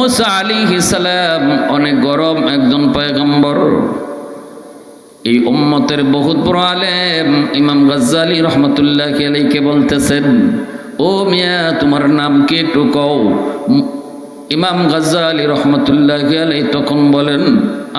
মূসা আলাইহিস সালাম অনেক গরম একজন পয়গম্বর। এই উম্মতের বহুত বড় আলেম ইমাম গাজ্জালী রহমাতুল্লাহি আলাইহি বলতেছেন, ও মিয়া তোমার নাম কি একটু কও। ইমাম গাজ্জালী রহমাতুল্লাহি আলাইহি তখন বলেন,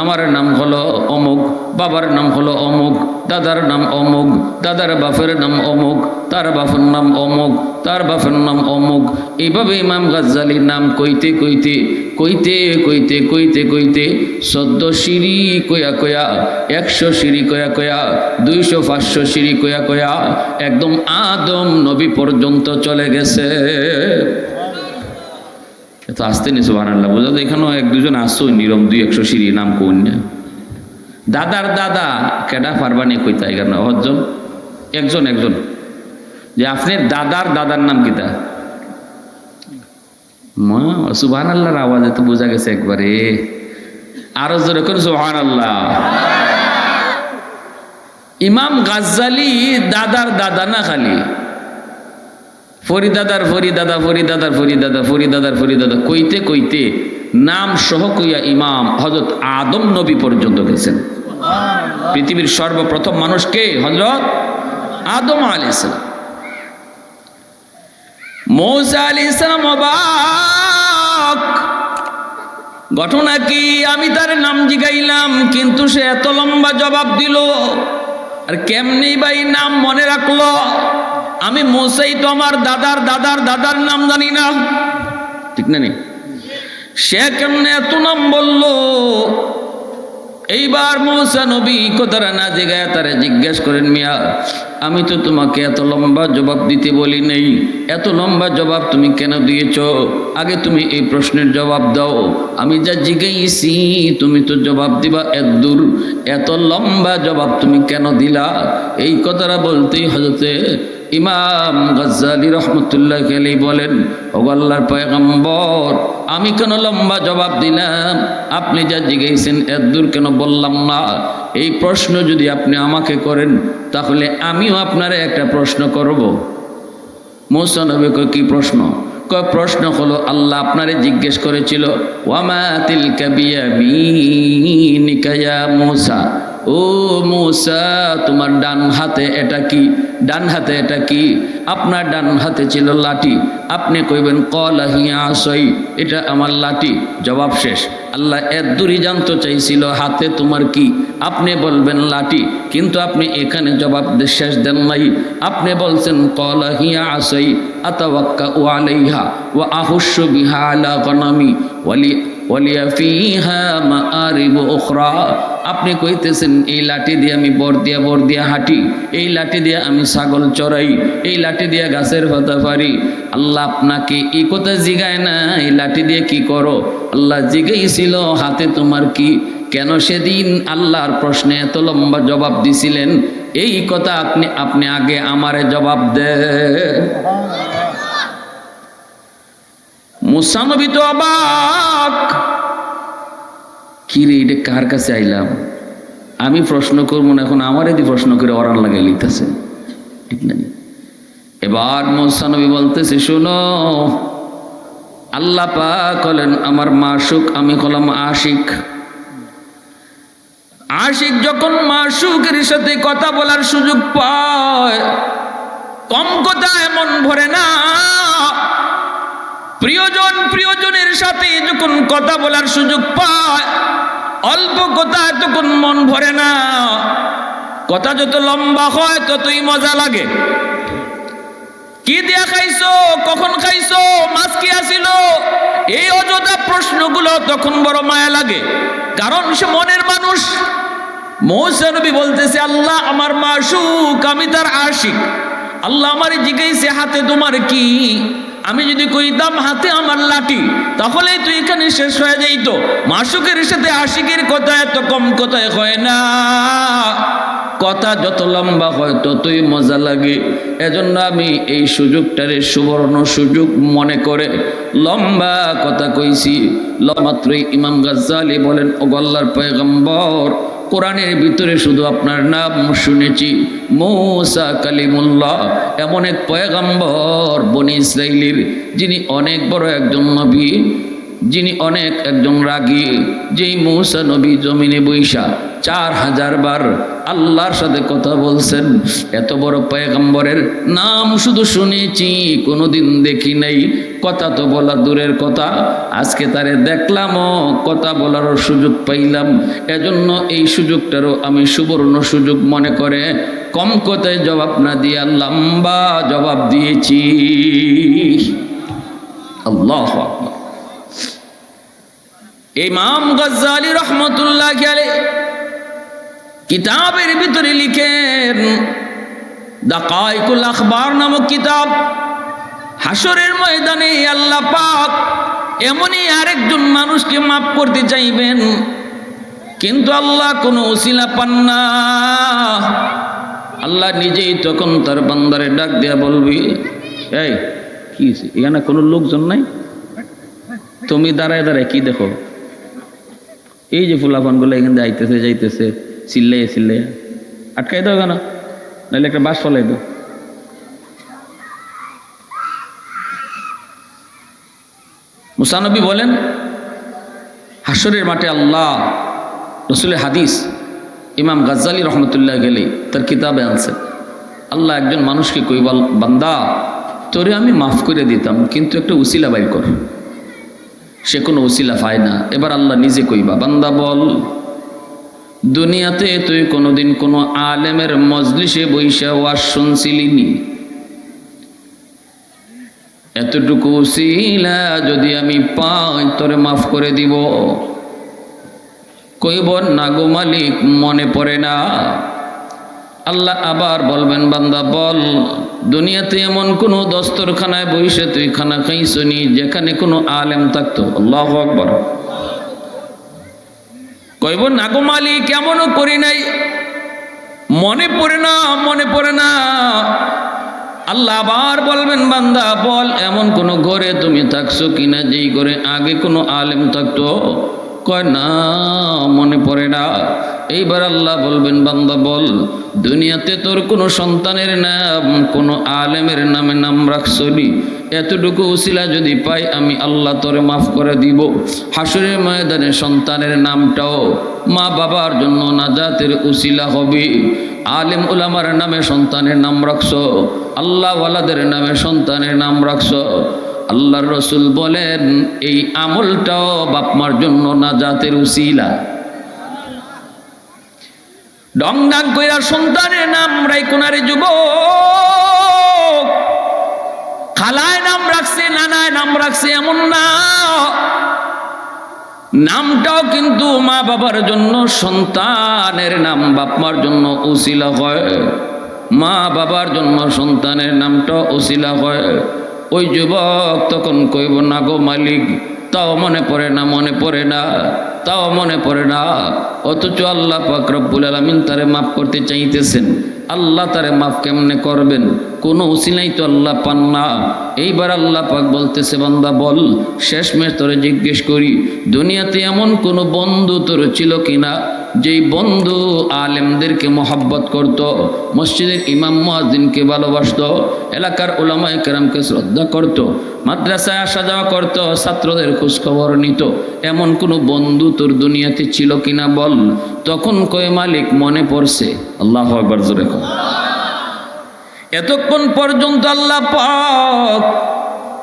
আমার নাম হলো অমুক, বাবার নাম হলো অমুক, দাদার নাম অমুক, দাদার বাপের নাম অমুক, তার বাপের নাম অমুক, তার বাপের নাম অমুক। এইভাবে ইমাম গাজ্জালীর নাম কইতে কইতে কইতে কইতে কইতে কইতে 14 সিঁড়ি কয়া কয়া, 100 সিঁড়ি কয়া কয়া, 200 500 সিঁড়ি কয়া কয়া একদম আদম নবী পর্যন্ত চলে গেছে। এত আসতে নি সুবহানাল্লাহ, বোঝা যায় এখানেও 1-2 জন আসছো নীরব, 200 সিঁড়ি নাম কোন না। দাদার দাদা কেডা পারবানি কইতা এখানে হজন একজন একজন, যে আপনার দাদার দাদার নাম কিতা? সুবহানাল্লাহর আওয়াজে তো বোঝা গেছে একবারে। আরো জোরে করে সুবহানাল্লাহ। ইমাম গাজ্জালী দাদার দাদা না, খালি ফরিদাদার ফরিদাদা, ফরিদাদার ফরিদাদা, ফরিদাদার ফরিদাদা কইতে কইতে নাম সহ কইয়া ইমাম হযরত আদম নবী পর্যন্ত গেছেন। পৃথিবীর সর্বপ্রথম মানুষকে হযরত আদম আলাইহিস সালাম। মূসা আলাইহিস সালাম অবাক, ঘটনা কি? আমি তার নাম জিগাইলাম কিন্তু সে এত লম্বা জবাব দিল, আর কেমনি ভাই নাম মনে রাখলো? আমি মূসাই তো আমার দাদার দাদার দাদার নাম জানি না, ঠিক না? সে কেমনে এত নাম বললো? এইবার মূসা নবী কথাটা না জিগায় তারে জিজ্ঞেস করেন, মিয়া আমি তো তোমাকে এত লম্বা জবাব দিতে বলি নেই, এত লম্বা জবাব তুমি কেন দিয়েছ? আগে তুমি এই প্রশ্নের জবাব দাও। আমি যা জিজ্ঞাসি তুমি তো জবাব দিবা এত দূর, এত লম্বা জবাব তুমি কেন দিলা? এই কথাটা বলতেই হযরতে ইমাম গাজ্জালী রহমতুল্লাহি আলাইহি বলেন, ও আল্লাহর পয়গম্বর আমি কেন লম্বা জবাব দিলাম? আপনি যা জিজ্ঞেসেন এত দূর কেন বললাম না? এই প্রশ্ন যদি আপনি আমাকে করেন তাহলে আমিও আপনারে একটা প্রশ্ন করব। মূসা নবী কয়, কি প্রশ্ন? কয় প্রশ্ন হলো আল্লাহ আপনারে জিজ্ঞেস করেছিল, ওয়ামা তিলকা বিয়ামিনিকা ইয়া মূসা, ও মূসা তোমার ডান হাতে এটা কি? ডান হাতে এটা কি? আপনার ডান হাতে ছিল লাঠি, আপনি কইবেন ক্বালা হিয়া আসাই, এটা আমার লাঠি, জবাব শেষ। আল্লাহ এত দূরই জানতে চাইছিল হাতে তোমার কি, আপনি বলবেন লাঠি, কিন্তু আপনি এখানে জবাব শেষ দেন নাই। আপনি বলছেন ক্বালা হিয়া আসাই আতাওয়াক্কাউ আলাইহা ওয়া আহুশু বিহা আলা গনামি ওয়ালিয়া ফিহা মাআরিবু উখরা। আপনি কইতেছেন এই লাঠি দিয়ে আমি বর দিয়া হাঁটি, এই লাঠি দিয়ে আমি ছাগল চড়াই, এই লাঠি দিয়ে গাছের পাতা পারি। আল্লাহ আপনাকে এই কথা জিগায় না এই লাঠি দিয়ে কি করো? আল্লাহ জিগাইছিল হাতে তোমার কি? কেন সেদিন আল্লাহর প্রশ্নে এত লম্বা জবাব দিছিলেন? এই কথা আপনি আগে আমারে জবাব দেন। মূসা নবী তো অবাক, কি রে এটা কার কাছে আইলাম? আমি প্রশ্ন করবো না, এখন আমার এদি প্রশ্ন করে ওরান লাগাই লিখতেছে, ঠিক না? এবার মূসা নবী বলতেছে, শোনো আল্লাহ পাক হলেন আমার মাশুক, আমি হলাম আশিক। আশিক যখন মাশুকের সাথে কথা বলার সুযোগ পায়, কম কথা এমন ভরে না। প্রিয়জনের সাথে যখন কথা বলার সুযোগ পায়, অল্প কথা তখন মন ভরে না। কথা যত লম্বা হয় ততই মজা লাগে। কি দিয়া খাইছো, কখন খাইছো, মাছ কি আসিল, এই অযথা প্রশ্নগুলো তখন বড় মায়া লাগে, কারণ সে মনের মানুষ। মূসা নবী বলতেছে, আল্লাহ আমার মাশুক, আমি তার আশিক। আল্লাহ আমারে জিজ্ঞাসা হাতে তোমার কি? আমি যদি কইতাম হাতে আমার লাঠি, তাহলে তো এখানে শেষ হয়ে যাইতো। মাশুকের সাথে আশিকের কথা এত কম কথায় হয় না, কথা যত লম্বা হয় ততই মজা লাগে। এজন্য আমি এই সুযোগটারে সুবর্ণ সুযোগ মনে করে লম্বা কথা কইছি। মাত্রই ইমাম গাজ্জালী বলেন, ও আল্লাহর পয়গম্বর কোরআনের ভিতরে শুধু আপনার নাম শুনেছি, মূসা কালিমুল্লাহ, এমন এক পয়গম্বর বনি ইসরাইলের যিনি অনেক বড় একজন নবী। যিনি অনেক একজন রাগী, যেই মূসা নবী জমিনে বৈশা 4000 বার আল্লাহর সাথে কথা বলছেন। এত বড় পয়গম্বরের নাম শুধু শুনেছি, কোনোদিন দেখি নাই। কথা তো বলা দূরের কথা, আজকে তারে দেখলামও, কথা বলারও সুযোগ পাইলাম। এজন্য এই সুযোগটারও আমি সুবর্ণ সুযোগ মনে করে কম কথায় জবাব না দিয়া লম্বা জবাব দিয়েছি। আল্লাহু আকবার। ইমাম গজ্জালী রহমতুল্লাহ আলাইহি কিতাবের ভিতরে লিখেন, দাকাইকুল আখবার নামক কিতাব, হাসরের ময়দানে আল্লাহ পাক এমনই আরেকজন মানুষকে মাফ করতে চাইবেন, কিন্তু আল্লাহ কোনো ওসিলা পান না। আল্লাহ নিজেই তখন তার বান্দারে ডাক দেয়া বলবি, এই কি এখানে কোনো লোকজন নাই, তুমি দাঁড়ায় দাঁড়ায় কি দেখো? এই যে ফুলাফানগুলো এখানে যাইতেছে যাইতেছে চিল্লাইয়া চিল্লাইয়া, আটকাই দাও কেন, নাহলে একটা বাস ফলাই দাও। মুসা নবী বলেন, হাসরের মাঠে আল্লাহ, রসুলের হাদিস ইমাম গজ্জালী রহমতুল্লাহ গেলে তার কিতাবে আনছে, আল্লাহ একজন মানুষকে কইবা, বান্দা তোরে আমি মাফ করে দিতাম, কিন্তু একটা উসিলা বাইর কর। সে কোনো উসিলা পায় না। এবার আল্লাহ নিজে কইবা, বান্দা বল, দুনিয়াতে তুই কোনোদিন কোনো আলেমের মজলিসে বৈশা ওয়াজ শুনছিলিনি? এতটুকু উসিলা যদি আমি পাই তোরে মাফ করে দিব। কইব না গো মালিক, মনে পড়ে না। আল্লাহ আবার বলবেন, বান্দা বল, দুনিয়াতে এমন কোনো দস্তরখানায় বসে তুই খানা খাইছনি যেখানে কোনো আলেম থাকতো? আল্লাহু আকবার। কইব না গো মালিক, এমনও করি নাই, মনে পড়ে না, মনে পড়ে না। আল্লাহ আবার বলবেন, বান্দা বল, এমন কোন ঘরে তুমি থাকছো কিনা যেই ঘরে আগে কোনো আলেম থাকতো? কয় না, মনে পড়ে না। এইবার আল্লাহ বলবেন, বান্দা বল, দুনিয়াতে তোর কোনো সন্তানের নাম কোনো আলেমের নামে নাম রাখছনি? এতটুকু উসিলা যদি পাই আমি আল্লাহ তোরে মাফ করে দিব। হাসরের ময়দানে সন্তানের নামটাও মা বাবার জন্য নাজাতের উসিলা হবে। আলেম উলামার নামে সন্তানের নাম রাখছো, আল্লাহ ওয়ালাদের নামে সন্তানের নাম রাখছো। আল্লাহর রসুল বলেন, এই আমলটাও বাপমার জন্য নাজাতের উসিলা। ডং ডাং কইরা সন্তানের নাম রাইকুনারে যুবক, খালায় নাম রাখছে, নানায় নাম রাখছে, এমন না। নামটাও কিন্তু মা বাবার জন্য সন্তানের নাম বাপমার জন্য উসিলা হয়, মা বাবার জন্য সন্তানের নামটাও উসিলা হয়। ওই যুবক তখন কইব, না গো মালিক, তাও মনে পড়ে না, মনে পড়ে না, তাও মনে পড়ে না। অথচ আল্লাহ পাক রব্বুল আলামিন তারে মাফ করতে চাইতেছেন। আল্লাহ তারে মাফ কেমনে করবেন? কোনো উসিলাই তো আল্লাহ পান না। এইবার আল্লাহ পাক বলতেছে, বান্দা বল, শেষমেশ তোরে জিজ্ঞেস করি, দুনিয়াতে এমন কোনো বন্ধু তোর ছিল কিনা যেই বন্ধু আলেমদেরকে মহব্বত করত, মসজিদের ইমাম মুয়াজ্জিনকে ভালোবাসত, এলাকার উলামায়ে কেরামকে শ্রদ্ধা করত, মাদ্রাসায় আসা যাওয়া করত, ছাত্রদের খোঁজখবর নিত? এমন কোনো বন্ধু তোর দুনিয়াতে ছিল কিনা বল। তখন কয়, মালিক মনে পড়ছে। আল্লাহু আকবার, জোরে কর। এতক্ষণ পর্যন্ত আল্লাহ পাক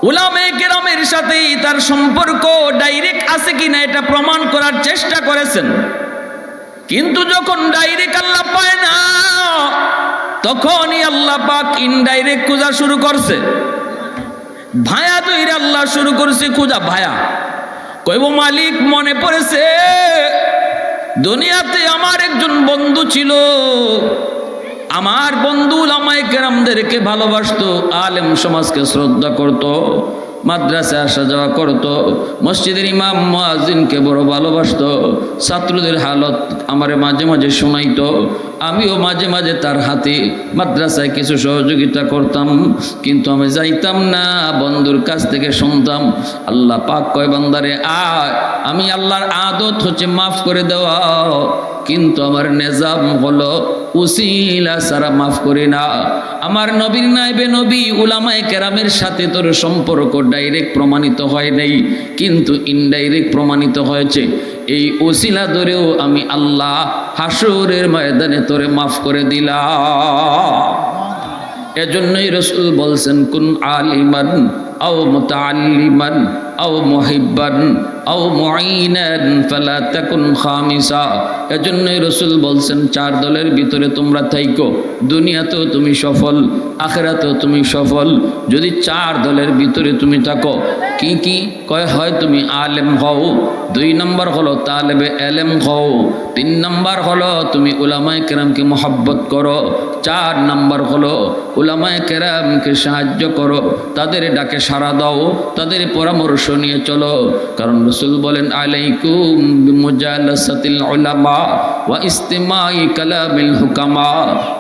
উলামায়ে কেরামের সাথে তার সম্পর্ক ডাইরেক্ট আছে কিনা এটা প্রমাণ করার চেষ্টা করেছেন, কিন্তু যখন ডাইরেক্ট আল্লাহ পায় না, তখনই আল্লাহ পাক ইনডাইরেক্ট খোঁজা শুরু করছে। ভায়া তৈরি আল্লাহ শুরু করছে খোঁজা, ভায়া। কইব, মালিক মনে পড়েছে, দুনিয়াতে আমার একজন বন্ধু ছিল, আমার বন্ধু উলামায়ে কেরামদেরকে ভালোবাসতো, আলেম সমাজকে শ্রদ্ধা করত, মাদ্রাসায় আসা যাওয়া করত, মসজিদের ইমাম মুয়াজ্জিনকে বড় ভালোবাসতো, ছাত্রদের হালত আমারে মাঝে মাঝে শোনাইতো, আমিও মাঝে মাঝে তার হাতে মাদ্রাসায় কিছু সহযোগিতা করতাম, কিন্তু আমি যাইতাম না, বন্ধুর কাছ থেকে শুনতাম। আল্লাহ পাক কয়, বান্দারে আয়, আমি আল্লাহর আদত হচ্ছে মাফ করে দেওয়া, কিন্তু আমার নিজাম হলো উসিলা ছাড়া মাফ করি না। আমার নবীর নাইবে নবী উলামায়ে কেরামের সাথে তোর সম্পর্ক ডাইরেক্ট প্রমাণিত হয় নাই, কিন্তু ইনডাইরেক্ট প্রমাণিত হয়েছে। এই উসিলা ধরেও আমি আল্লাহ হাসরের ময়দানে তোরে মাফ করে দিলাম। এজন্যই রাসূল বলছেন, কুন আলিমান আও মুতাআল্লিমান আও মুহিব্বান আও মুঈনান ফালা তাকুন খামিসা। এজন্যই রাসূল বলছেন, চার দলের ভিতরে তোমরা থাইকো, দুনিয়াতেও তুমি সফল, আখিরাতেও তুমি সফল যদি চার দলের ভিতরে তুমি থাকো। কি কি কয়? হয় তুমি আলেম হও, 2 নম্বর হলো তালেবে এলেম হও, 3 নম্বর হলো তুমি উলামায়ে কেরামকে মহব্বত করো, 4 নম্বর হলো উলামায়ে কেরামকে সাহায্য করো, তাদের ডাকে সাড়া দাও, তাদের পরামর্শ নিয়ে চলো। কারণ রাসূল বলেন, আলাইকুম বিমুজালাসাতিল উলামা ওয়া ইস্তিমাই কালামিল হুকামা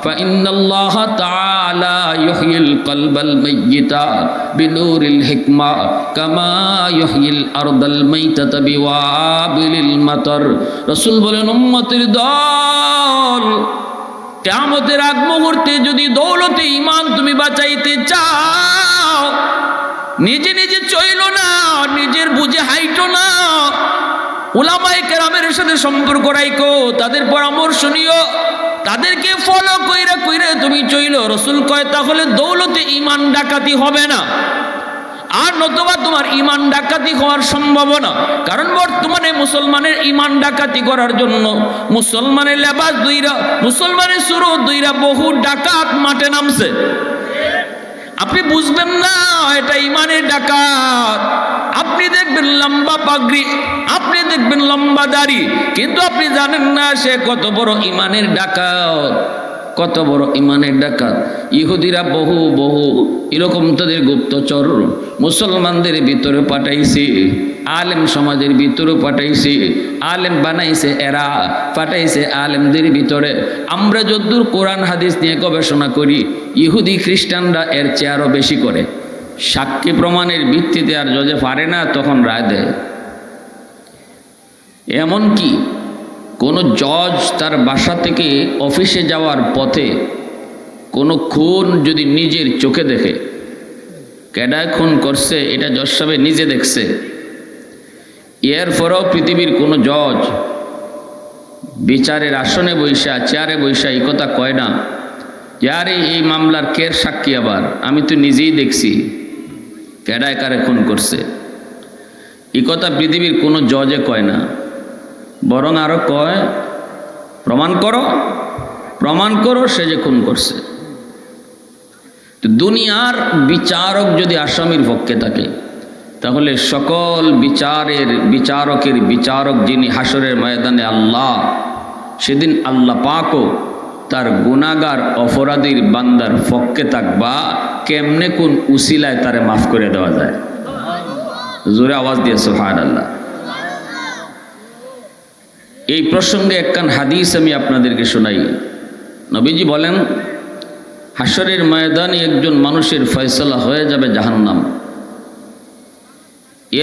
ফা ইন্নাল্লাহ তাআলা ইউহয়িল কলবাল মাইয়িতা বিনুরিল হিকমা কামা ইউহয়িল আরদাল মাইতাতা বিওয়াবিলিল মাতার। রাসূল বলেন, উম্মতের দল, কিয়ামতের আগ মুহূর্তে যদি দৌলতে ঈমান তুমি বাঁচাইতে চাও, নিজে নিজে চইলো না, নিজের বুঝে হাইটো না, উলামায়ে কেরামের সাথে সম্পর্ক রাখো, তাদের পরামর্শ নিও, তাদেরকে ফলো কইরা কইরা তুমি চইলো। রাসূল কয়, তাহলে দৌলতে ঈমান ডাকাতি হবে না, আর নতুবা তোমার ঈমান ডাকাতি হওয়ার সম্ভাবনা। কারণ বর্তমানে মুসলমানের ঈমান ডাকাতি করার জন্য মুসলমানের লেবাস দুইরা, মুসলমানের সুরত দুইরা বহু ডাকাত মাঠে নামছে। আপনি বুঝবেন না এটা ঈমানের ডাকাত। আপনি দেখবেন লম্বা পাগড়ি, আপনি দেখবেন লম্বা দাড়ি, কিন্তু আপনি জানেন না সে কত বড় ঈমানের ডাকাত, কত বড় ঈমানের ডাকাত। ইহুদিরা বহু বহু এরকম তাদের গুপ্তচর মুসলমানদের ভিতরে পাঠাইছে, আলেম সমাজের ভিতরে পাঠাইছে, আলেম বানাইছে এরা, পাঠাইছে আলেমদের ভিতরে। আমরা যদ্দূর কোরআন হাদিস নিয়ে গবেষণা করি, ইহুদি খ্রিস্টানরা এর চেয়ে আরও বেশি করে। সাক্ষী প্রমাণের ভিত্তিতে আর জজে পারে না, তখন রায় দেয়। এমনকি কোনো জজ তার বাসা থেকে অফিসে যাওয়ার পথে কোনো খুন যদি নিজের চোখে দেখে, কেডায় খুন করছে এটা জজ সাহেব নিজে দেখছে, এরপরেও পৃথিবীর কোনো জজ বিচারের আসনে বৈশা, চেয়ারে বৈশা এই কথা কয় না, যারে এই মামলার কের সাক্ষী, আবার আমি তো নিজেই দেখছি কেডায় কারে খুন করছে। এই কথা পৃথিবীর কোনো জজে কয় না, বরং আরো কয়, প্রমাণ করো, প্রমাণ করো সে যে খুন করছে। তো দুনিয়ার বিচারক যদি আসামির পক্ষে থাকে, তাহলে সকল বিচারকের বিচারক যিনি হাসরের ময়দানে আল্লাহ, সেদিন আল্লাহ পাকও তার গুনাহগার অপরাধীর বান্দার পক্ষে থাকবা। কেমনে কোন উসিলায় তারে মাফ করে দেওয়া যায়? জোরে আওয়াজ দিয়ে সুবহানাল্লাহ। এই প্রসঙ্গে একখান হাদিস আমি আপনাদেরকে শোনাই। নবীজি বলেন, হাসরের ময়দানে একজন মানুষের ফয়সালা হয়ে যাবে জাহান্নাম।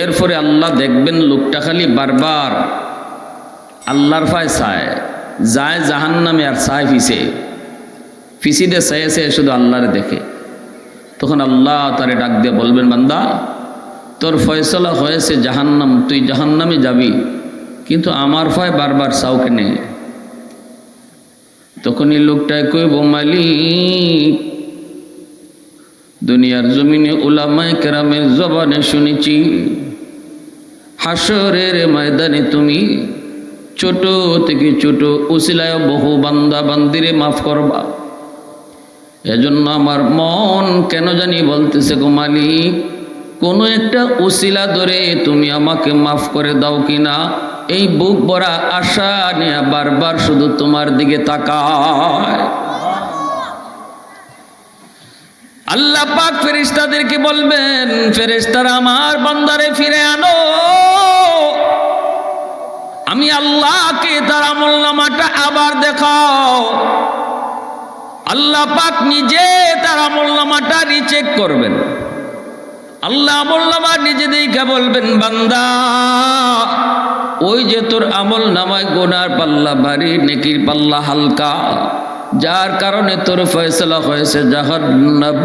এরপরে আল্লাহ দেখবেন লোকটা খালি বারবার আল্লাহর ফায় চায়, যায় জাহান্নামে আর চায় ফিসিদে চাইছে শুধু আল্লাহর দেখে। তখন আল্লাহ তারে ডাক দিয়ে বলবেন, বান্দা তোর ফয়সালা হয়েছে জাহান্নাম, তুই জাহান্নামে যাবি, কিন্তু আমার ফায় বারবার চাও কেনে? তখন এই লোকটায় কইব, মালিক দুনিয়ার জমিনে উলামায়ে কেরামের জবানে শুনেছি হাসরের ময়দানে তুমি ছোট থেকে ছোট উসিলায় বহু বান্দা বান্দিরে মাফ করবা। এজন্য আমার মন কেন জানি বলতেছে, গো মালিক কোনো একটা উসিলা ধরে তুমি আমাকে মাফ করে দাও কিনা। এই বুক ভরা আশা নিয়ে বারবার শুধু তোমার দিকে তাকায়। আল্লাহ পাক ফেরেশতাদেরকে বলবেন, ফেরেশতারা আমার বান্দারে ফিরে আনো। আমি আল্লাহকে তার আমলনামাটা আবার দেখাও। আল্লাহ পাক নিজে তার আমলনামাটা রিচেক করবেন। আল্লাহ আমলনামা নিজে দেখে বলবেন, বান্দা ওই যে তোর আমলনামায় গুনার পাল্লা ভারী, নেকির পাল্লা হালকা, যার কারণে তোর ফয়সালা হয়েছে জাহান্নাম,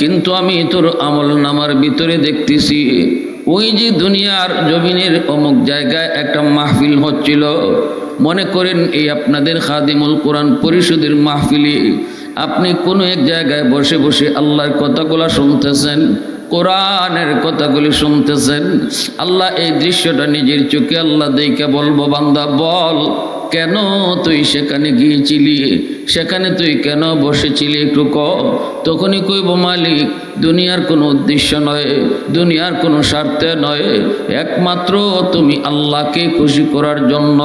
কিন্তু আমি তোর আমল নামার ভিতরে দেখতেছি ওই যে দুনিয়ার জমিনের অমুক জায়গায় একটা মাহফিল হচ্ছিল, মনে করেন এই আপনাদের খাদিমুল কোরআন পরিষদের মাহফিলে আপনি কোনো এক জায়গায় বসে বসে আল্লাহর কথাগুলো শুনতেছেন, কোরআনের কথাগুলি শুনতেছেন। আল্লাহ এই দৃশ্যটা নিজের চোখে আল্লাহ দেখে বলবো, বান্দা বল কেন তুই সেখানে গিয়েছিলি, সেখানে তুই কেন বসেছিলি একটু ক। তখনই কইব মালিক দুনিয়ার কোনো উদ্দেশ্য নয়, দুনিয়ার কোনো স্বার্থে নয়, একমাত্র তুমি আল্লাহকে খুশি করার জন্য।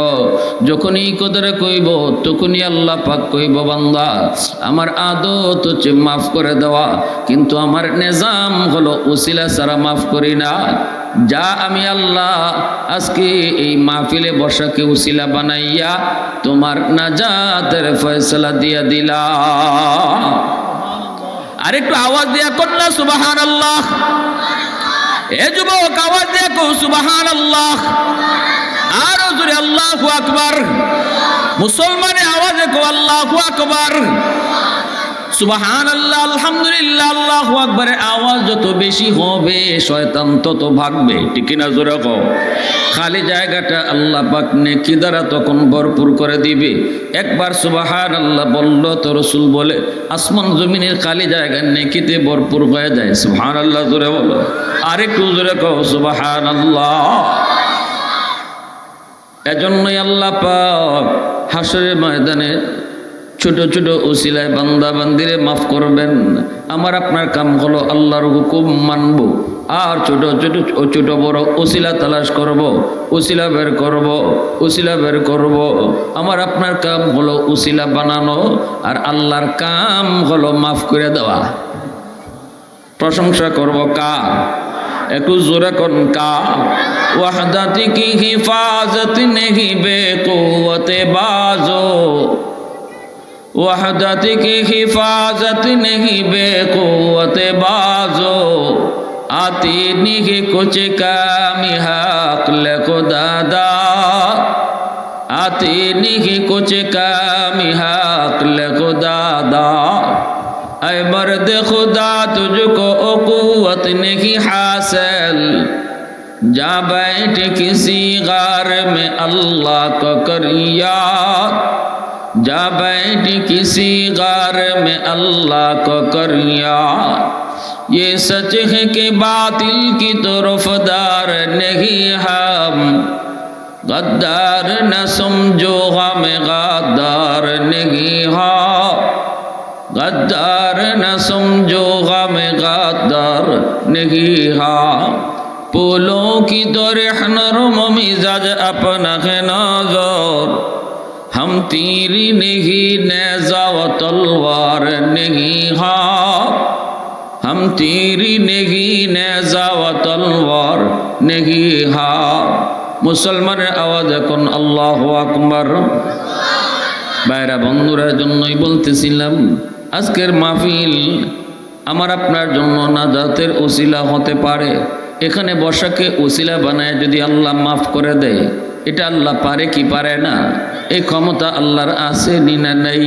যখনই এই কথাটা কইব তখনই আল্লাহ পাক কইব, বান্দা আমার আদত হচ্ছে মাফ করে দেওয়া, কিন্তু আমার নিজাম হলো উসিলা ছাড়া মাফ করি না। যা আমি আল্লাহ আজকে এই মাহফিলে বসাকে উসিলা বানাইয়া তোমার নাজাতের ফয়সালা দিয়া দিলাম। আরেকটু আওয়াজ দিয়া কন্যা সুবহানাল্লাহ। এ যুবক আওয়াজ দিয়া কো সুবহানাল্লাহ। আরো জোরে আল্লাহু আকবার। মুসলমানে আওয়াজে কো আল্লাহু আকবার। সুবহানাল্লাহ, আলহামদুলিল্লাহ, আল্লাহু আকবার। আওয়াজ যত বেশি হবে শয়তান তত ভাগবে, ঠিক না? জোরে কও। খালি জায়গাটা আল্লাহ পাক নেকি দ্বারা তখন ভরপুর করে দিবে। একবার সুবহানাল্লাহ বলল তো রাসূল বলে আসমান জমিনের খালি জায়গা নেকিতে ভরপুর হয়ে যায়। সুবহানাল্লাহ জোরে বলো, আরেকটু জোরে কও সুবহানাল্লাহ। এজন্যই আল্লাহ পাক হাসরের ময়দানে ছোট ছোট উসিলায় বান্দা বান্দিরে মাফ করবেন। আমার আপনার কাম হলো আল্লাহর হুকুম মানব, আর ছোট ছোট ছোট বড় উসিলা তালাশ করব, উসিলা বের করব, উসিলা বের করব। আমার আপনার কাম হলো উসিলা বানানো, আর আল্লাহর কাম হলো মাফ করে দেওয়া। প্রশংসা করব কার? একটু জোরে কোন কার? ওয়াহদাতি কি হিফাজত নেহি বেকুওয়াতে বাজো, वहदत की हिफाजत नहीं बेकुवत बाजो, आती नहीं कुछ कामी हक ले खुदादा, आती नहीं कुछ कामी हक ले खुदादा। ऐ मर्द खुदा तुझको कुव्वत नहीं हासिल, जा बैठ किसी गार में अल्लाह को करिया, जा बैठ किसी गार में अल्लाह को करिया। ये सच है कि बातिल की तरफदार नहीं हम, गद्दार न समझो हमें गद्दार नहीं हा, गद्दार न समझो हमें गद्दार नहीं हा। फूलों की तरह नरम मिजाज अपना है नजर, हम तीरी नहीं नेज़ा व तलवार नहीं हा, हम तीरी नहीं नेज़ा व तलवार नहीं हा। মুসলমানের আওয়াজ এখন আল্লাহু আকবার। বাইরা বন্ধুরা জন্যই বলতেছিলাম আজকের মাহফিল আমার আপনার জন্য নাজাতের উসিলা হতে পারে। এখানে বসাকে উসিলা বানায় যদি আল্লাহ মাফ করে দেয়, এটা আল্লাহ পারে কি পারে না? এই ক্ষমতা আল্লাহর আছে নি না নাই?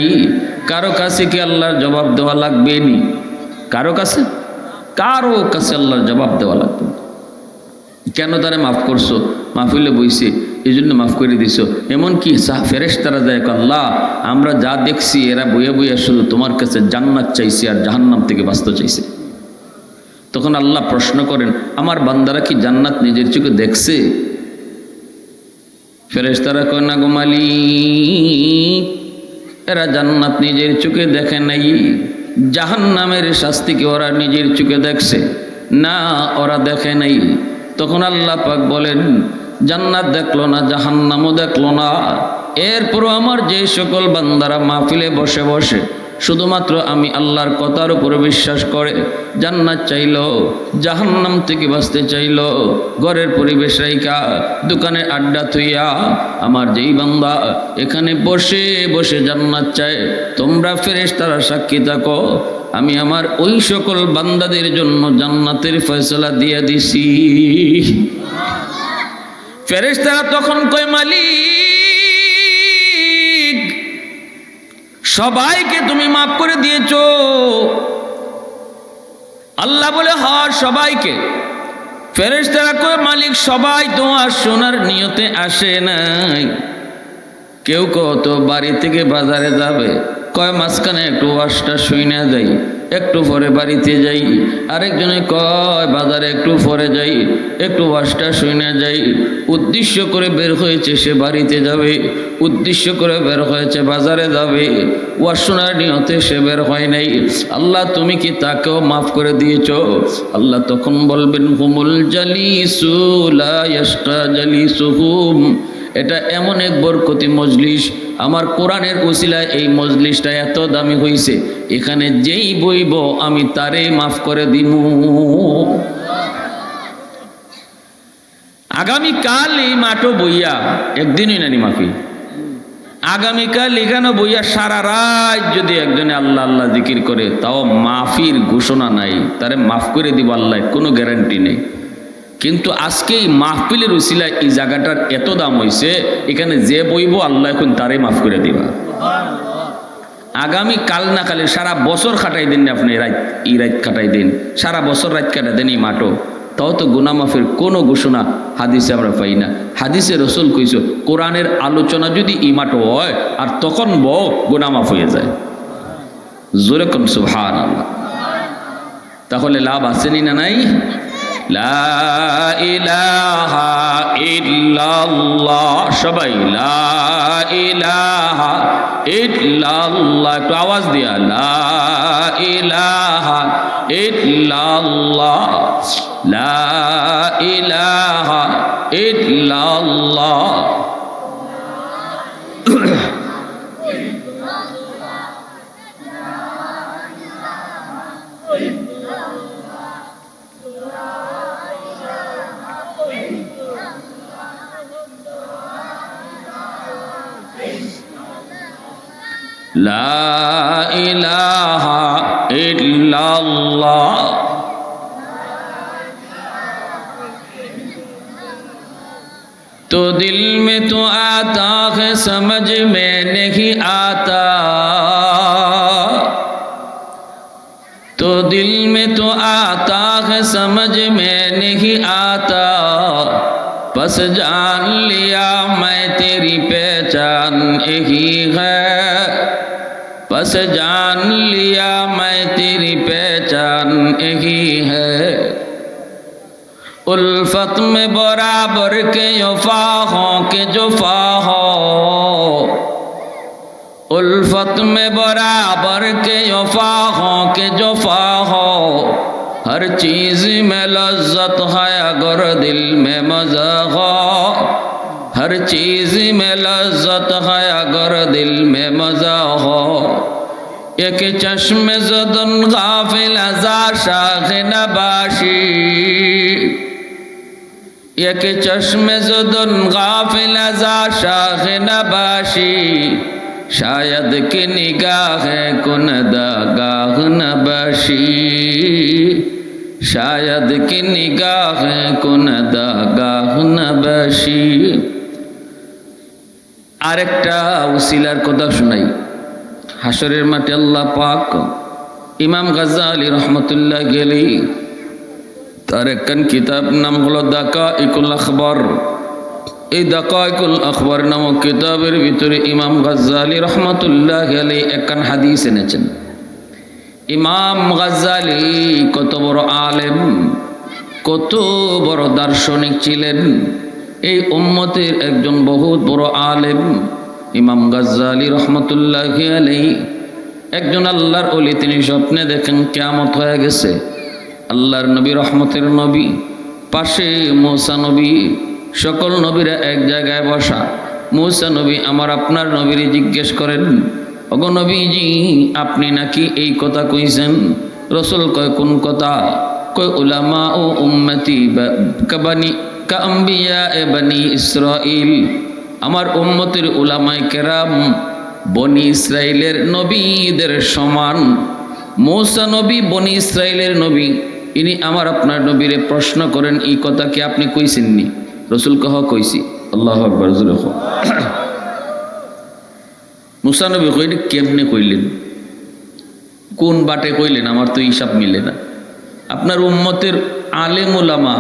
কারো কাছে কি আল্লাহর জবাব দেওয়া লাগবে নি? কারো কাছে? কারো কাছে আল্লাহর জবাব দেওয়া লাগবে না। কেন তারা মাফ করছো? মাহফিলে বইছে এই জন্য মাফ করে দিছো। এমনকি ফেরেশতারা যায় আল্লাহ আমরা যা দেখছি এরা বইয়া বইয়া শুধু তোমার কাছে জান্নাত চাইছে আর জাহান্নাম থেকে বাঁচতে চাইছে। তখন আল্লাহ প্রশ্ন করেন আমার বান্দারা কি জান্নাত নিজের চোখে দেখছে? ফেরেশতারা কয় না গো মালিক, এরা জান্নাত নিজের চোখে দেখে নাই, জাহান্নামের শাস্তিকে ওরা নিজের চোখে দেখছে না, ওরা দেখে নাই। তখন আল্লাহ পাক বলেন জান্নাত দেখলো না, জাহান্নামও দেখলো না, এরপরও আমার যে সকল বান্দারা মাহফিলে বসে বসে শুধুমাত্র আমি আল্লাহর কথার উপর বিশ্বাস করে জান্নাত চাইল, জাহান্নাম থেকে বাঁচতে চাইল, ঘরের পরিবেশ রাইকা দোকানে আড্ডা থইয়া আমার যেই বান্দা এখানে বসে বসে জান্নাত চায়, তোমরা ফেরেশতারা সাক্ষী থাকো আমি আমার ওই সকল বান্দাদের জন্য জান্নাতের ফয়সালা দিয়ে দিছি। ফেরেশতারা তখন কয় মালিক সবাইকে তুমি মাফ করে দিয়েছো। আল্লাহ বলে হ্যাঁ সবাইকে। ফেরেশতারা কয় মালিক সবাই তো আর শোনার নিয়তে আসে নাই, কেউ কত বাড়ি থেকে বাজারে যাবে, কয় মাঝখানে একটু ওয়াজটা শুইনা যাই, একটু পরে বাড়িতে যাই। আরেকজনে কয় বাজারে একটু পরে যাই, একটু ওয়াজটা শুইনা যাই। উদ্দেশ্য করে বের হয়েছে সে বাড়িতে যাবে, উদ্দেশ্য করে বের হয়েছে বাজারে যাবে, ওয়াজ শোনার নিয়তে সে বের হয় নাই। আল্লাহ তুমি কি তাকেও মাফ করে দিয়েছো? আল্লাহ তখন বলবেন হুমুল জালিসু লা ইয়াশকা জালিসুহুম, এটা এমন এক বরকতি মজলিস, আমার কোরআনের উসিলায় এই মজলিসটা এত দামি হইছে, এখানে যেই বইব আমি তারে মাফ করে দিমু। আগামীকাল এই মাঠও বইয়া, একদিনই নানি মাফি, আগামীকাল এখানে বইয়া সারা রাত যদি একজনে আল্লাহ আল্লাহ জিকির করে, তাও মাফির ঘোষণা নাই, তারে মাফ করে দিব আল্লাহ, কোনো গ্যারান্টি নেই। কিন্তু আজকে এই মাহফিলের উসিলায় এই জায়গাটার এত দাম হইছে, এখানে যে বইব আল্লাহ এখন তারে মাফ করে দিবা। আগামী কাল না কালে সারা বছর খাটাই দিন না আপনি, এই রাত খাটাই দিন, সারা বছর রাত কাটাই দেন এই মাঠও, তাও তো গুনাহ মাফের কোনো ঘোষণা হাদিসে আমরা পাই না। হাদিসে রসুল কইছো কোরআনের আলোচনা যদি এই মাঠও হয় আর তখন গুনাহ মাফ হয়ে যায়। জোরে কোন সুবহানাল্লাহ। তাহলে লাভ আসেনি না নাই? লা ইলাহা ইল্লাল্লাহ, সবাই লা ইলাহা ইল্লাল্লাহ, একটু আওয়াজ দিয়া লা ইলাহা ইল্লাল্লাহ, লা ইলাহা ইল্লাল্লাহ। লা ইলাহা ইল্লাল্লাহ। तो दिल में तो आता है समझ में नहीं आता, तो दिल में तो आता है समझ में नहीं आता, बस जान लिया मैं तेरी पहचान यही है, बस जान लिया मैं तेरी पहचान यही है। उल्फत में बराबर के वफा हो के जुफा हो, उल्फत में बराबर के वफा हो के जुफा हो, हर चीज में लज्जत है अगर दिल में मजा हो, हर चीज में लज्जत है अगर दिल में मजा हो। एक चश्म ज़दन गाफिल अज़ा शाख नबाशी, एक चश्म ज़दन गाफिल अज़ा शाख नबाशी, शायद कि निगाह कुनदा गाह नबाशी, शायद कि निगाह कुनदा गाह नबाशी। আরেকটা উসিলার কথা শুনাই। হাসরের মাঠে আল্লাহ পাক ইমাম গাজ্জালি রহমতুল্লাহ আলাইহি তার একখান কিতাব নাম হলো দাকাইকুল আখবার। এই দাকাইকুল আখবার নামক কিতাবের ভিতরে ইমাম গাজ্জালি রহমতুল্লাহ আলাইহি একখান হাদিস এনেছেন। ইমাম গাজ্জালি কত বড় আলেম, কত বড় দার্শনিক ছিলেন, এই উম্মতের একজন বহুত বড় আলেম। ইমাম গাজ্জালি রহমতুল্লাহি আলাইহি একজন আল্লাহর ওলি, তিনি স্বপ্নে দেখেন কিয়ামত হয়ে গেছে, আল্লাহর নবী রহমতের নবী, পাশে মূসা নবী, সকল নবীরা এক জায়গায় বসা। মূসা নবী আমার আপনার নবীরে জিজ্ঞেস করেন, ওগো নবীজি আপনি নাকি এই কথা কইছেন? রসুল কয় কোন কথা? কয় উলামা ও উম্মতি কাবানি কাম্বিয়া এ বনি ইসরাইল, আমার উম্মতের উলামায়ে কেরাম বনি ইসরাইলের নবীদের সমান। মূসা নবী বনি ইসরাইলের নবী, ইনি আমার আপনার নবীরে প্রশ্ন করেন এই কথা কি আপনি কইছেননি? রসুল কহ কইছি। আল্লাহু আকবার। মুসা নবী কইলে কেমনে কইলেন, কোন বাটে কইলেন, আমার তো হিসাব মিলে না। আপনার উম্মতের আলেম ওলামা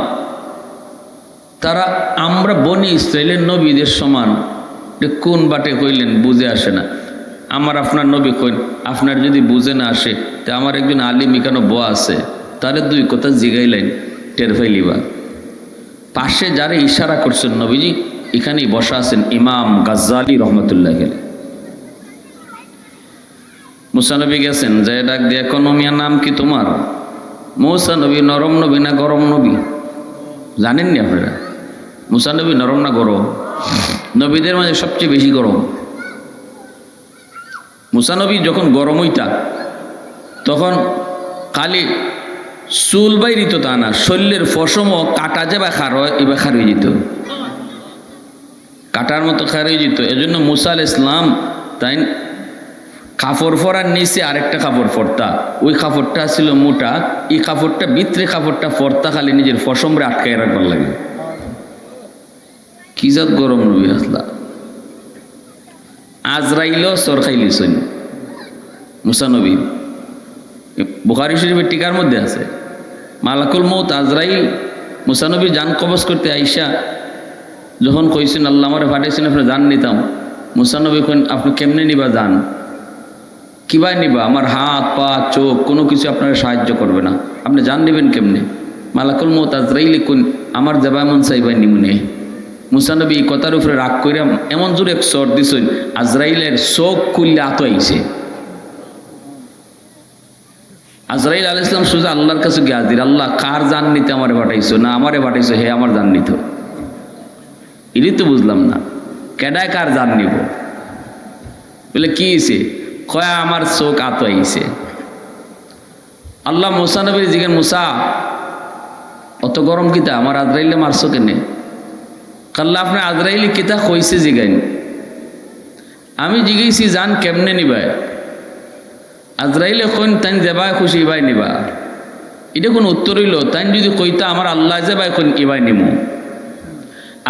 তারা আমরা বনি ইসরায়েলের নবীদের সমান, কোন বাটে কইলেন বুঝে আসে না। আমার আপনার নবী কইন, আপনার যদি বুঝে না আসে তা আমার একজন আলিম এখানে বোয়া আছে, তারে দুই কথা জিগাইলেন, টের ফাইলিবা। পাশে যারা ইশারা করছেন নবীজি এখানেই বসা আছেন ইমাম গাজ্জালি রহমতুল্লাহ গেলে। মুসা নবী গেছেন, যে ডাক দিয়ে কোন মিয়া নাম কি তোমার? মুসা নবী নরম নবী না গরম নবী জানেননি আপনারা? মুসা নবী নরম না গরম? নবীদের মাঝে সবচেয়ে বেশি গরম। মুসা নবী যখন গরম হইতা তখন খালি চুল বাইরিত তা না, শরীরের ফসমও কাটা যাবে খার হয়, এবার খার হয়ে যেত, কাটার মতো খার হয়ে যেত। এজন্য মুসা আলাইহিস সালাম তাই কাপড় পরার নিচে আরেকটা কাপড় পরতা, ওই কাপড়টা ছিল মোটা, এই কাপড়টা ভিতরে কাপড়টা পরতা খালি নিজের ফসমরে আটকায় রাখবার লাগে। কি জাত গরম নবী আসলা। আজরাইলও সর খাইলিছেন মুসা নবী, বুখারী শরীফের টিকার মধ্যে আছে। মালাকুল মউত আজরাইল মুসা নবী জান কবজ করতে আইসা যখন কইছেন আল্লাহ আমারে পাঠাইছেন আপনি জান নিতাম, মুসা নবী কইন আপনি কেমনে নিবা জান? কিভাবে নিবা? আমার হাত পা চোখ কোনো কিছু আপনার সাহায্য করবে না, আপনি জান নেবেন কেমনে? মালাকুল মউত আজরাইল কইন আমার যাবা মন চাইবা নিমুনে। মুসা নবী এই কথার উপরে রাগ কইরা এমন জোরে এক চর দিছেন, আজরাইলের চোখ খুললে আত আইছে। আজরাইল আলাইহিস সালাম সোজা আল্লাহর কাছে গিয়ে হাজির, আল্লাহ কার জান নিতে আমারে পাঠাইছো? না আমারে পাঠাইছো, হে আমার জান নিত। এটাই তো বুঝলাম না, কেডায় কার জান নিব? বলে কি হয়েছে? কয়া আমার চোখ আত আইছে। আল্লাহ মুসা নবীর জিজ্ঞেস, মুসা অত গরম কিতা, আমার আজরাইলে মারছো কেনে? কাল্লা আপনার আজরাইলি কিতা কইছে জিগাইন। আমি জিগাইছি জান কেমনে নিবাই? আজরাইলে কইন তাই যেবাই খুশি ইবাই নিবা। এটা কোন উত্তর হইল? তাই যদি কইতা আমার আল্লাহ যেবাই কইন ইবাই নিমু।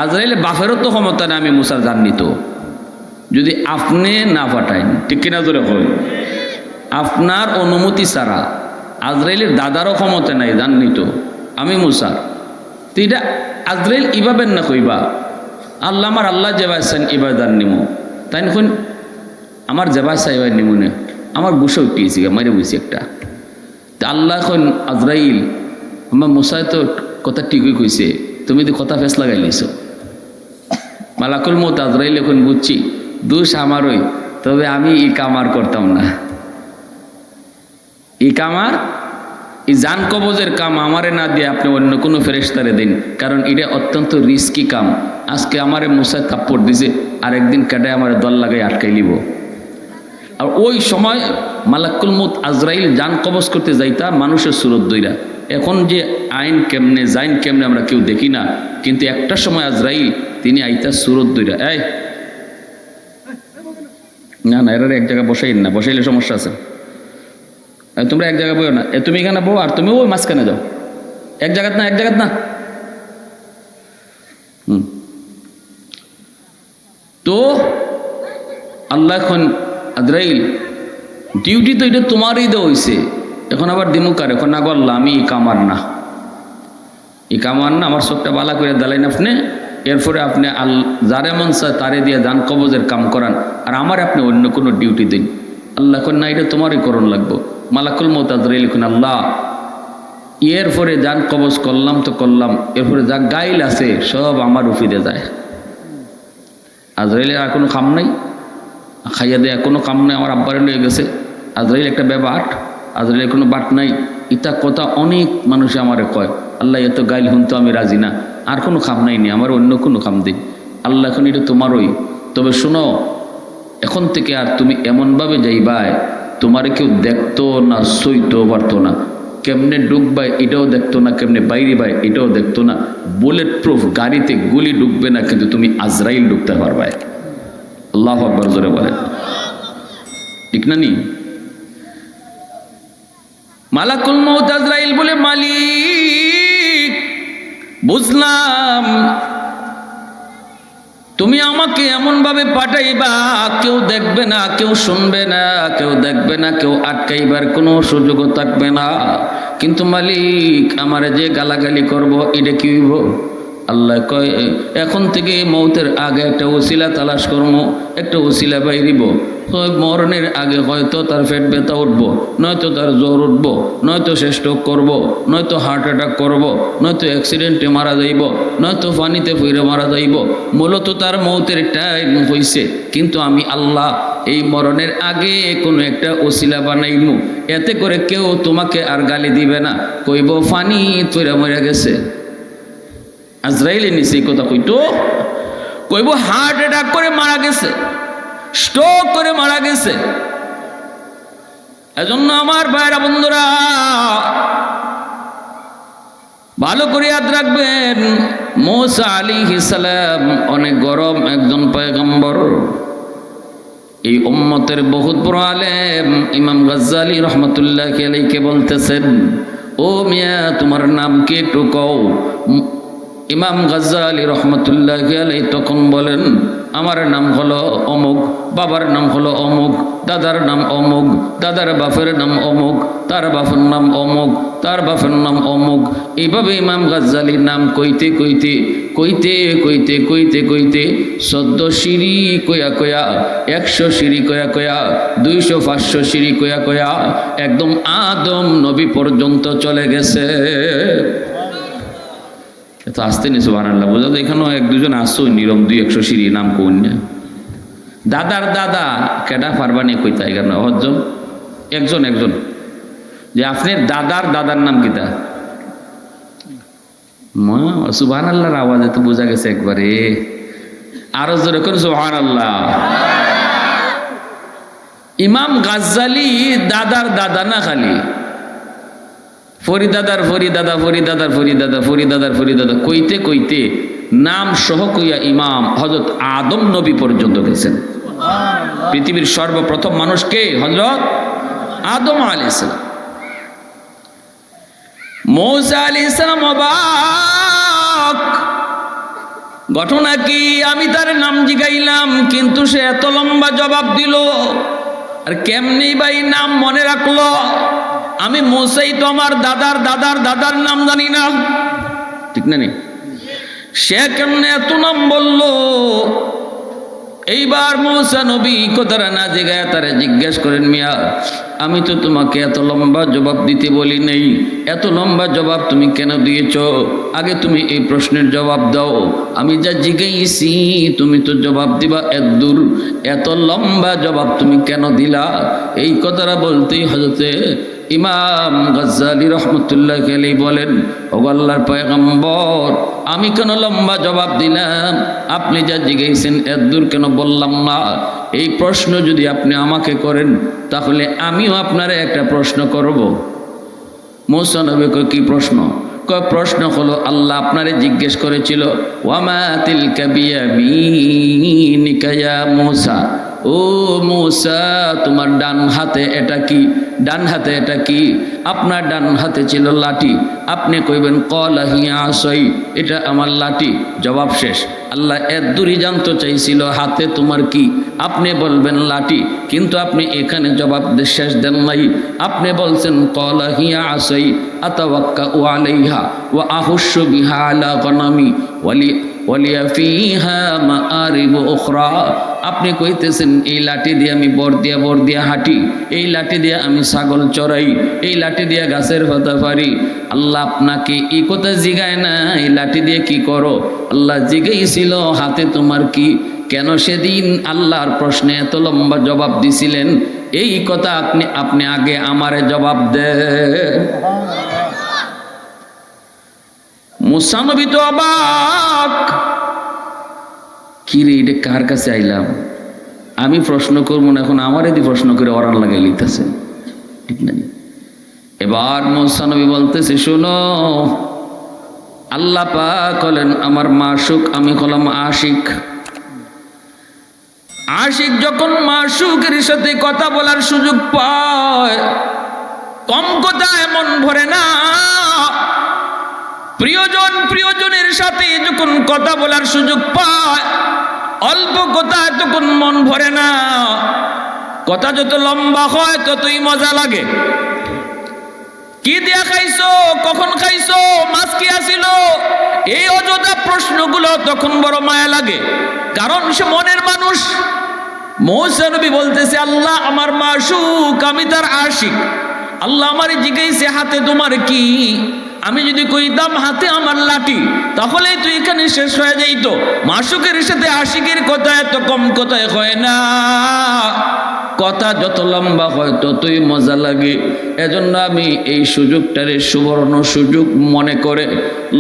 আজরাইলে বাফেরও তো ক্ষমতা না আমি মুসার জান নিত, যদি আপনি না পাঠাইন। ঠিক কিনা জোরে কই? আপনার অনুমতি ছাড়া আজরাইলের দাদারও ক্ষমতা নাই জান নিত, আমি মুসার। তো এটা আজরাইল ইবাবেন না কইবা আল্লাহ আমার আল্লাহ যেবাইছেন ইবার জান নিমু। তাই কোন আমার যেবাইছা ইবাই নিমু না, আমার বুসে উঠিয়েছি মারে বুঝছি একটা। তা আল্লাহ এখন আজরাইল আমার মুসাই তো কথা ঠিকই কইছে, তুমি তো কথা ফেস লাগাই লিছো। মালাকুল মউত আজরাইল এখন বুঝছি দোষ আমারই, তবে আমি এই কামার করতাম না। এই কামার এই জান কবজের কাম আমারে না দিয়ে আপনি অন্য কোনো ফেরেশতারে দিন, কারণ এটা অত্যন্ত রিস্কি কাম। আজকে আমারে মুসাই থাপ্পড় দিছে, আর একদিন কাটায় আমার দল লাগাই আটকাই লিব। আর ওই সময় মালাকুল মউত আজরাইল জান কবজ করতে যাইতা মানুষের সুরত দইরা। এখন যে আইন কেমনে জাইন কেমনে আমরা কেউ দেখি না, কিন্তু একটা সময় আজরাইল তিনি আইতা সুরত দইরা। এই না না, এরা এক জায়গায় বসাইন না, বসাইলে সমস্যা আছে। তোমরা এক জায়গায় বইও না, তুমি এখানে বউ আর তুমি ওই মাঝখানে যাও, এক জায়গাত না, এক জায়গাত না। তো আল্লাহ এখন আজরাইল ডিউটি তো এটা তোমারই দেওয়া হয়েছে, এখন আবার দিমুকার এখন না গল্লা আমি ই কামার না, ই কামার না, আমার চোখটা বালা করে দালাইন আপনি। এরপরে আপনি যারে মন চায় তারে দিয়ে জান কবজের কাম করান, আর আমার আপনি অন্য কোনো ডিউটি দিন। আল্লাহ এখন না এটা তোমারই করণ লাগবো। মালাকুল মউত আজরাইল এখন আল্লাহ এরপরে জান কবজ করলাম তো করলাম, এরপরে যা গাইল আছে সব আমার উফিদে যায়। আজরাইলের আর কোনো কাম নাই, খাইয়া দেয়া কোনো কাম নাই, আমার আব্বারে লয়ে গেছে। আজরাইল একটা ব্যাপার, আজরাইলের কোনো বাট নাই। ইটা কথা অনেক মানুষে আমারে কয়, আল্লাহ এত গাইল হুনতো আমি রাজি না, আর কোনো কাম নাই নি, আমার অন্য কোনো কাম দিন। আল্লাহ এখন এটা তোমারই, তবে শোনো এখন থেকে আর তুমি এমনভাবে যাইবাই তোমারে কেউ দেখতো না, সইতেও পারতো না, কেমনে ঢুকবাই এটাও দেখতো না, কেমনে বাইরে বাই এটাও দেখতো না। বুলেট প্রুফ গাড়িতে গুলি ঢুকবে না, কিন্তু তুমি আজরাইল ঢুকতে পারবাই। আল্লাহু আকবার জোরে বলেন, ঠিক না নি? মালাকুল মউত আজরাইল বলে, মালিক বুঝলাম তুমি আমাকে এমনভাবে পাঠাইবা, কেউ দেখবে না, কেউ শুনবে না, কেউ দেখবে না, কেউ আটকাইবার কোনো সুযোগও থাকবে না। কিন্তু মালিক আমারে যে গালাগালি করব এটা কি হইব? আল্লাহ কয় এখন থেকে মৌতের আগে একটা ওসিলা তালাশ করবো, একটা ওসিলা বাইরিব। মরণের আগে হয়তো তার পেট ব্যথা উঠবো, নয়তো তার জ্বর উঠবো, নয়তো সে স্ট্রোক করবো, নয়তো হার্ট অ্যাটাক করবো, নয়তো অ্যাক্সিডেন্টে মারা যাইব, নয়তো পানিতে ফুইরে মারা যাইব। মূলত তার মৌতের টাইম হইছে, কিন্তু আমি আল্লাহ এই মরণের আগে কোনো একটা ওসিলা বানাইমু, এতে করে কেউ তোমাকে আর গালি দিবে না, কইব ফানি তৈরা মরে গেছে। আজরাইল নিচে এই কথা কইতো, কইব হার্ট অ্যাটাক করে মারা গেছে, স্ট্রোক করে মারা গেছে। এজন্য আমার ভাইরা বন্ধুরা ভালো করে ইয়াদ রাখবেন, মূসা আলাইহিস সালাম অনেক গরম একজন পয়গম্বর। এই উম্মতের বহুত বড় আলেম ইমাম গাজ্জালি রহমতুল্লাহি আলাইহি বলতেছেন, ও মিয়া তোমার নাম কি একটু কও। ইমাম গাজ্জালি রহমতুল্লাহি আলাইহি তখন বলেন, আমার নাম হলো অমুক, বাবার নাম হলো অমুক, দাদার নাম অমুক, দাদার বাপের নাম অমুক, তার বাপের নাম অমুক, তার বাপের নাম অমুক। এইভাবে ইমাম গাজ্জালির নাম কইতে কইতে কইতে কইতে কইতে কইতে 14 সিঁড়ি কয়া কয়া, 100 সিঁড়ি কয়া কয়া, 200 500 সিঁড়ি কয়া কয়া একদম আদম নবী পর্যন্ত চলে গেছে। এত আসতে নি সুবহানাল্লাহ, বোঝা তো এখানেও 1-2 জন আসো নিরম 200 সিঁড়ি নাম কোন না। দাদার দাদা কেডা পারবানি কইতা এখানে হজন একজন একজন যে আপনার দাদার দাদার নাম কিতা? সুবহানাল্লাহর আওয়াজে তো বোঝা গেছে একবারে। আরো জোরে করে সুবহানাল্লাহ। ইমাম গাজ্জালি দাদার দাদা না খালি ফরিদাদার ফরিদাদা ফরিদাদার ফরিদাদা ফরিদাদার ফরিদাদা কইতে কইতে নাম সহ কইয়া ইমাম হযরত আদম নবী পর্যন্ত গেছেন। পৃথিবীর সর্বপ্রথম মানুষ কে? হযরত আদম আলাইহিস সালাম। মূসা আলাইহিস সালাম অবাক, ঘটনা কি? আমি তার নাম জিগাইলাম কিন্তু সে এত লম্বা জবাব দিল, আর কেমনি ভাই নাম মনে রাখলো? আমি মূসাই তো আমার দাদার দাদার দাদার নাম জানি না, ঠিক না? সে কেমনে এত নাম বললো? এইবার মূসা নবী কথাটা না জিগায় তারে জিজ্ঞেস করেন, মিয়া আমি তো তোমাকে এত লম্বা জবাব দিতে বলি নেই, এত লম্বা জবাব তুমি কেন দিয়েছ? আগে তুমি এই প্রশ্নের জবাব দাও। আমি যা জিজ্ঞাসি তুমি তো জবাব দিবা এদূর, এত লম্বা জবাব তুমি কেন দিলা? এই কথাটা বলতেই হযরতে ইমাম গাজ্জালি রহমতুল্লাহি আলাইহি বলেন, ও আল্লাহর পয়গম্বর আমি কেন লম্বা জবাব দিলাম? আপনি যা জিজ্ঞাসেন এদূর কেন বললাম না? এই প্রশ্ন যদি আপনি আমাকে করেন তাহলে আমিও আপনারে একটা প্রশ্ন করব। মূসা নবী কয়, কি প্রশ্ন? কয় প্রশ্ন হলো আল্লাহ আপনারে জিজ্ঞেস করেছিল, ওয়ামা তিলকা বিয়ামিনিকা ইয়া মূসা, ও মূসা তোমার ডান হাতে এটা কি? ডান হাতে এটা কি? আপনার ডান হাতে ছিল লাঠি, আপনি কইবেন ক্বালা হিয়া আসাই, এটা আমার লাঠি। জবাব শেষ। আল্লাহ এর দূরই জানতে চাইছিল হাতে তোমার কি, আপনি বলবেন লাঠি, কিন্তু আপনি এখানে জবাব শেষ দেন নাই। আপনি বলছেন ক্বালা হিয়া আসাই আতাওয়াক্কাউ আলাইহা ওয়া আহুশু বিহা আলা গনামি ওয়ালিয়া ফিহা মাআরিবু উখরা। আপনি কইতেছেন এই লাঠি দিয়ে আমি বর দিয়া হাঁটি, এই লাঠি দিয়ে আমি ছাগল চড়াই, এই লাঠি দিয়ে গাছের পাতা পারি। আল্লাহ আপনাকে এই কথা জিগায় না এই লাঠি দিয়ে কি করো? আল্লাহ জিগাইছিল হাতে তোমার কি? কেন সেদিন আল্লাহর প্রশ্নে এত লম্বা জবাব দিছিলেন? এই কথা আপনি আগে আমারে জবাব দেন। মূসা নবী তো অবাক, কি রে এটা কার কাছে আইলাম? আমি প্রশ্ন করবো না, এখন আমার এদি প্রশ্ন করে ওরান লাগাই লিখতেছে, ঠিক না? এবার মূসা নবী বলতেছে, শোনো আল্লাহ পাক হলেন আমার মাশুক, আমি হলাম আশিক। আশিক যখন মাশুকের সাথে কথা বলার সুযোগ পায়, কম কথা এমন ভরে না। প্রিয়জন প্রিয়জনের সাথে যখন কথা বলার সুযোগ পায়, কথা এতক্ষণ মন ভরে না। কথা যত লম্বা হয় ততই মজা লাগে। কি দিয়া খাইছো, কখন খাইছো, মাছ কি আসিল, এই অযথা প্রশ্নগুলো তখন বড় মায়া লাগে, কারণ সে মনের মানুষ। মূসা নবী বলতেছে, আল্লাহ আমার মাশুক, আমি তার আশিক। আল্লাহ আমারে জিজ্ঞাসা, হাতে তোমার কি? আমি যদি কইতাম হাতে আমার লাঠি, তাহলেই তো এখানে শেষ হয়ে যাইত। মাশুকের সাথে আশিকের কথা এত কম কথায় হয় না। কথা যত লম্বা হয় ততই মজা লাগে। এজন্য আমি এই সুযোগটারে সুবর্ণ সুযোগ মনে করে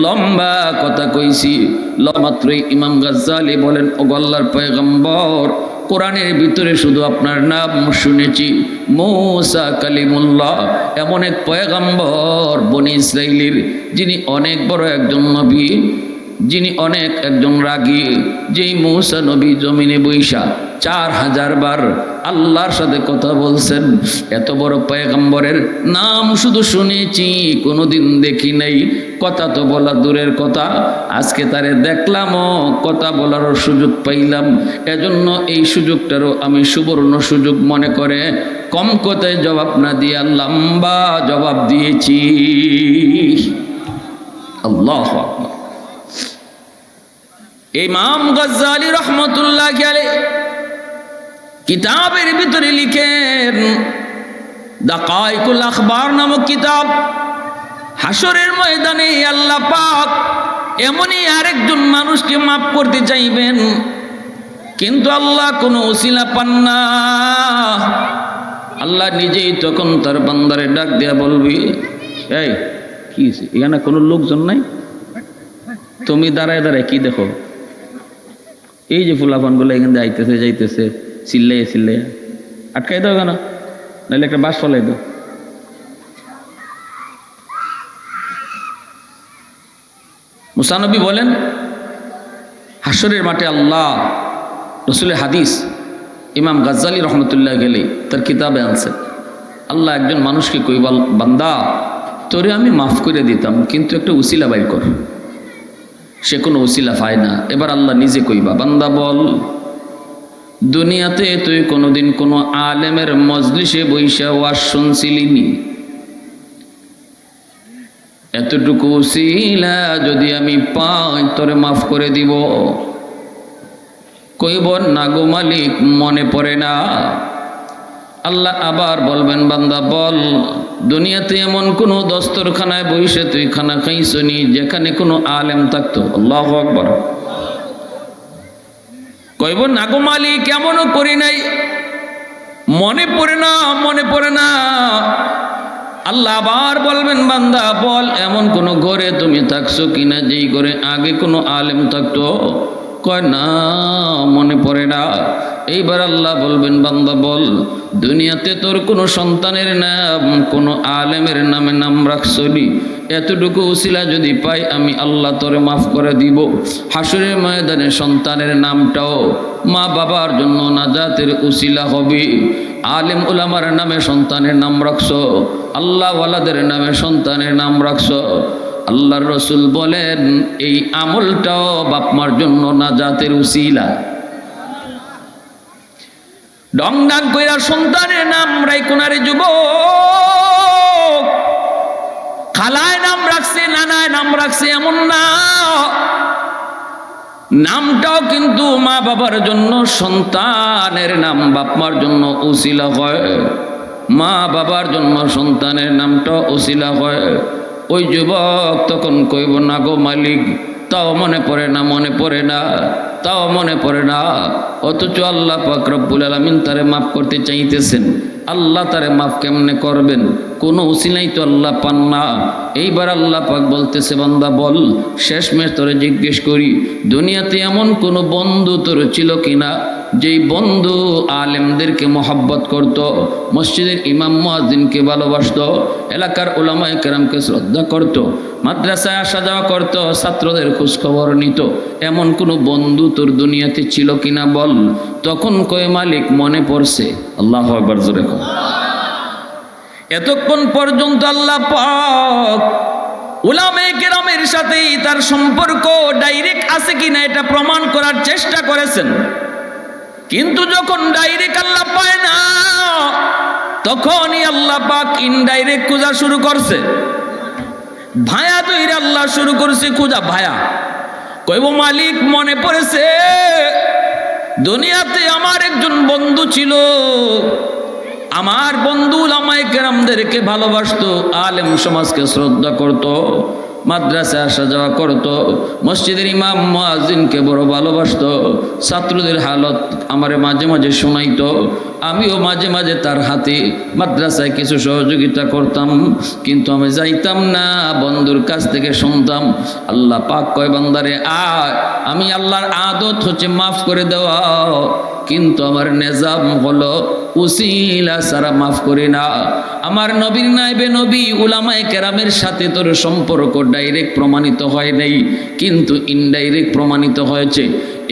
লম্বা কথা কইছি। মাত্রই ইমাম গাজ্জালি বলেন, ও আল্লাহর পয়গম্বর, কোরআনের ভিতরে শুধু আপনার নাম শুনেছি, মূসা কালিমুল্লাহ, এমন এক পয়গম্বর বনি ইসরাইলের, যিনি অনেক বড় একজন নবী, যিনি অনেক একজন রাগী, যেই মূসা নবী জমিনে বৈশা 4000 বার আল্লাহর সাথে কথা বলছেন। এত বড় পয়গম্বরের নাম শুধু শুনেছি, কোনোদিন দেখি নাই। কথা তো বলা দূরের কথা, আজকে তারে দেখলামও, কথা বলারও সুযোগ পাইলাম। এজন্য এই সুযোগটারও আমি সুবর্ণ সুযোগ মনে করে কম কথায় জবাব না দিয়া লম্বা জবাব দিয়েছি। আল্লাহু আকবার। ইমাম গাজ্জালি রহমতুল্লাহ আলাইহি কিতাবের ভিতরে লিখেন, দাকাইকুল আখবার নামক কিতাব, হাসরের ময়দানে আল্লাহ পাক এমনই আরেকজন মানুষকে মাফ করতে চাইবেন, কিন্তু আল্লাহ কোনো ওসিলা পান না। আল্লাহ নিজেই তখন তার বান্দারে ডাক দিয়া বলবি, এই কি এখানে কোনো লোকজন নাই, তুমি দাঁড়ায় দাঁড়ায় কি দেখো? এই যে ফুলাফানগুলো এখানে যাইতেছে যাইতেছে চিল্লাইয়া চিল্লাইয়া, আটকাই দাও কেন, নাহলে একটা বাস ফলাই দাও। মুসা নবী বলেন, হাসরের মাঠে আল্লাহ, রসুলের হাদিস ইমাম গাজ্জালি রহমতুল্লাহ গেলে তার কিতাবে আনছে, আল্লাহ একজন মানুষকে কইবাল, বান্দা তোরে আমি মাফ করে দিতাম, কিন্তু একটা উসিলা বাইর কর। সে কোনো উসিলা পায় না। এবার আল্লাহ নিজে কইবা, বান্দা বল, দুনিয়াতে তুই কোনোদিন কোনো আলেমের মজলিসে বৈশা ওয়াজ শুনছিলিনি? এতটুকু উসিলা যদি আমি পাই তোরে মাফ করে দিব। কইব, না গো মালিক, মনে পড়ে না। আল্লাহ আবার বলবেন, বান্দা বল, দুনিয়াতে এমন কোনো দস্তরখানায় বসে তুই খানা খাইছনি যেখানে কোনো আলেম থাকতো? আল্লাহু আকবার। কইব, না গো মালিক, এমনও করি নাই, মনে পড়ে না, মনে পড়ে না। আল্লাহ আবার বলবেন, বান্দা বল, এমন কোনো ঘরে তুমি থাকছো কিনা যেই ঘরে আগে কোনো আলেম থাকতো? কয় না, মনে পড়ে না। এইবার আল্লাহ বলবেন, বান্দা বল, দুনিয়াতে তোর কোনো সন্তানের নাম কোনো আলেমের নামে নাম রাখছনি? এতটুকু উসিলা যদি পাই আমি আল্লাহ তোরে মাফ করে দিব। হাসরের ময়দানে সন্তানের নামটাও মা বাবার জন্য নাজাতের উসিলা হবে। আলেম উলামার নামে সন্তানের নাম রাখছো, আল্লাহ ওয়ালাদের নামে সন্তানের নাম রাখছো। আল্লাহর রসুল বলেন, এই আমলটাও বাপমার জন্য নাজাতের উসিলা। ডং ডাং কইরা সন্তানের নাম রাইকুনারে যুবক, খালায় নাম রাখছে, নানায় নাম রাখছে, এমন না। নামটাও কিন্তু মা বাবার জন্য, সন্তানের নাম বাপমার জন্য উসিলা হয়, মা বাবার জন্য সন্তানের নামটা উসিলা হয়। ওই যুবক তখন কইব, না গো মালিক, তাও মনে পড়ে না, মনে পড়ে না, তাও মনে পড়ে না। অথচ আল্লাহ পাক রব্বুল আলামিন তারে মাফ করতে চাইতেছেন। আল্লাহ তারে মাফ কেমনে করবেন? কোনো উসিলাই তো আল্লাহ পান না। এইবার আল্লাহ পাক বলতেছে, বান্দা বল, শেষমেশ তোরে জিজ্ঞেস করি, দুনিয়াতে এমন কোনো বন্ধু তোর ছিল কিনা যেই বন্ধু আলেমদেরকে মহব্বত করত, মসজিদের ইমাম মুয়াজ্জিনকে ভালোবাসত, এলাকার উলামায়ে কেরামকে শ্রদ্ধা করত, মাদ্রাসায় আসা যাওয়া করত, ছাত্রদের খোঁজখবর নিত, এমন কোনো বন্ধু তোর দুনিয়াতে ছিল কিনা বল। তখন কয়, মালিক, মনে পড়ছে। আল্লাহু আকবার, জোরে কও। এতক্ষণ পর্যন্ত আল্লাহ পাক উলামায়ে কেরামের সাথেই তার সম্পর্ক ডাইরেক্ট আছে কিনা এটা প্রমাণ করার চেষ্টা করেছেন। কিন্তু যখন ডাইরেক্ট আল্লাহ পায় না, তখনই আল্লাহ পাক ইনডাইরেক্ট খোঁজা শুরু করছে। ভায়া তৈরি আল্লাহ শুরু করছে খোঁজা। ভায়া কইব মালিক মনে পড়েছে দুনিয়াতে আমার একজন বন্ধু ছিল, আমার বন্ধু উলামায়ে কেরামদেরকে ভালোবাসতো, আলেম সমাজকে শ্রদ্ধা করত, মাদ্রাসায় আসা যাওয়া করত, মসজিদের ইমাম মুয়াজ্জিনকে বড় ভালোবাসত, ছাত্রদের হালত আমারে মাঝে মাঝে শোনাইতো, আমিও মাঝে মাঝে তার হাতে মাদ্রাসায় কিছু সহযোগিতা করতাম, কিন্তু আমি যাইতাম না, বন্ধুর কাছ থেকে শুনতাম। আল্লাহ পাক কয় বান্দারে আয়, আমি আল্লাহর আদত হচ্ছে মাফ করে দেওয়া, কিন্তু আমার নিজাম হলো উসিলা ছাড়া মাফ করি না। আমার নবীর নাইবে নবী উলামায়ে কেরামের সাথে তোর সম্পর্ক ডাইরেক্ট প্রমাণিত হয় নাই, কিন্তু ইনডাইরেক্ট প্রমাণিত হয়েছে।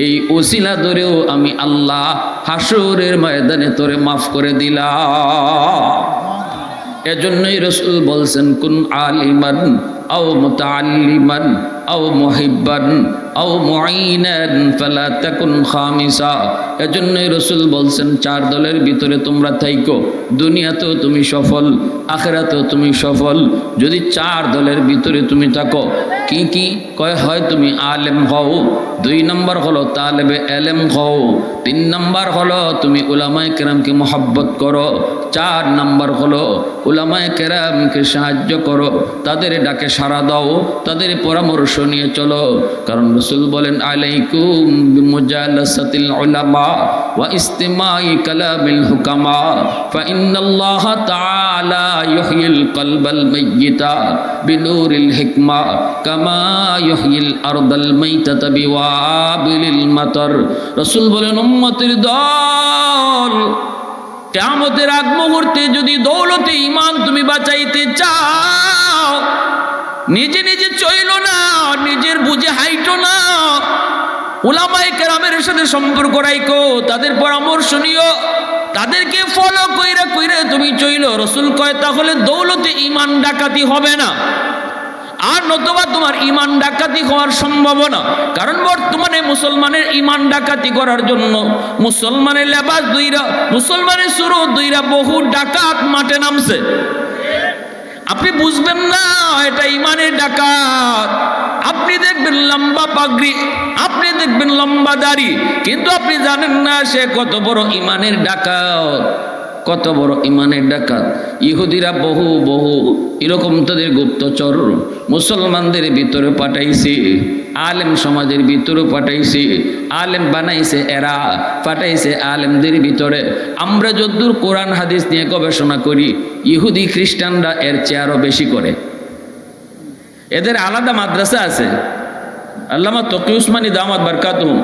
এই উসিলা ধরেও আমি আল্লাহ হাসরের ময়দানে তোরে মাফ করে দিলাম। এজন্যই রাসূল বলছেন কুন আলিমান আও মুতাআল্লিমান আও মুহিব্বান আও মুঈনান ফালা তাকুন খামিসা। এজন্যই রাসূল বলছেন চার দলের ভিতরে তোমরা থাইকো, দুনিয়াতেও তুমি সফল, আখিরাতেও তুমি সফল যদি চার দলের ভিতরে তুমি থাকো। কি কি কয়? হয় তুমি আলেম হও, 2 নম্বর হলো তালেবে এলেম হও, 3 নম্বর হলো তুমি উলামায়ে কেরামকে মহব্বত করো, 4 নম্বর হলো উলামায়ে কেরামকে সাহায্য করো, তাদের ডাকে সাড়া দাও, তাদের পরামর্শ নিয়ে চলো। কারণ রাসূল বলেন আলাইকুম বিমুজালাসাতিল উলামা ওয়া ইস্তিমাই কালামিল হুকামা ফা ইন্নাল্লাহ তাআলা ইউহয়িল কলবাল মাইয়িতা বিনুরিল হিকমা কামা ইউহয়িল আরদাল মাইতাতা বিওয়াবিলিল মাতার। রাসূল বলেন উম্মতের দল, কিয়ামতের আগ মুহূর্তে যদি দৌলতে ঈমান তুমি বাঁচাইতে চাও, নিজে নিজে চইলো না, নিজের বুঝে হাইটো না, উলামায়ে কেরামের সাথে সম্পর্ক রাখো, তাদের পরামর্শ নিও, তাদেরকে ফলো কইরা কইরা তুমি চইলো। রাসূল কয় তাহলে দৌলতে ঈমান ডাকাতি হবে না, আর নতুবা তোমার ঈমান ডাকাতি হওয়ার সম্ভাবনা। কারণ বর্তমানে মুসলমানের ঈমান ডাকাতি করার জন্য মুসলমানের লেবাস দুইরা, মুসলমানের সুরত দুইরা বহু ডাকাত মাঠে নামছে। আপনি বুঝবেন না এটা ঈমানের ডাকাত। আপনি দেখবেন লম্বা পাগড়ি, আপনি দেখবেন লম্বা দাড়ি, কিন্তু আপনি জানেন না সে কত বড় ঈমানের ডাকাত, কত বড় ঈমানের ডাকাত। ইহুদিরা বহু বহু এরকম তাদের গুপ্তচর মুসলমানদের ভিতরে পাঠাইছে, আলেম সমাজের ভিতরে পাঠাইছে, আলেম বানাইছে, এরা পাঠাইছে আলেমদের ভিতরে। আমরা যদ্দূর কোরআন হাদিস নিয়ে গবেষণা করি, ইহুদি খ্রিস্টানরা এর চেয়ে আরো বেশি করে। এদের আলাদা মাদ্রাসা আছে। আল্লামা তকি উসমানী দামাত বারকাতুহুম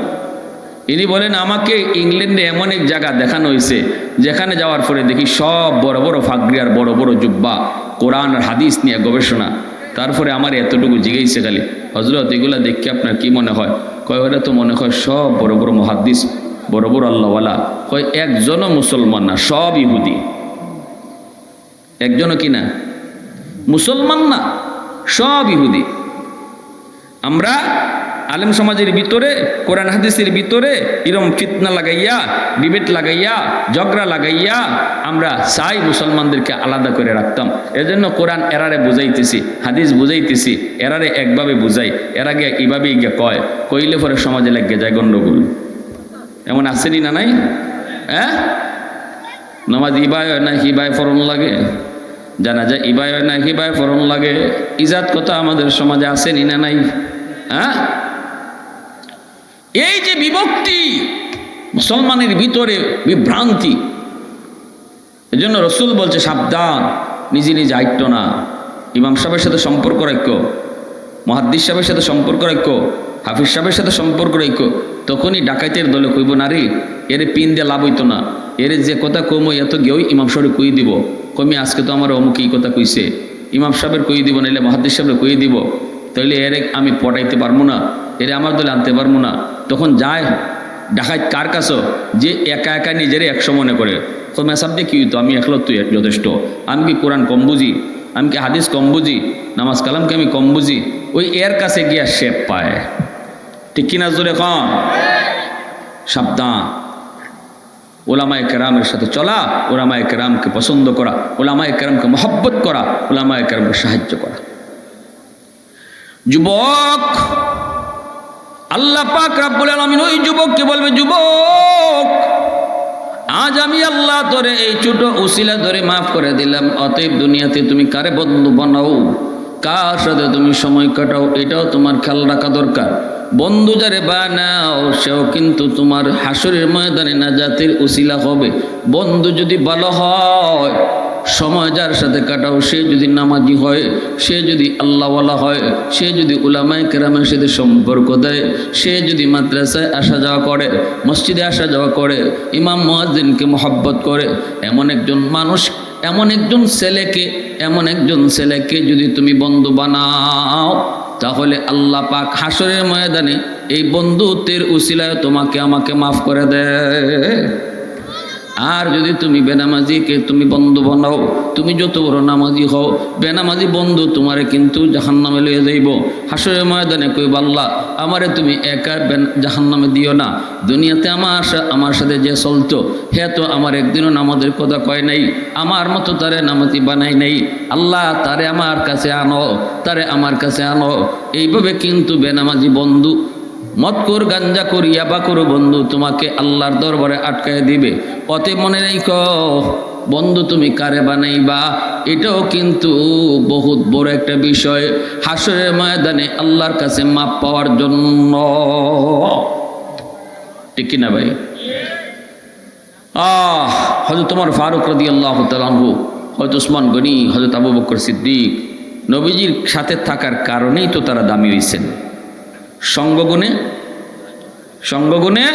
ইনি বলেন আমাকে ইংল্যান্ডে এমন এক জায়গা দেখানো হয়েছে যেখানে যাওয়ার পরে দেখি সব বড় বড় ফাগরি আর বড় বড় জুব্বা, কোরআন আর হাদিস নিয়ে গবেষণা। তারপরে আমার এতটুকু জিজ্ঞাসা খালি, হযরত এগুলা দেখে আপনার কি মনে হয়? কয় ওরা তো মনে হয় সব বড় বড় মুহাদ্দিস, বড় বড় আল্লাহওয়ালা। কয় একজনও মুসলমান না, সব ইহুদি। একজনও কি না মুসলমান না, সব ইহুদি। আমরা আলেম সমাজের ভিতরে কোরআন হাদিসের ভিতরে এরকম ফিতনা লাগাইয়া, ডিবেট লাগাইয়া, ঝগড়া লাগাইয়া আমরা চাই মুসলমানদেরকে আলাদা করে রাখতাম। এজন্য কোরআন এরারে বুঝাইতেছি, হাদিস বুঝাইতেছি, এরারে একভাবে বুঝাই, এর আগে এইভাবেই গিয়ে কয়, কইলে পরে সমাজে লাগিয়ে যায় গন্ডগোল। এমন আসেনি না নাই? হ্যাঁ, নামাজ ইবায় না হিবায় ফরন লাগে, জানাজা ইবায় না হিবায় ফরন লাগে, ইজাত কথা আমাদের সমাজে আসেনি না নাই? হ্যাঁ, এই যে বিভক্তি, মুসলমানের ভিতরে বিভ্রান্তি, এজন্য রাসূল বলছে সাবধান, নিজে নিজে আইট্য না। ইমাম সাহেবের সাথে সম্পর্ক রাখো, মুহাদ্দিস সাহেবের সাথে সম্পর্ক রাখো, হাফিজ সাহেবের সাথে সম্পর্ক রাখো। তখনই ডাকাইতের দলে কইব না রে এরে পিন দিয়ে লাভ হইতো না, এরে যে কথা কম এত গেও ইমাম সাহেব কই দিব, কমি আজকে তো আমার অমুক এই কথা কইছে, ইমাম সাহেবের কই দিব, নাইলে মুহাদ্দিস সাহেবের কই দিব, তাইলে এরে আমি পটাইতে পারবো না, এরে আমার দলে আনতে পারবো না। তখন যায় ডাকাইত কার কাছে, যে একা একা নিজেরে 100 মনে করে, তো মেসাব দিয়ে কি হইতো, আমি একলো তুই যথেষ্ট, আমি কি কোরআন কম বুঝি, আমি কি হাদিস কম বুঝি, নামাজ কালামকে আমি কম বুঝি, ওই এর কাছে গিয়া শেপ পায়। ঠিক কিনা জোরে কন? সাবধান। উলামায়ে কেরামের সাথে চলা, উলামায়ে কেরামকে পছন্দ করা, উলামায়ে কেরামকে মহব্বত করা, উলামায়ে কেরামকে সাহায্য করা। যুবক, আল্লাহ পাক রব্বুল আলামিন ওই যুবককে বলবে, যুবক আজ আমি আল্লাহ তোরে এই ছোট উসিলা ধরে মাফ করে দিলাম, অতএব দুনিয়াতে তুমি কারে বন্ধু বানাও, কার সাথে তুমি সময় কাটাও, এটাও তোমার খেয়াল রাখা দরকার। বন্ধু যারে বানাও সেও কিন্তু তোমার হাসরের ময়দানে নাজাতের উসিলা হবে। বন্ধু যদি ভালো হয়, সময় যার সাথে কাটাও, সে যদি নামাজি হয়, সে যদি আল্লাহওয়ালা হয়, সে যদি উলামায়ে কেরামের সাথে সম্পর্ক দেয়, সে যদি মাদ্রাসায় আসা যাওয়া করে, মসজিদে আসা যাওয়া করে, ইমাম মুয়াজ্জিনকে মহব্বত করে, এমন একজন মানুষ, এমন একজন ছেলেকে যদি তুমি বন্ধু বানাও, তাহলে আল্লাহ পাক হাসরের ময়দানে এই বন্ধুত্বের উসিলায় তোমাকে আমাকে মাফ করে দেয়। আর যদি তুমি বেনামাজিকে তুমি বন্ধু বানাও, তুমি যত বড় নামাজি হও, বেনামাজি বন্ধু তোমারে কিন্তু জাহান্নামে লইয়া যাইব। হাসরের ময়দানে কইব, আল্লাহ আমারে তুমি একা জাহান্নামে দিও না। দুনিয়াতে আমার সাথে যে চলতো, হে তো আমার একদিনও নামাজের কথা কয় নাই, আমার মতো তারে নামাজি বানাই নাই। আল্লাহ তারে আমার কাছে আনো। এইভাবে কিন্তু বেনামাজি বন্ধু, মদকুর, গাঞ্জাকুর, ইয়াবাকুর বন্ধু তোমাকে আল্লাহর দরবারে আটকায় দিবে। অতএব মনে রেখো, বন্ধু তুমি কারে বানাইবা, এটাও কিন্তু বহুত বড় একটা বিষয় হাসরের ময়দানে আল্লাহর কাছে মাপ পাওয়ার জন্য। ঠিক কিনা ভাই? হযরত ওমর ফারুক রাদিয়াল্লাহু তাআলা আনহু, হযরত উসমান গনি, হযরত আবু বকর সিদ্দিক নবীজির সাথে থাকার কারণেই তো তারা দামি হয়েছেন। সঙ্গগুণে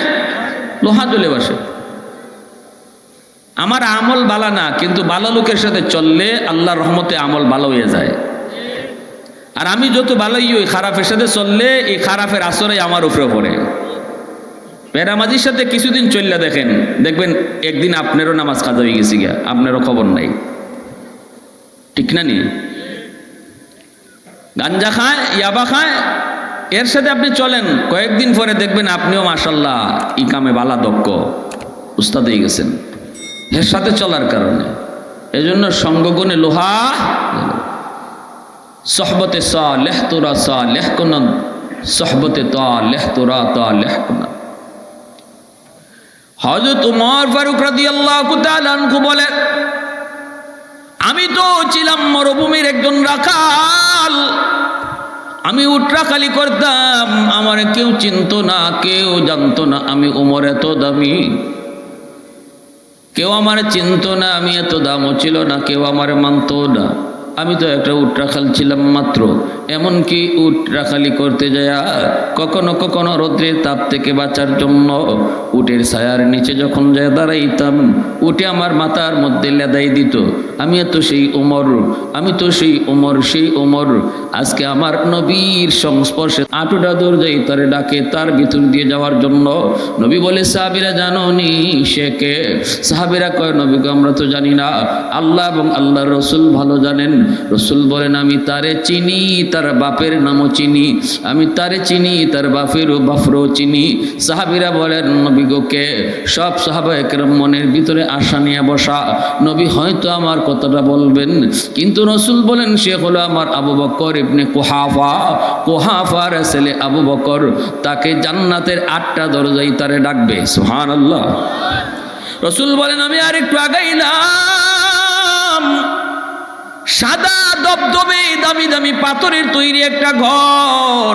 লোহা জ্বলে বসে। আমার আমল বালা না, কিন্তু ভালো লোকের সাথে চললে আল্লাহর রহমতে আমল ভালো হয়ে যায়। আর আমি যত ভালোই ওই খারাপের সাথে চললে এই খারাপের আসরে আমার উপরে পড়ে। বেনামাজির সাথে কিছুদিন চললে দেখবেন একদিন আপনারও নামাজ কাজা হয়ে গেছি গিয়া, আপনারও খবর নাই। ঠিক না নি? গাঞ্জা খায়, ইয়াবা খায়, এর সাথে আপনি চলেন, কয়েকদিন পরে দেখবেন আপনিও মাশাল্লাহ ই কামে বালা দক্ষ উস্তাদ হয়ে গেছেন এর সাথে চলার কারণে। এজন্য সঙ্গগুণে লোহা, সহবতে সালেহ তোরা সালেহ কুনাদ, সহবতে তালেহ তোরা তালেহ কুনাদ। হযরত ওমর ফারুক রাদিয়াল্লাহু তাআলা আনহু বলে, আমি তো ছিলাম মরুভূমির একজন রাখাল, আমি উটরাখালি করতাম, আমার কেউ চিনতো না, কেউ জানতো না আমি ওমর এত দামি। কেউ আমার চিনতো না, আমি এত দামও ছিল না, কেউ আমার মানতো না। আমি তো একটা উটরাখাল ছিলাম মাত্র। এমনকি উটরাখালি করতে যায় কখনো কখনো রৌদ্রের তাপ থেকে বাঁচার জন্য উটের ছায়ার নিচে যখন যায় দাঁড়াইতাম, উটে আমার মাথার মধ্যে লেদাই দিত। আমি তো সেই ওমর। আজকে আমার নবীর সংস্পর্শে আঁটুটা দূর যাই তারে ডাকে তার ভিতর দিয়ে যাওয়ার জন্য। নবী বলে, সাহাবীরা জানো নি সে কে? সাহাবীরা কয়, নবীকে আমরা তো জানি না, আল্লাহ এবং আল্লাহর রসুল ভালো জানেন। রসুল বলেন, আমি তারে চিনি, তার বাপের নামও চিনি, আমি তারে চিনি, তার বাপেরও চিনি। সাহাবীরা বলেন, নবী গো কে? সব সাহাবায়ে কেরাম মনের ভিতরে আশা নিয়ে বসা, নবী হয়তো আমার কথাটা বলবেন। কিন্তু রসুল বলেন, সে হলো আমার আবু বকর ইবনে কুহাফার ছেলে আবু বকর। তাকে জান্নাতের 8টা দরজায় তারে ডাকবে। সুবহানাল্লাহ। রসুল বলেন, আমি আর একটু আগাইলাম, সাদা দবদবে দামি দামি পাথরের তৈরি একটা ঘর।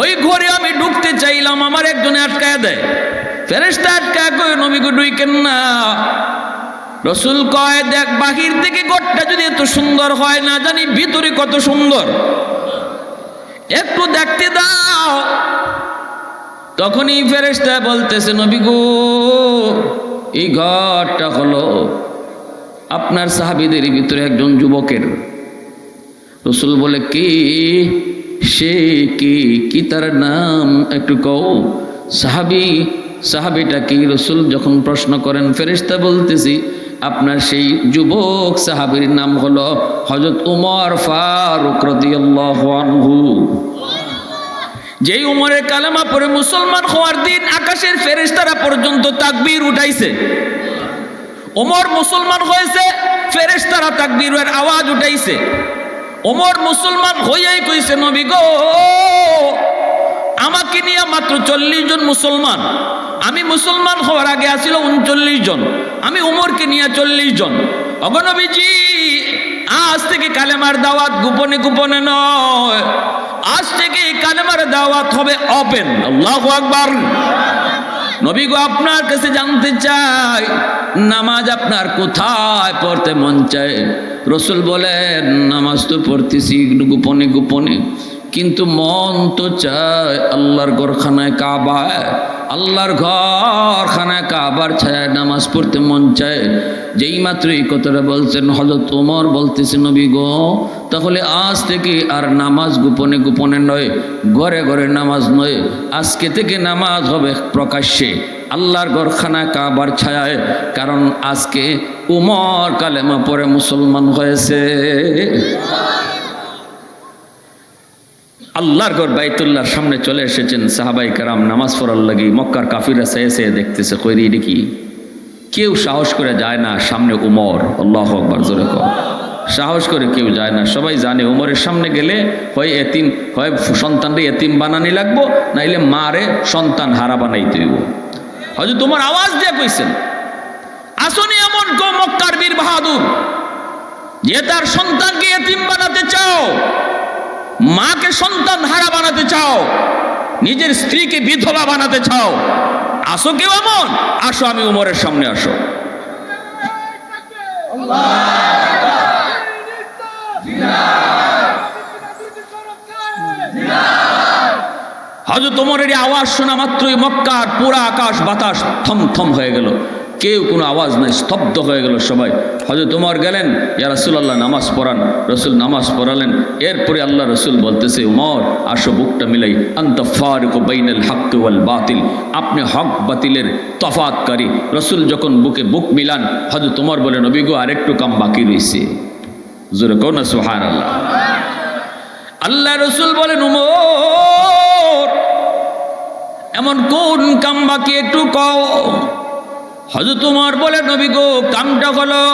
ওই ঘরে আমি ঢুকতে চাইলাম, আমার একজনে আটকায় দেয়, ফেরেশতা আটকায় কয়, নবী গো ঢুকেন না। রসুল কয়, দেখ বাহির থেকে ঘরটা যদি এত সুন্দর হয়, না জানি ভিতরে কত সুন্দর, একটু দেখতে দাও। তখনই ফেরেশতা বলতেছে, নবী গো এই ঘরটা হলো আপনার সাহাবীদের ভিতরে একজন যুবকের। রসুল বলে, কি সে? কি তার নাম একটু কও। সাহাবীটা কি? রসুল যখন প্রশ্ন করেন, ফেরেশতা বলতেছি, আপনার সেই যুবক সাহাবীর নাম হলো হযরত ওমর ফারুক রাদিয়াল্লাহু আনহু। যেই উমরের কালেমা পড়ে মুসলমান হওয়ার দিন আকাশের ফেরেশতারা পর্যন্ত তাকবীর উঠাইছে। ওমর মুসলমান হয়েছে, ফেরেশতারা তাকবীরের আওয়াজ উঠাইছে। ওমর মুসলমান হইয়াই কইছে, নবী গো, আমাকে নিয়ে মাত্র 40 জন মুসলমান, আমি মুসলমান হওয়ার আগে আসিল 39 জন, আমি উমরকে নিয়ে 40 জন। ওগো নবীজি, আজ থেকে কালেমার দাওয়াত গোপনে গোপনে নয়, আজ থেকে কালেমার দাওয়াত হবে ওপেন। আল্লাহু আকবার। নবী গো, আপনার কাছে জানতে চাই, নামাজ আপনার কোথায় পড়তে মন চায়? রসুল বলেন, নামাজ তো পড়তেছি গোপনে গোপনে, কিন্তু মন তো চায় আল্লাহর ঘরখানায় কাবায়, আল্লাহর ঘরখানায় কাবার ছায়ায় নামাজ পড়তে মন চায়। যেই মাত্র এই কথাটা বলছেন, হযরত ওমর বলতেছে, নবী গো, তাহলে আজ থেকে আর নামাজ গোপনে গোপনে নয়, ঘরে ঘরে নামাজ নয়, আজকে থেকে নামাজ হবে প্রকাশ্যে আল্লাহর ঘরখানায় কাবার ছায়ায়। কারণ আজকে উমর কালেমা পড়ে মুসলমান হয়েছে। আল্লাহর ঘর বাইতুল্লাহর সামনে চলে এসেছেন সাহাবাই কেরাম নামাজ পড়ার লাগি। মক্কার কাফিররা চেয়ে দেখতেছে, কইরি এটা কি? কেউ সাহস করে যায় না সামনে উমর। আল্লাহু আকবার, জোরে কর। সাহস করে কেউ যায় না, সবাই জানে উমরের সামনে গেলে হয় এতিম, হয় সন্তানরে এতিম বানানি লাগবো, নাইলে মারে সন্তান হারা বানাইতে হইব। হয়তো তোমার আওয়াজ দিয়ে কইছেন, আসনি এমন কো মক্কার বীর বাহাদুর যে তার সন্তানকে এতিম বানাতে চাও, মাকে সন্তান হারা বানাতে চাও, নিজের স্ত্রীকে বিধবা বানাতে চাও, আসো কেউ এমন? আসো, আমি উমরের সামনে আসো। হযরত ওমরের আওয়াজ শোনা মাত্রই মক্কার পুরা আকাশ বাতাস থমথম হয়ে গেল, কেউ কোনো আওয়াজ নাই, স্তব্ধ হয়ে গেল সবাই। হযরত ওমর গেলেন, ইয়া রাসূলুল্লাহ নামাজ পড়ান। রসুল নামাজ পড়ালেন। এরপরে আল্লাহ রসুল বলতেছে, ওমর আসো, বুকটা মিলাই, আনতা ফারিকু বাইনাল হক ওয়াল বাতিল, আপনি হক বাতিলের তফাৎকারী। রসুল যখন বুকে বুক মিলান, হযরত ওমর বলেন, নবী গো, আরেকটু কাম বাকি রয়েছে। জোরে কও না সুবহানাল্লাহ। আল্লাহ রসুল বলেন, ওমর এমন কোন কাম বাকি, একটু কও। হযরত ওমর বলে, নবী গো, কামটা হলো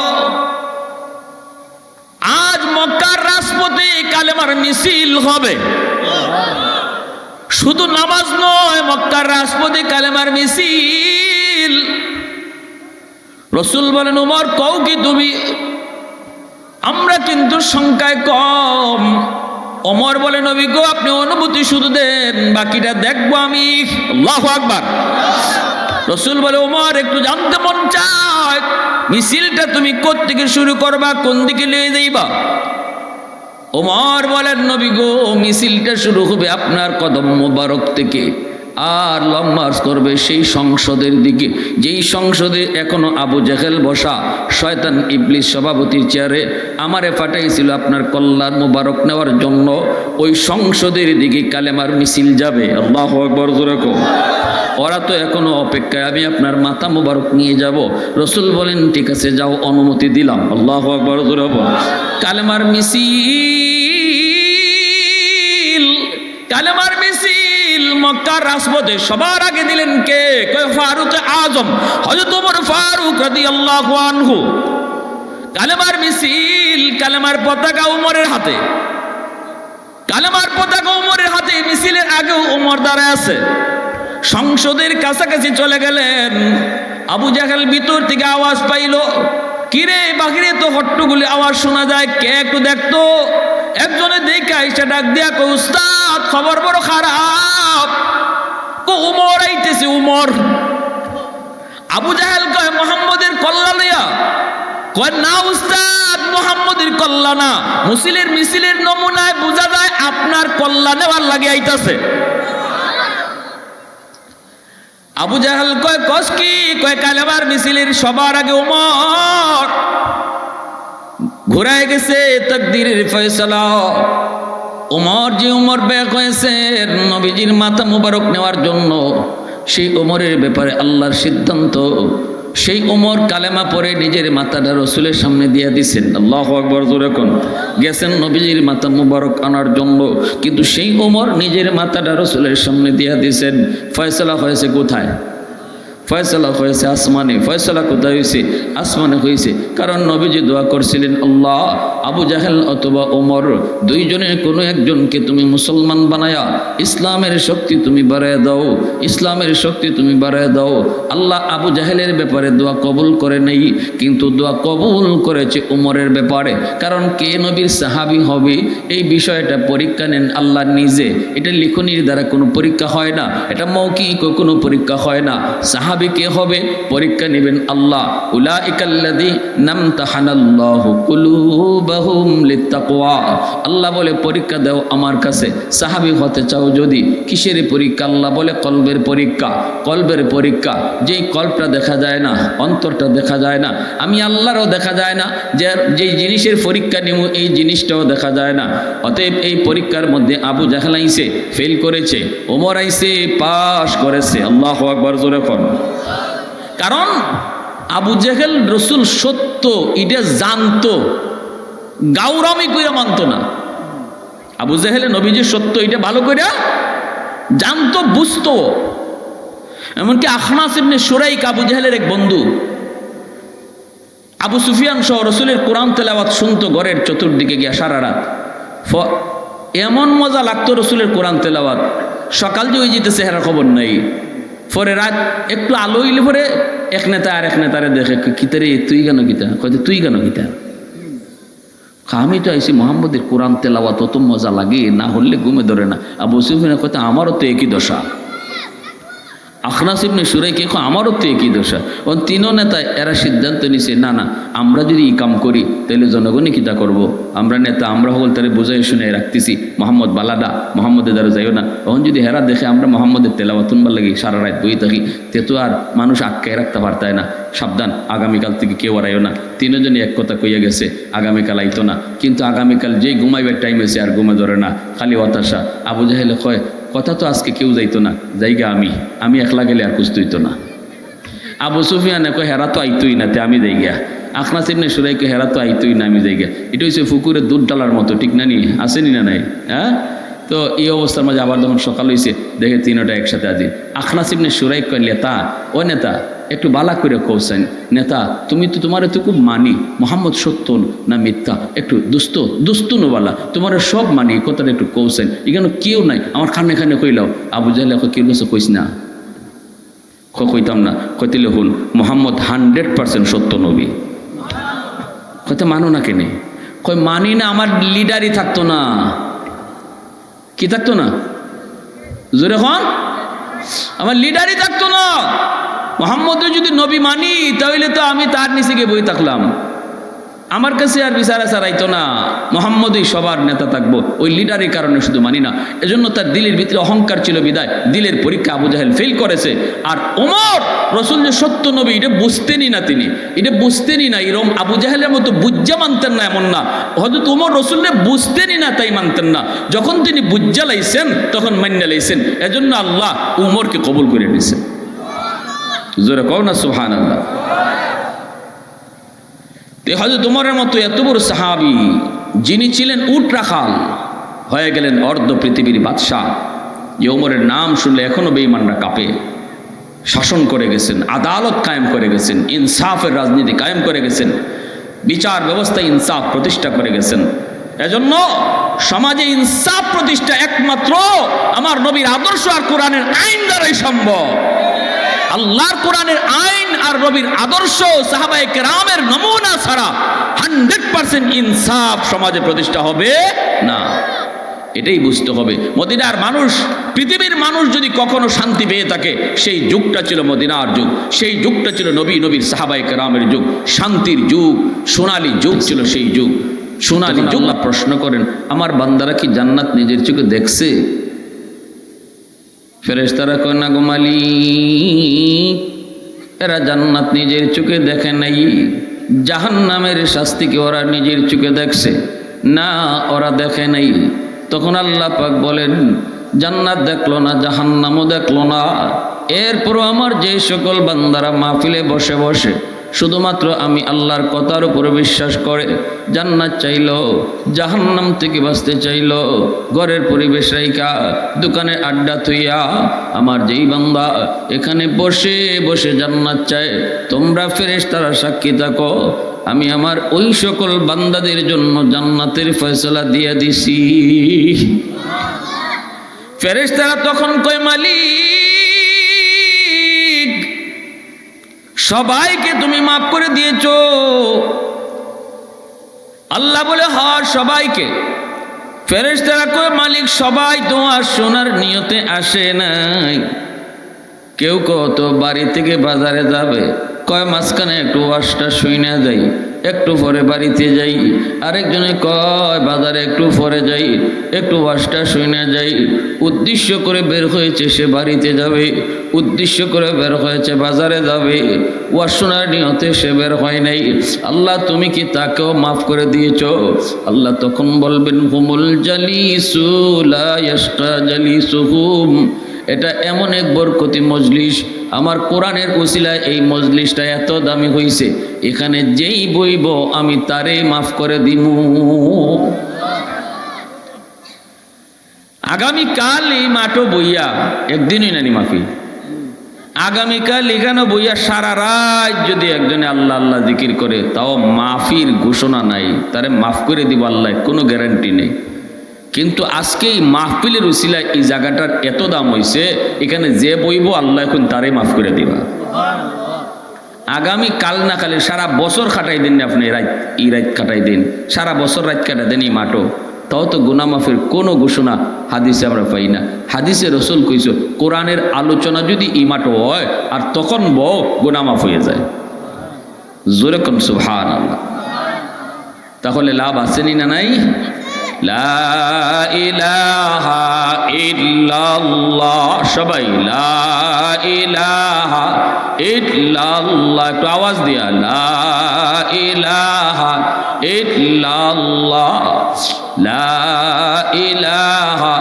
আজ মক্কার রাজপথে কালেমার মিছিল হবে। শুধু নামাজ নয়, মক্কার রাজপথে কালেমার মিছিল। রসুল বলেন, ওমর কও কি তুমি? আমরা কিন্তু সংখ্যায় কম। ওমর বলে, নবী গো, আপনি অনুমতি শুধু দেন, বাকিটা দেখবো আমি। আল্লাহু আকবার। রসুল বলে, ওমর একটু জানতে মন চায়, মিছিলটা তুমি কোত্থেকে শুরু করবা, কোন দিকে নিয়ে যাইবা? ওমর বলেন, নবী গো, মিছিলটা শুরু হবে আপনার কদম মোবারক থেকে, আর লং মার্চ করবে সেই সংসদের দিকে, যেই সংসদে এখনো আবু জেহেল বসা, শয়তান ইবলিস সভাপতির চেয়ারে আমারে পাঠাইছিল আপনার কল্যাণ মোবারক নেওয়ার জন্য। ওই সংসদের দিকে কালেমার মিছিল যাবে। আল্লাহু আকবার, জোরে কও। ওরা তো এখনো অপেক্ষায়, আমি আপনার মাথা মোবারক নিয়ে যাব। রসুল বলেন, ঠিক আছে, যাও, অনুমতি দিলাম। আল্লাহু আকবার, জোরে বল। কালেমার মিছিল, কালেমার মিছিল মক্কার রাজপথে সবার আগে দিলেন কে? কয় ফারুক আজম, হযরত ওমর ফারুক রাদিয়াল্লাহু আনহু। কালেমার মিছিল, কালেমার পতাকা ওমরের হাতে, কালেমার পতাকা ওমরের হাতে। মিছিলের আগেও ওমর দাঁড়ায় আছে। সংসদের কাছাকাছি চলে গেলেন। আবু জাহেল ভিতর থেকে আওয়াজ পাইল, কিরে বাহিরে তো হট্টগুলি আওয়াজ শোনা যায়, কে একটু দেখতো। একজনে দেখে এসে ডাক দিয়া কয়, উস্তাদ, খবর বড় খারাপ, উমর আইতেছে, উমর। আবু জাহেল কয়, মুহাম্মদের কল্লা লইয়া? কয়, না উস্তাদ, মুহাম্মদের কল্লা না, মিছিলের নমুনায় বোঝা যায় আপনার কল্লা নেওয়ার লাগে আইতাছে। আবু জাহেল কয়, কস কি? কয়, কালেমার মিছিলের সবার আগে ওমর ঘুরায় গেছে তাকদীরের ফয়সালা। ওমর যে ওমর বেক হয়েছে নবীজির মাথা মুবারক নেওয়ার জন্য, সেই ওমরের ব্যাপারে আল্লাহর সিদ্ধান্ত সেই ওমর কালেমা পরে নিজের মাথাটা রসুলের সামনে দিয়ে দিছেন। আল্লাহু আকবার জোরে কোন। গেছেন নবীজির মাথা মুবারক আনার জন্য, কিন্তু সেই ওমর নিজের মাথাটা রসুলের সামনে দিয়ে দিছেন। ফয়সালা হয়েছে কোথায়? ফয়সালা হয়েছে আসমানে। ফয়সালা কোথায় হয়েছে? আসমানে হয়েছে। কারণ নবীজি দোয়া করছিলেন, আল্লাহ আবু জাহেল অথবা ওমর দুইজনের কোনো একজনকে তুমি মুসলমান বানায়া ইসলামের শক্তি তুমি বাড়ায় দাও, ইসলামের শক্তি তুমি বাড়ায় দাও। আল্লাহ আবু জাহেলের ব্যাপারে দোয়া কবুল করে নেই, কিন্তু দোয়া কবুল করেছে ওমরের ব্যাপারে। কারণ কে নবীর সাহাবী হবে এই বিষয়টা পরীক্ষা নেন আল্লাহ নিজে। এটা লিখনির দ্বারা কোনো পরীক্ষা হয় না, এটা মৌখিক কোনো পরীক্ষা হয় না। সাহাবী কে হবে পরীক্ষা নেবেন আল্লাহ। উলাইকাল্লাযী নামতাহানাল্লাহু কুলুবাহুম লিত্তাকওয়া। আল্লাহ বলে পরীক্ষা দাও আমার কাছে। সাহাবী হতে চাও যদি, কিসের পরীক্ষা? আল্লাহ বলে কলবের পরীক্ষা। কলবের পরীক্ষা, যেই কলবটা দেখা যায় না, অন্তরটা দেখা যায় না, আমি আল্লাহরও দেখা যায় না, যেই জিনিসের পরীক্ষা নেব এই জিনিসটাও দেখা যায় না। অতএব এই পরীক্ষার মধ্যে আবু জাহেল আইছে, ফেল করেছে, ওমর আইছে, পাস করেছে। আল্লাহু আকবার জোরে কোন। কারণ আবু জাহেল রসুল সত্য এটা জানতো, গাউরামি কইরা মানতো না। আবু জাহেল নবীজির সত্য এটা ভালো করে জানতো, বুঝতো। এমনকি আখনাস ইবনে শুরাইক আবু জাহেলের এক বন্ধু, আবু সুফিয়ান সহ রসুলের কোরআন তেলাওয়াত শুনতো ঘরের চতুর্দিকে গিয়া সারা রাত। এমন মজা লাগতো রসুলের কোরআন তেলাওয়াত। সকাল যে ওই যেতে চেহারা খবর নাই, পরে রাত একটু আলো হইলে পরে এক নেতা আর এক নেতারে দেখে, কিতারে তুই কেন গীতা, কয় তুই কেন গীতা। আমি তো আইসি মোহাম্মদের কোরআন তেলাওয়াত অত মজা লাগে, না হলে ঘুমে ধরে না। আবু সুফিয়ান কথা আমারও তো একই দশা। আখনাস ইবনে শুরাইক আমারও তো একই দশা। ও তিনও নেতা এরা সিদ্ধান্ত নিছে, না না আমরা যদি ই কাম করি তাহলে জনগণই কিতা করব। আমরা নেতা, আমরা হল তারা বোঝাই শুনে রাখতেছি মোহাম্মদ বালাডা, মোহাম্মদের দ্বারা যাইও না। তখন যদি হেরা দেখে আমরা মোহাম্মদের তেলাওয়াত শুনবার লাগি সারা রাত বই থাকি, তে তো আর মানুষ আটকায় রাখতে পারতায় না। সাবধান, আগামীকাল থেকে কেউ আর আইও না। তিনজনই এক কথা কইয়া গেছে, আগামীকাল আইতো না। কিন্তু আগামীকাল যেই ঘুমাইবার টাইম হয়েছে আর ঘুমে ধরে না, খালি হতাশা। আবু জাহেলে কয়, কথা তো আজকে কেউ যাইতো না, জায়গা আমি একলা গেলে আর খুঁজতে হইতো না। আবু সুফিয়ান কয়, হেরা তো আইতোই না, তে আমি যাই গিয়া। আখনাস ইবনে শুরাইক হেরা তো আইতোই না, আমি যাই গিয়া। এটা হচ্ছে পুকুরের দুধ ডালার মতো, ঠিক না নি? আসেনি না নাই? হ্যাঁ। তো এই অবস্থার মাঝে আবার যখন সকাল হয়েছে দেখে তিনটা একসাথে আজি। আখনাস ইবনে শুরাইক কয়, নেতা ও নেতা একটু বালা করে কৌছেন, নেতা তুমি তো তোমার তো খুব মানি, মোহাম্মদ সত্য না মিথ্যা, একটু দুস্তুনওয়ালা তোমার সব মানি, কথাটা একটু কৌছেন। এখানে কেউ নাই, আমার খানে খানে কইলাও। আবু জাহেল কেউ বলছে, কইস না, কইতাম না। কইতিলে হুন, মোহাম্মদ 100% সত্য নবী। কইতে মানো না কেনে? কই মানি না, আমার লিডারই থাকতো না। কি থাকতো না? জোরে হন, আমার লিডারই থাকতো না। মোহাম্মদের যদি নবী মানি তাহলে তো আমি তার নিচে গিয়ে বই থাকলাম, আমার কাছে আর বিচার আচার আইতো না। মোহাম্মদই সবার নেতা থাকবো, ওই লিডারের কারণে শুধু মানি না। এজন্য তার দিলের ভিতরে অহংকার ছিল বিদায় দিলের পরীক্ষা আবু জাহেল ফেল করেছে। আর ওমর রসুল যে সত্য নবী এটা বুঝতেনই না, তিনি এটা বুঝতেনই না। এরকম আবু জাহেলের মতো বুজ্জা মানতেন না এমন না, হযরত ওমর রসুলকে বুঝতেনই না তাই মানতেন না। যখন তিনি বুজ্জা লাইছেন তখন মান্য লাইছেন। এজন্য আল্লাহ ওমরকে কবুল করে নিয়েছেন। জোরে কও না সুবহানাল্লাহ। হযরত ওমরের মতো এত বড় সাহাবী, যিনি ছিলেন উট রাখাল, হয়ে গেলেন অর্ধ পৃথিবীর বাদশাহ, যে ওমরের নাম শুনলে এখনো বেঈমানরা কাঁপে। শাসন করে গেছেন, আদালত কায়েম করে গেছেন, ইনসাফের রাজনীতি কায়েম করে গেছেন, বিচার ব্যবস্থা ইনসাফ প্রতিষ্ঠা করে গেছেন। এজন্য সমাজে ইনসাফ প্রতিষ্ঠা একমাত্র আমার নবীর আদর্শ আর কোরআনের আইন দ্বারাই সম্ভব। আল্লাহর কোরআনের আইন আর নবীর আদর্শ, সাহাবায়ে কেরামের নমুনা ছাড়া 100% ইনসাফ সমাজে প্রতিষ্ঠা হবে না। এটাই বুঝতে হবে। মদিনার মানুষ, পৃথিবীর মানুষ যদি কখনো শান্তি পেয়ে থাকে, সেই যুগটা ছিল মদিনার যুগ, সেই যুগটা ছিল নবীর সাহাবায়ে কেরামের যুগ, শান্তির যুগ, সোনালী যুগ ছিল সেই যুগ, সোনালী যুগ। আল্লাহ প্রশ্ন করেন, আমার বান্দারা কি জান্নাত নিজের চোখে দেখছে? ফেরেশতারা কয়, না গো মালিক, এরা জান্নাত নিজের চোখে দেখে নাই, জাহান্নামের শাস্তিকে ওরা নিজের চোখে দেখছে। না, ওরা দেখে নাই। তখন আল্লাহ পাক বলেন, জান্নাত দেখলো না, জাহান্নামও দেখলো না। এরপরও আমার যে সকল বান্দারা মাহফিলে বসে বসে শুধুমাত্র আমি আল্লাহর কথার উপরে বিশ্বাস করে জান্নাত চাইলো, জাহান্নাম থেকে বাঁচতে চাইলো, ঘরের পরিবেশ রাইকা দোকানে আড্ডা থইয়া আমার যেই বান্দা এখানে বসে বসে জান্নাত চায়, তোমরা ফেরেশতারা সাক্ষী থাকো, আমি আমার ওই সকল বান্দাদের জন্য জান্নাতের ফয়সালা দিয়ে দিছি। ফেরেশতারা তখন কয়, মালিক সবাইকে তুমি মাফ করে দিয়েছো। আল্লাহ বলে, হ্যাঁ সবাইকে। ফেরেশতারা কয়, মালিক সবাই তো আর শোনার নিয়তে আসে নাই, কেউ কত বাড়ি থেকে বাজারে যাবে, কয় মাঝখানে একটু ওয়াজটা শুইনা যাই, একটু পরে বাড়িতে যাই। আরেকজনে কয় বাজারে একটু পরে যাই, একটু ওয়াজটা শুইনা যাই। উদ্দেশ্য করে বের হয়েছে সে বাড়িতে যাবে, উদ্দেশ্য করে বের হয়েছে বাজারে যাবে, ওয়াজ শোনার নিয়তে সে বের হয় নাই। আল্লাহ তুমি কি তাকেও মাফ করে দিয়েছ? আল্লাহ তখন বলবেন, হুমুল জালিসু লা ইয়াশকা জালিসুহুম, এটা এমন এক বরকতি মজলিস, আমার কোরআনের উসিলায় এই মজলিসটা এত দামি হইছে, এখানে যেই বইব আমি তারে মাফ করে দিমু। আগামীকাল এই মাঠও বইয়া, একদিনই নানি মাফি, আগামীকাল এখানে বইয়া সারা রাত যদি একজনে আল্লাহ আল্লাহ জিকির করে, তাও মাফির ঘোষণা নাই, তারে মাফ করে দিব আল্লাহ, কোনো গ্যারান্টি নেই। কিন্তু আজকে এই মাহফিলের উসিলায় এই জায়গাটার এত দাম হইছে, এখানে যে বইব আল্লাহ এখন তারে মাফ করে দিবা। আগামী কাল না কালে সারা বছর খাটাই দিন না আপনি, এই রাত কাটাই দিন, সারা বছর রাত কাটাই দেন এই মাঠও, তাও তো গুনাহ মাফের কোনো ঘোষণা হাদিসে আমরা পাই না। হাদিসে রসুল কইছ, কোরআনের আলোচনা যদি এই মাঠও হয় আর তখন গুনাহ মাফ হয়ে যায়। জোরে কোন সুবহানাল্লাহ। তাহলে লাভ আসেনি না নাই? লা ইলাহা ইল্লাল্লাহ, সবাই লা ইলাহা ইল্লাল্লাহ, একটু আওয়াজ দিয়া, লা ইলাহা ইল্লাল্লাহ, লা ইলাহা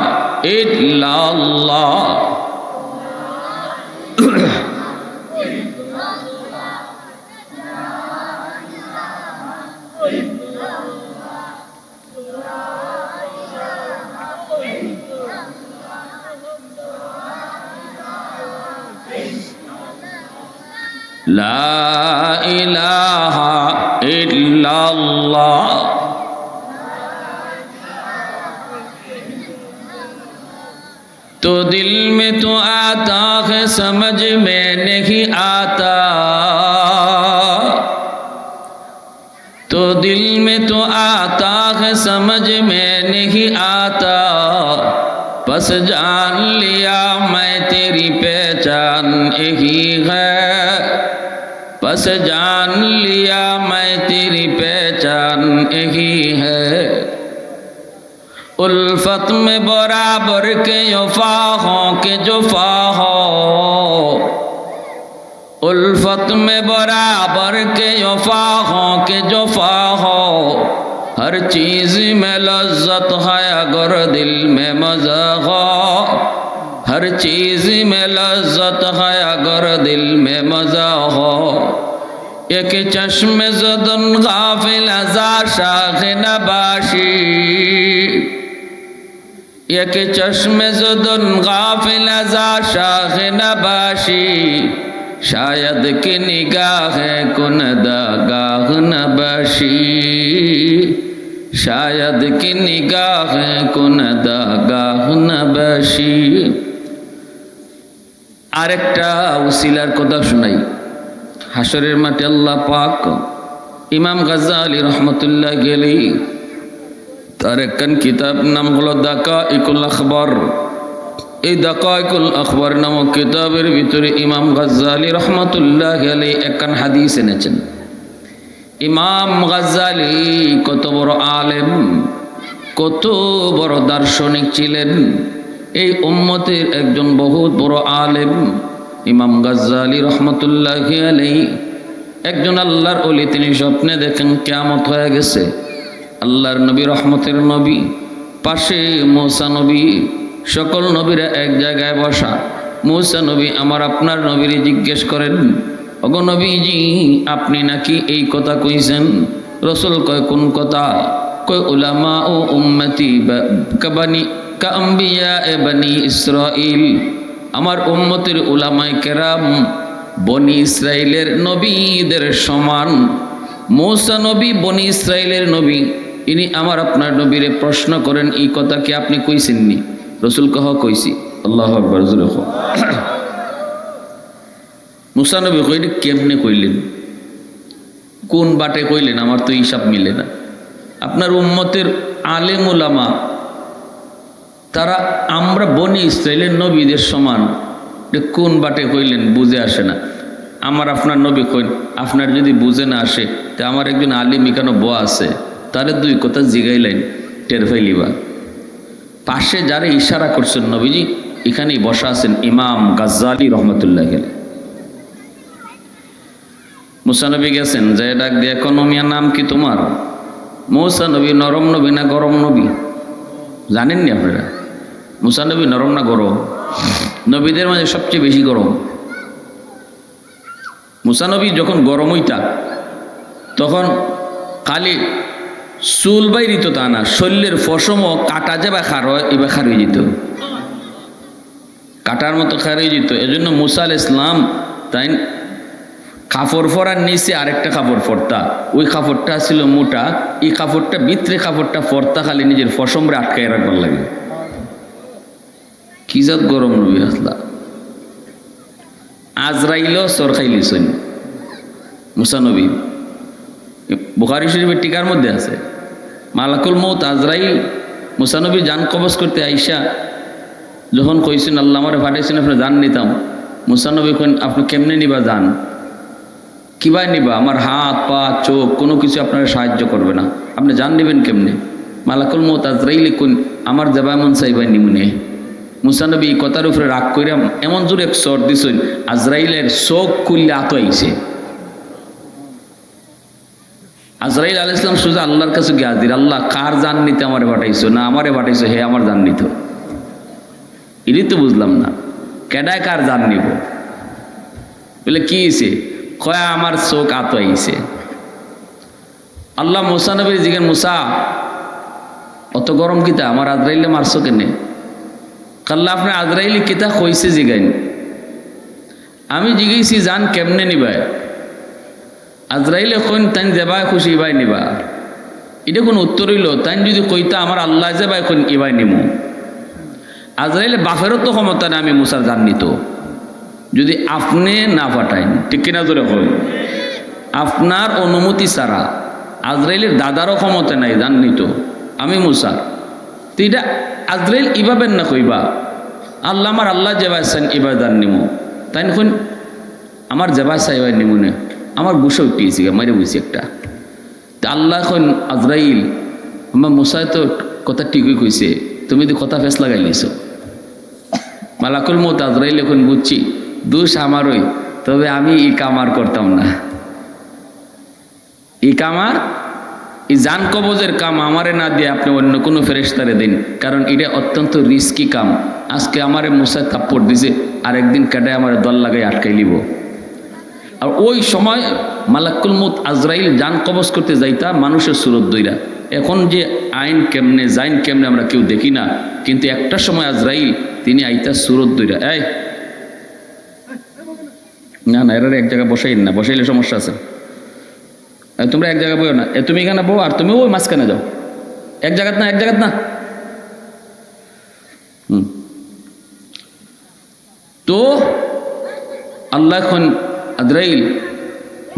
ইল্লাল্লাহ। লা ইলাহা ইল্লাল্লাহ। तो दिल में तो आता है समझ में नहीं आता, तो दिल में तो आता है समझ में नहीं आता, बस जान लिया मैं तेरी पहचान यही है, बस जान लिया मैं तेरी पहचान यही है। उल्फत में बराबर के वफा हो के जुफा हो, उल्फत में बराबर के वफा हो के जुफा हो, हर चीज़ में लज्जत है अगर दिल में मज़ा हो, हर चीज़ में लज्जत है अगर दिल में मज़ा हो। एक चश्म ज़दन गाफिल अज़ा शाख नबाशी, एक चश्म ज़दन गाफिल अज़ा शाख नबाशी, शायद कि निगाह कुनदा गाह नबाशी, शायद कि निगाह कुनदा गाह नबाशी। আরেকটা উসিলার কথা শোনাই। হাসরের মাঠে আল্লাহ পাক ইমাম গাজ্জালি রহমতুল্লাহ আলাইহি তার একখান কিতাব নাম হলো দাকাইকুল আখবার। এই দাকাইকুল আখবার নামক কিতাবের ভিতরে ইমাম গাজ্জালি রহমতুল্লাহ আলাইহি একখান হাদিস এনেছেন। ইমাম গাজ্জালি কত বড় আলেম, কত বড় দার্শনিক ছিলেন, এই উম্মতের একজন বহুত বড় আলেম ইমাম গাজ্জালি রহমতুল্লাহি আলাইহি। একজন আল্লাহর ওলি, তিনি স্বপ্নে দেখেন কিয়ামত হয়ে গেছে, আল্লাহর নবী রহমতের নবী, পাশে মুসা নবী, সকল নবীরা এক জায়গায় বসা। মূসা নবী আমার আপনার নবীরে জিজ্ঞেস করেন, ওগো নবীজি আপনি নাকি এই কথা কইছেন? রসুল কয় কোন কথা? কয় উলামা ও উম্মতি কাবানি কাম্বিয়া এ বনি ইসরাইল, আমার উম্মতের উলামায়ে কেরাম বনি ইসরাইলের নবীদের সমান। মূসা নবী বনি ইসরাইলের নবী, ইনি আমার আপনার নবীরে প্রশ্ন করেন এই কথা কি আপনি কইছেননি? রসুল কহ কইছি। আল্লাহু আকবার। মূসা নবী কইলে কেমনে কইলেন, কোন বাটে কইলেন? আমার তো হিসাব মিলে না। আপনার উম্মতের আলেম উলামা তারা আমরা বনি ইসরাইলের নবীদের সমান, কোন বাটে কইলেন বুঝে আসে না। আমার আপনার নবী কইন, আপনার যদি বুঝে না আসে তা আমার একজন আলিম এখানে বয়া আছে, তারে দুই কথা জিগাইলেন, টের ফাইলিবা। পাশে যারা ইশারা করছেন নবীজি এখানেই বসা আছেন ইমাম গাজ্জালি রহমতুল্লাহ আলাইহি। মূসা নবী গেছেন, যে ডাক দিয়ে কোন মিয়া নাম কি তোমার? মূসা নবী নরম নবী না গরম নবী জানেননি আপনারা? মূসা নবী নরম না গরম? নবীদের মাঝে সবচেয়ে বেশি গরম। মূসা নবী যখন গরম হইতা তখন খালি চুল বাইরিত তা না, শরীরের ফসমও কাটা যাবা খার হয় এবার খার হয়ে যেত, কাটার মতো খার হয়ে যেত। এজন্য মূসা আলাইহিস সালাম তাই কাপড় পরার নিচে আরেকটা কাপড় পরতা, ওই কাপড়টা ছিল মোটা, এই কাপড়টা ভিতরে কাপড়টা পরতা খালি নিজের ফসমরে আটকায় রাখবার লাগে। কি জাত গরম নবী আসলা। আজরাইলও সর খাইলিছেন মূসা নবী। বুখারী শরীফের টিকার মধ্যে আছে, মালাকুল মউত আজরাইল মূসা নবী জান কবজ করতে আইসা যখন কইছেন আল্লাহ আমারে পাঠাইছেন আপনি জান নিতাম, মূসা নবী কইন আপনি কেমনে নিবা জান? কিভাবে নিবা? আমার হাত পা চোখ কোনো কিছু আপনারা সাহায্য করবে না, আপনি জান নেবেন কেমনে? মালাকুল মউত আজরাইল কইন আমার যাবা মন চাইবাই নিমুনে। মূসা নবী এই কথার উপরে রাগ কইরা এমন জোরে এক চর দিছেন আজরাইলের চোখ খুললে আতো আইছে। আজরাইল আলাইহিস সালাম সোজা আল্লাহর কাছে গিয়ে হাজির, আল্লাহ কার জান নিতে আমারে পাঠাইছো? না আমারে পাঠাইছো, হে আমার জান নিত। এটাই তো বুঝলাম না, কেডায় কার জান নিব? বলে কি হয়েছে? কয়া আমার চোখ আতো আইছে। আল্লাহ মূসা নবীর জিজ্ঞেস, মূসা অত গরম কিতা, আমার আজরাইলে মারছো কেনে? কাল্লা আপনার আজরাইলি কিতা কইছে জিগাইন। আমি জিগাইছি জান কেমনে নিবায়? আজরাইলে কইন তাই যেবাই খুশি ইবাই নিবা। এটা কোন উত্তর হইল? তাই যদি কইতা আমার আল্লাহ যেবাই কইন ইবাই নিমু। আজরাইলে বাফেরও তো ক্ষমতা না আমি মূসার জান নিত যদি আপনি না পাঠাইন, ঠিক কিনা জোরে কই? আপনার অনুমতি ছাড়া আজরাইলের দাদারও ক্ষমতা নাই জান নিত, আমি মূসা। তো এটা আজরাইল ইবাবেন না কইবা আল্লাহ আমার আল্লাহ যেবাই চান ইবাই জান নিমু। তাই না কইন আমার যেবাই চাই ইবাই নিমু না, আমার গুসা উঠিয়েছি মাইরে বুঝছি একটা। তা আল্লাহ কইন আজরাইল আমার মূসায় তো কথা ঠিকই কইছে, তুমি তো কথা ফেস লাগাই নিছ। মালাকুল মউত আজরাইল এখন বুঝছি দোষ আমারই, তবে আমি এই কাম আর করতাম না। এই কাম আর এই জান কবজের কাম আমারে না দিয়ে আপনি অন্য কোনো ফেরেশতারে দিন, কারণ এটা অত্যন্ত রিস্কি কাম। আজকে আমারে মূসা থাপ্পড় দিছে, আর একদিন কাটায় আমার দল লাগাই আটকাই নিব। আর ওই সময় মালাকুল মউত আজরাইল জান কবজ করতে যাইতা মানুষের সুরত দইরা। এখন যে আইন কেমনে জাইন কেমনে আমরা কেউ দেখি না, কিন্তু একটা সময় আজরাইল তিনি আইতা সুরত দইরা। এই না না, এরা এক জায়গায় বসাইন না, বসাইলে সমস্যা আছে। তোমরা এক জায়গায় বইও না, তুমি এখানে বউ আর তুমি ওই মাঝখানে যাও, এক জায়গাত না, এক জায়গাত না। তো আল্লাহ এখন আজরাইল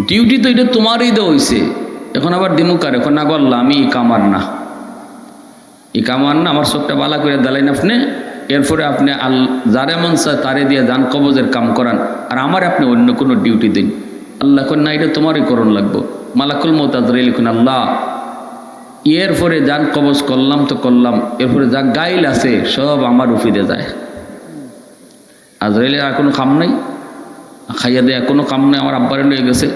ডিউটি তো এটা তোমারই দেওয়া হয়েছে, এখন আবার দিমুকার এখন না গল্লা আমি এই কামার না, এই কামার না, আমার চোখটা বালা করে দালাইন আপনি। এরপরে আপনি যারে মন চায় তারে দিয়ে যান কবজের কাম করান, আর আমার আপনি অন্য কোনো ডিউটি দিন। আল্লাহ এখন না এটা তোমারই করণ লাগবো। মালাকুল মউত আজরাইল এখন আল্লাহ এরপরে যান কবজ করলাম তো করলাম, এরপরে যা গাইল আছে সব আমার উফিদে যায়। আজরাইলের আর কোনো কাম নাই, খাইয়া দেয়া কোনো কাম নাই, আমার আব্বারে লয়ে গেছে।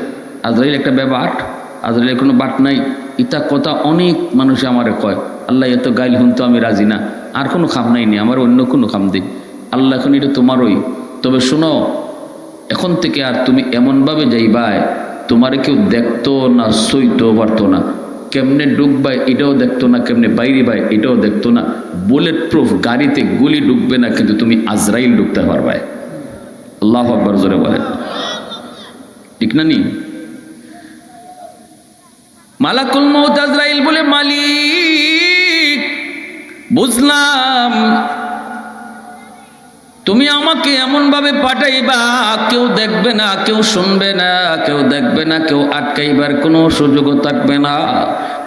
আজরাইল একটা ব্যাপার, আজরাইলের কোনো বাট নাই। ইটা কথা অনেক মানুষ আমারে কয়, আল্লাহ এত গাইল হুন তো আমি রাজি না। আর কোনো খাম নাই নি, আমার অন্য কোনো খাম দিই। আল্লাহ এখন এটা তোমারই, তবে শোনো এখন থেকে আর তুমি এমনভাবে যাইবাই তোমারে কেউ দেখতো না, সইতেও পারতো না, কেমনে ঢুকবাই এটাও দেখতো না, কেমনে বাইরে বাই এটাও দেখতো না। বুলেট প্রুফ গাড়িতে গুলি ঢুকবে না, কিন্তু তুমি আজরাইল ঢুকতে পারবাই। আল্লাহু আকবার জোরে বলেন, ঠিক না নি? মালাকুল মউত আজরাইল বলে, মালিক বুঝলাম তুমি আমাকে এমন ভাবে পাঠাইবা কেউ দেখবে না, কেউ শুনবে না, কেউ দেখবে না, কেউ আটকাইবার কোনো সুযোগও থাকবে না,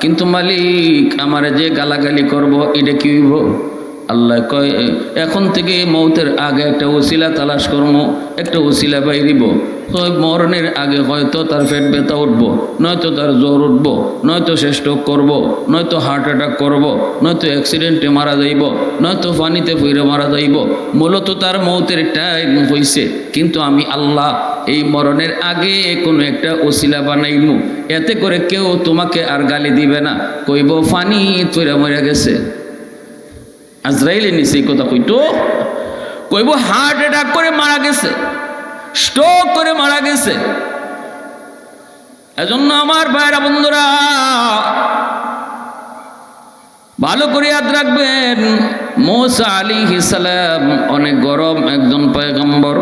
কিন্তু মালিক আমারে যে গালাগালি করব এটা কি হইব? আল্লাহ কয় এখন থেকে মৌতের আগে একটা ওসিলা তালাশ করবো, একটা ওসিলা বাইরিব। মরণের আগে হয়তো তার পেট ব্যথা উঠবো, নয়তো তার জ্বর উঠবো, নয়তো সে স্ট্রোক করবো, নয়তো হার্ট অ্যাটাক করবো, নয়তো অ্যাক্সিডেন্টে মারা যাইব, নয়তো পানিতে ফিরে মারা যাইব। মূলত তার মৌতের টাইম হয়েছে, কিন্তু আমি আল্লাহ এই মরণের আগে কোনো একটা ওসিলা বানাইমু, এতে করে কেউ তোমাকে আর গালি দিবে না, কইব ফানি ফিরে মরে গেছে। আজরাইলের নিচে এই কথা কইতো, কইব হার্ট অ্যাটাক করে মারা গেছে, স্ট্রোক করে মারা গেছে। এজন্য আমার ভাইরা বন্ধুরা ভালো করে ইয়াদ রাখবেন, মূসা আলাইহিস সালাম অনেক গরম একজন পয়গম্বর।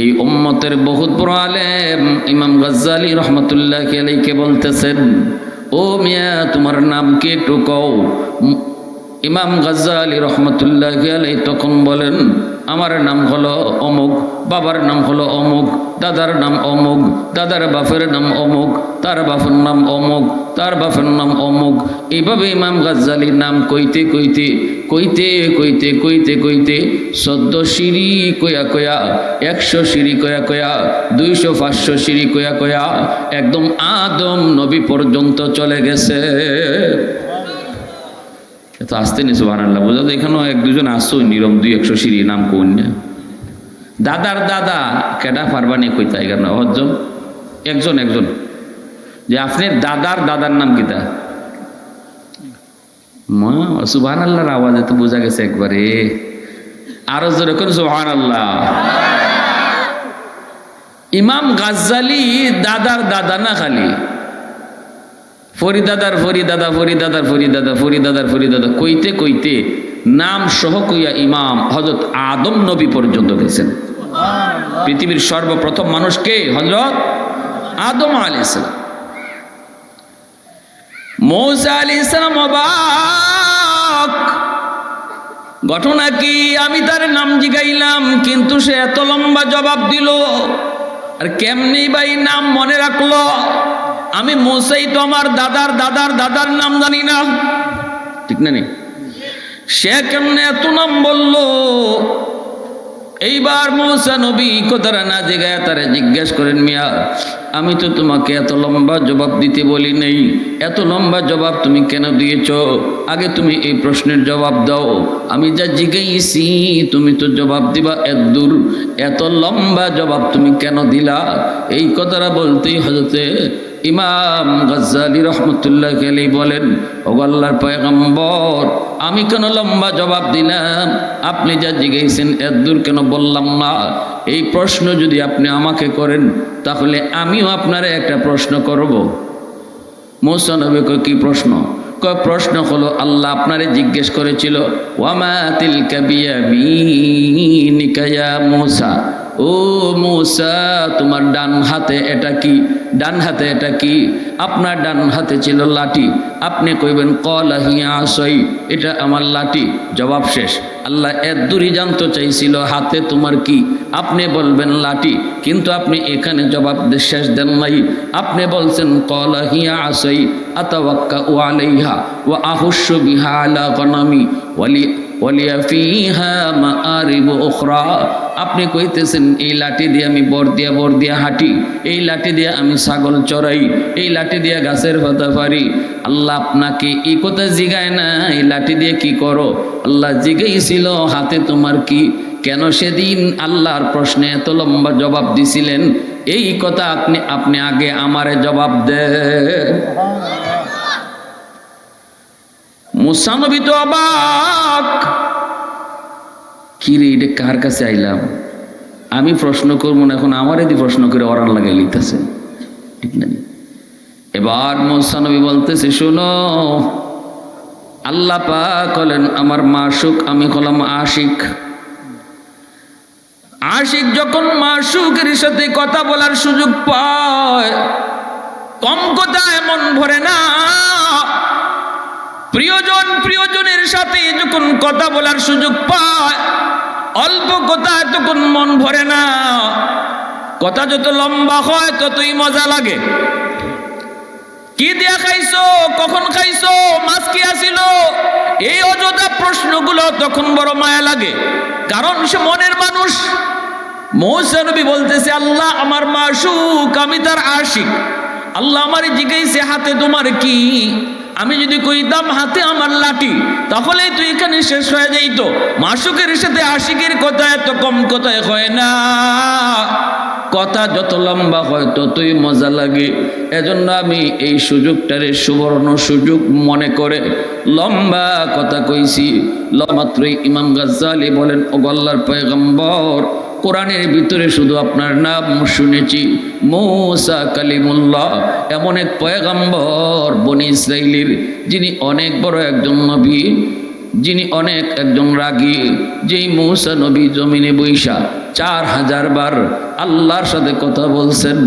এই উম্মতের বহুত বড় আলেম ইমাম গাজ্জালী রহমাতুল্লাহি আলাইহি বলতেছেন, ও মিয়া তোমার নাম কি একটু কও। ইমাম গাজ্জালী রহমতুল্লাহি আলাইহি তখন বলেন, আমার নাম হলো অমুক, বাবার নাম হলো অমুক, দাদার নাম অমুক, দাদার বাপের নাম অমুক, তার বাপের নাম অমুক, তার বাপের নাম অমুক। এইভাবে ইমাম গাজ্জালীর নাম কইতে কইতে কইতে কইতে কইতে কইতে 14 সিঁড়ি কয়া কয়া, 100 সিঁড়ি কয়া কয়া, 200 500 সিঁড়ি কয়া কয়া একদম আদম নবী পর্যন্ত চলে গেছে। তো আসতে নি সুবহানাল্লাহ, বোঝা যায় এখানেও 1-2 জন আসছোই নিরম 200 সিঁড়ি নাম কোন না। দাদার দাদা কেডা পারবানি কইতা এখানে হজন একজন একজন, যে আপনার দাদার দাদার নাম কিতা? মা সুবহানাল্লাহর আওয়াজে তো বোঝা গেছে একবারে, আরো জোরে করে সুবহানাল্লাহ। ইমাম গাজ্জালী দাদার দাদা না, খালি ফরিদাদার ফরিদাদা ফরিদাদার ফরিদাদা ফরিদাদার ফরিদাদা কইতে কইতে নাম সহ কইয়া ইমাম হযরত আদম নবী পর্যন্ত গেছেন। পৃথিবীর সর্বপ্রথম মানুষকে হযরত আদম আলাইহিস সালাম। মূসা আলাইহিস সালাম অবাক, ঘটনা কি? আমি তার নাম জিগাইলাম কিন্তু সে এত লম্বা জবাব দিল, আর কেমনি ভাই নাম মনে রাখলো? আমি মূসাই তো আমার দাদার দাদার দাদার নাম জানি না, ঠিক না? নি সে কেমনে এত নাম বললো? এইবার মূসা নবী কথাটা না জিগায়া তারে জিজ্ঞেস করেন, মিয়া আমি তো তোমাকে এত লম্বা জবাব দিতে বলি নেই, এত লম্বা জবাব তুমি কেন দিয়েছ? আগে তুমি এই প্রশ্নের জবাব দাও, আমি যা জিজ্ঞাসি তুমি তো জবাব দিবা এত দূর, এত লম্বা জবাব তুমি কেন দিলা? এই কথাটা বলতেই হযরতে ইমাম গাজ্জালী রহমতুল্লাহি আলাইহি বলেন, ও আল্লাহর পয়গম্বর আমি কেন লম্বা জবাব দিলাম? আপনি যা জিজ্ঞেসেন এত দূর কেন বললাম না? এই প্রশ্ন যদি আপনি আমাকে করেন তাহলে আমিও আপনারে একটা প্রশ্ন করব। মূসা নবী কয়, কি প্রশ্ন? কয় প্রশ্ন হলো আল্লাহ আপনারে জিজ্ঞেস করেছিল, ওয়ামা তিলকা বিয়ামিনিকা ইয়া মূসা, ও মূসা তোমার ডান হাতে এটা কি? ডান হাতে এটা কি? আপনার ডান হাতে ছিল লাঠি, আপনি কইবেন ক্বালা হিয়া আসাই, এটা আমার লাঠি, জবাব শেষ। আল্লাহ এত দূরই জানতে চাইছিল হাতে তোমার কি, আপনি বলবেন লাঠি, কিন্তু আপনি এখানে জবাব শেষ দেন নাই। আপনি বলছেন ক্বালা হিয়া আসাই আতাওয়াক্কাউ আলাইহা ওয়া আহুশু বিহা আলা গনামি ওয়ালিয়া ফিহা মাআরিবু উখরা। আপনি কইতেছেন এই লাঠি দিয়ে আমি বর দিয়া হাঁটি, এই লাঠি দিয়ে আমি ছাগল চড়াই, এই লাঠি দিয়ে গাছের পাতা পারি। আল্লাহ আপনাকে এই কথা জিগায় না এই লাঠি দিয়ে কি করো, আল্লাহ জিগাইছিল হাতে তোমার কি? কেন সেদিন আল্লাহর প্রশ্নে এত লম্বা জবাব দিছিলেন? এই কথা আপনি আগে আমারে জবাব দেন। মুসা নবী তো অবাক, কি রে এটা কার কাছে আইলাম, আমি প্রশ্ন করবো না, এখন আমার এদি প্রশ্ন করে ওরার লাগাই লিখতেছে, ঠিক না? এবার মুসা নবী বলতেছে, শোনো, আল্লাহ পাক হলেন আমার মাশুক, আমি হলাম আশিক। আশিক যখন মাশুকের সাথে কথা বলার সুযোগ পায়, কম কথায় মন ভরে না। প্রিয়জন প্রিয়জনের সাথে যখন কথা বলার সুযোগ পায়, অল্প কথায় তখন মন ভরে না। কথা যত লম্বা হয় ততই মজা লাগে। কি দিয়া খাইছো, কখন খাইছো, মাছ কি আসিল, এই অযথা প্রশ্নগুলো তখন বড় মায়া লাগে, কারণ সে মনের মানুষ। মুসা নবী বলতেছে, আল্লাহ আমার মাশুক, আমি তার আশিক। আল্লাহ আমারে জিজ্ঞাসে, হাতে তোমার কি? আমি যদি কইতাম হাতে আমার লাঠি, তাহলেই তুই এখানে শেষ হয়ে যাইত। মাশুকের সাথে আশিকের কথা এত কম কথায় হয় না, কথা যত লম্বা হয় ততই মজা লাগে। এজন্য আমি এই সুযোগটারে সুবর্ণ সুযোগ মনে করে লম্বা কথা কইছি। মাত্রই ইমাম গাজ্জালি বলেন, ও আল্লাহর পয়গম্বর, কোরআনের ভিতরে শুধু আপনার নাম শুনেছি, মূসা কালিমুল্লাহ, এমন এক পয়গম্বর বনি ইসরাইলের, যিনি অনেক বড় একজন নবী, যিনি অনেক একজন রাগী, যেই মূসা নবী জমিনে বৈশা 4000 বার আল্লাহর সাথে কথা বলছেন।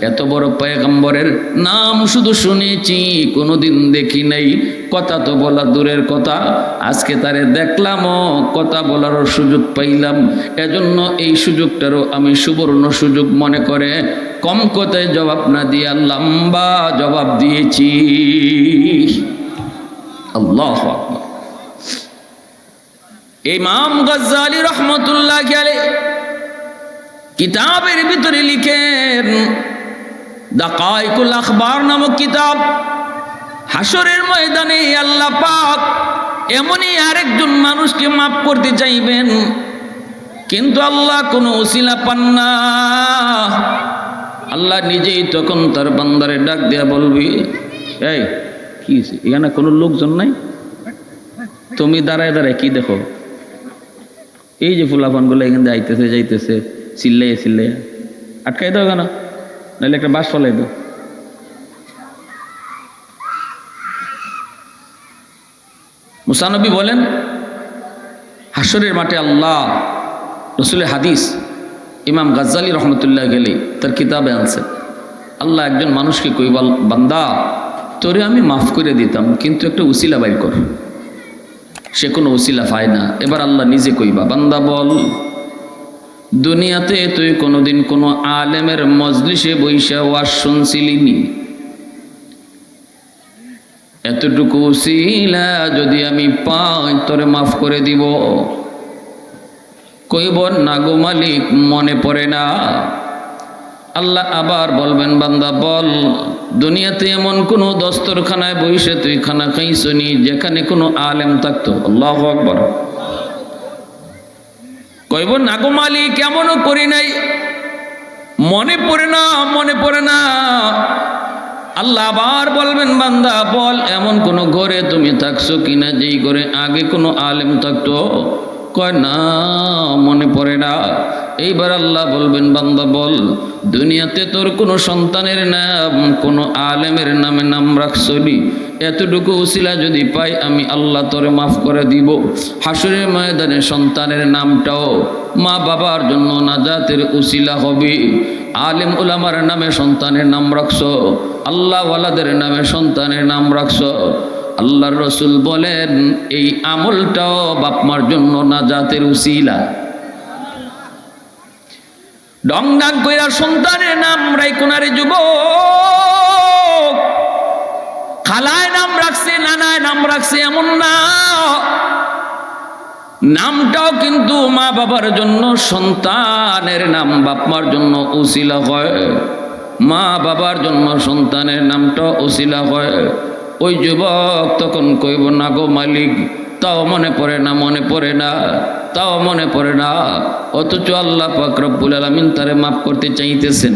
এত বড় পয়গম্বরের নাম শুধু শুনেছি, কোনোদিন দেখি নাই। কথা তো বলা দূরের কথা, আজকে তারে দেখলামও, কথা বলারও সুযোগ পাইলাম। এজন্য এই সুযোগটারও আমি সুবর্ণ সুযোগ মনে করে কম কথায় জবাব না দিয়ে লম্বা জবাব দিয়েছি। আল্লাহু আকবার। ইমাম গাজ্জালি রহমতুল্লাহ আলাইহি কিতাবের ভিতরে লিখেন, দাকাইকুল আখবার নামক কিতাব, হাসরের ময়দানে আল্লাহ পাক এমনই আরেকজন মানুষকে মাফ করতে চাইবেন, কিন্তু আল্লাহ কোনো ওসিলা পান না। আল্লাহ নিজেই তখন তার বান্দারে ডাক দেয়া বলবি, এই কি এখানে কোনো লোকজন নাই, তুমি দাঁড়ায় দাঁড়ায় কি দেখো? এই যে ফুলাফানগুলো এখানে যাইতেছে যাইতেছে, চিল্লাই চিল্লাই আটকাই দাও কেন, নাহলে একটা বাস ফলাই দাও। মুসা নবী বলেন, হাসরের মাঠে আল্লাহ, রসুলের হাদিস ইমাম গাজ্জালি রহমতুল্লাহ গেলে তার কিতাবে আনছে, আল্লাহ একজন মানুষকে কইবা, বান্দা তোরে আমি মাফ করে দিতাম, কিন্তু একটা উসিলা বাইর কর। সে কোনো উসিলা পায় না। এবার আল্লাহ নিজে কইবা, বান্দা বল, দুনিয়াতে তুই কোনোদিন কোনো আলেমের মজলিসে বৈশা ওয়াজ শুনছিলিনি? এতটুকু উসিলা যদি আমি পাই তোরে মাফ করে দিব। কইব, না গো মালিক, মনে পড়ে না। আল্লাহ আবার বলবেন, বান্দা বল, দুনিয়াতে এমন কোন দস্তরখানায় বসে তুই খানা খাইছনি যেখানে কোনো আলেম থাকতো? আল্লাহু আকবার। কইব, না গো মালিক, এমনও করি নাই, মনে পড়ে না, মনে পড়ে না। আল্লাহ আবার বলবেন, বান্দা বল, এমন কোন ঘরে তুমি থাকছো কিনা যেই ঘরে আগে কোনো আলেম থাকতো? কয়, না, মনে পড়ে না। এইবার আল্লাহ বলবেন, বান্দা বল, দুনিয়াতে তোর কোনো সন্তানের নাম কোনো আলেমের নামে নাম রাখছনি? এতটুকু উসিলা যদি পাই আমি আল্লাহ তোরে মাফ করে দিব। হাসরের ময়দানে সন্তানের নামটাও মা বাবার জন্য নাজাতের উসিলা হবে। আলেম উলামার নামে সন্তানের নাম রাখছো, আল্লাহ ওয়ালাদের নামে সন্তানের নাম রাখছো। আল্লাহর রসুল বলেন, এই আমলটাও বাপমার জন্য নাজাতের উসিলা। ডং ডাক কইরা সন্তানের নাম রাইকুনারে যুবক, খালায় নাম রাখছে, নানায় নাম রাখছে, এমন না। নামটাও কিন্তু মা বাবার জন্য, সন্তানের নাম বাপমার জন্য উসিলা হয়, মা বাবার জন্য সন্তানের নামটাও উসিলা হয়। ওই যুবক তখন কইব, না গো মালিক, তাও মনে পড়ে না, মনে পড়ে না। তাও মনে পড়ে না, অথচ আল্লাহ পাক রব্বুল আলামিন তারে মাফ করতে চাইতেছেন।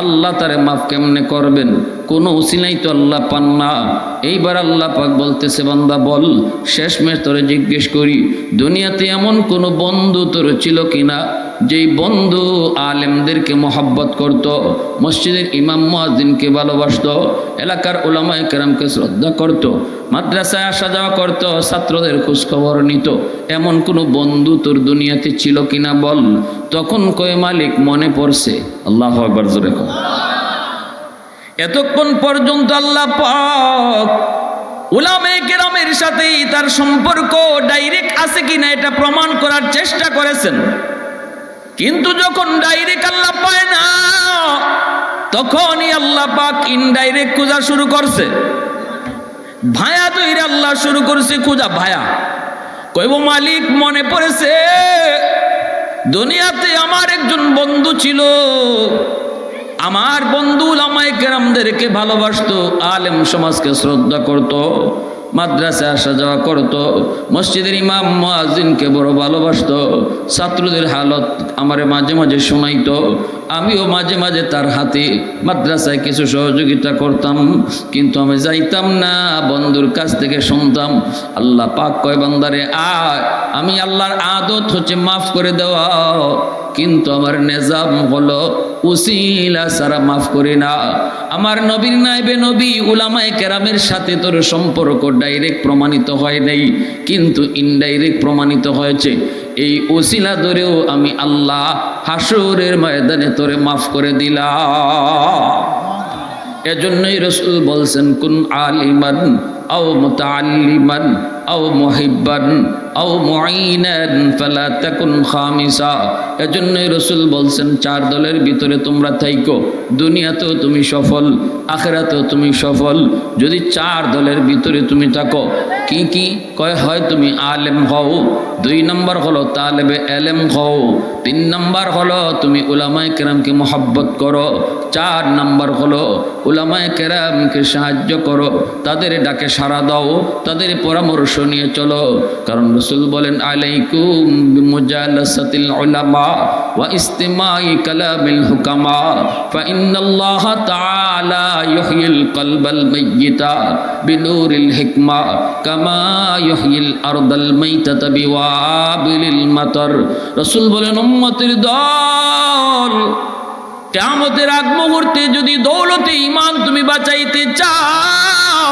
আল্লাহ তারে মাফ কেমনে করবেন? কোনো উসিলাই তো আল্লাহ পান না। এইবার আল্লাহ পাক বলতেছে, বান্দা বল, শেষমেশ তোরে জিজ্ঞেস করি, দুনিয়াতে এমন কোনো বন্ধু তোর ছিল কিনা যেই বন্ধু আলেমদেরকে মহব্বত করত, মসজিদের ইমাম মুয়াজ্জিনকে ভালোবাসত, এলাকার উলামায়ে কেরামকে শ্রদ্ধা করত, মাদ্রাসায় আসা যাওয়া করত, ছাত্রদের খোঁজখবর নিত? এমন কোনো বন্ধু তোর দুনিয়াতে ছিল কিনা বল। তখন কয় মালিক মনে পড়ছে। আল্লাহু আকবার, জোরে কর। এতক্ষণ পর্যন্ত আল্লাহ পাক উলামায়ে কেরামের সাথেই তার সম্পর্ক ডাইরেক্ট আছে কিনা এটা প্রমাণ করার চেষ্টা করেছেন, কিন্তু যখন ডাইরেক্ট আল্লাহ পায় না, তখনই আল্লাহ পাক ইনডাইরেক্ট খোঁজা শুরু করছে। ভায়া তৈরি আল্লাহ শুরু করছে খোঁজা। ভায়া কইব, মালিক মনে পড়েছে, দুনিয়াতে আমার একজন বন্ধু ছিল, আমার বন্ধু উলামায়ে কেরামদেরকে ভালোবাসতো, আলেম সমাজকে শ্রদ্ধা করত, মাদ্রাসায় আসা যাওয়া করত, মসজিদের ইমাম মুয়াজ্জিনকে বড় ভালোবাসতো, ছাত্রদের হালত আমারে মাঝে মাঝে শোনাইতো, আমিও মাঝে মাঝে তার হাতে মাদ্রাসায় কিছু সহযোগিতা করতাম, কিন্তু আমি যাইতাম না, বন্ধুর কাছ থেকে শুনতাম। আল্লাহ পাক কয়, বান্দারে আয়, আমি আল্লাহর আদত হচ্ছে মাফ করে দেওয়া, কিন্তু আমার নিজাম হলো উসিলা ছাড়া মাফ করি না। আমার নবীর নাইবে নবী উলামায়ে কেরামের সাথে তোর সম্পর্ক ডাইরেক্ট প্রমাণিত হয় নাই, কিন্তু ইনডাইরেক্ট প্রমাণিত হয়েছে। এই উসিলা ধরেও আমি আল্লাহ হাসরের ময়দানে তোরে মাফ করে দিলাম। এজন্যই রাসূল বলছেন, কুন আলিমান আও মুতাআল্লিমান আও মুহিব্বান আও মুঈনান ফালা তাকুন খামিসা। এজন্যই রাসূল বলছেন, চার দলের ভিতরে তোমরা থাইকো, দুনিয়াতেও তুমি সফল, আখিরাতেও তুমি সফল, যদি চার দলের ভিতরে তুমি থাকো। কি কি কয়? হয় তুমি আলেম হও, 2 নম্বর হলো তালেবে এলেম হও, 3 নম্বর হলো তুমি উলামায়ে কেরামকে মহব্বত করো, 4 নম্বর হলো উলামায়ে কেরামকে সাহায্য করো, তাদের ডাকে সাড়া দাও, তাদের পরামর্শ নিয়ে চলো। কারণ রাসূল বলেন, আলাইকুম বিমুজালাসাতিল উলামা ওয়া ইস্তিমাই কালামিল হুকামা ফা ইন্নাল্লাহা তাআলা ইউহয়িল কলবাল মাইয়িতা বিনুরিল হিকমা কামা ইউহয়িল আরদাল মাইতাতা বিওয়াবিলিল মাতার। রাসূল বলেন, উম্মতের দল, কিয়ামতের আগ মুহূর্তে যদি দৌলতে ঈমান তুমি বাঁচাইতে চাও,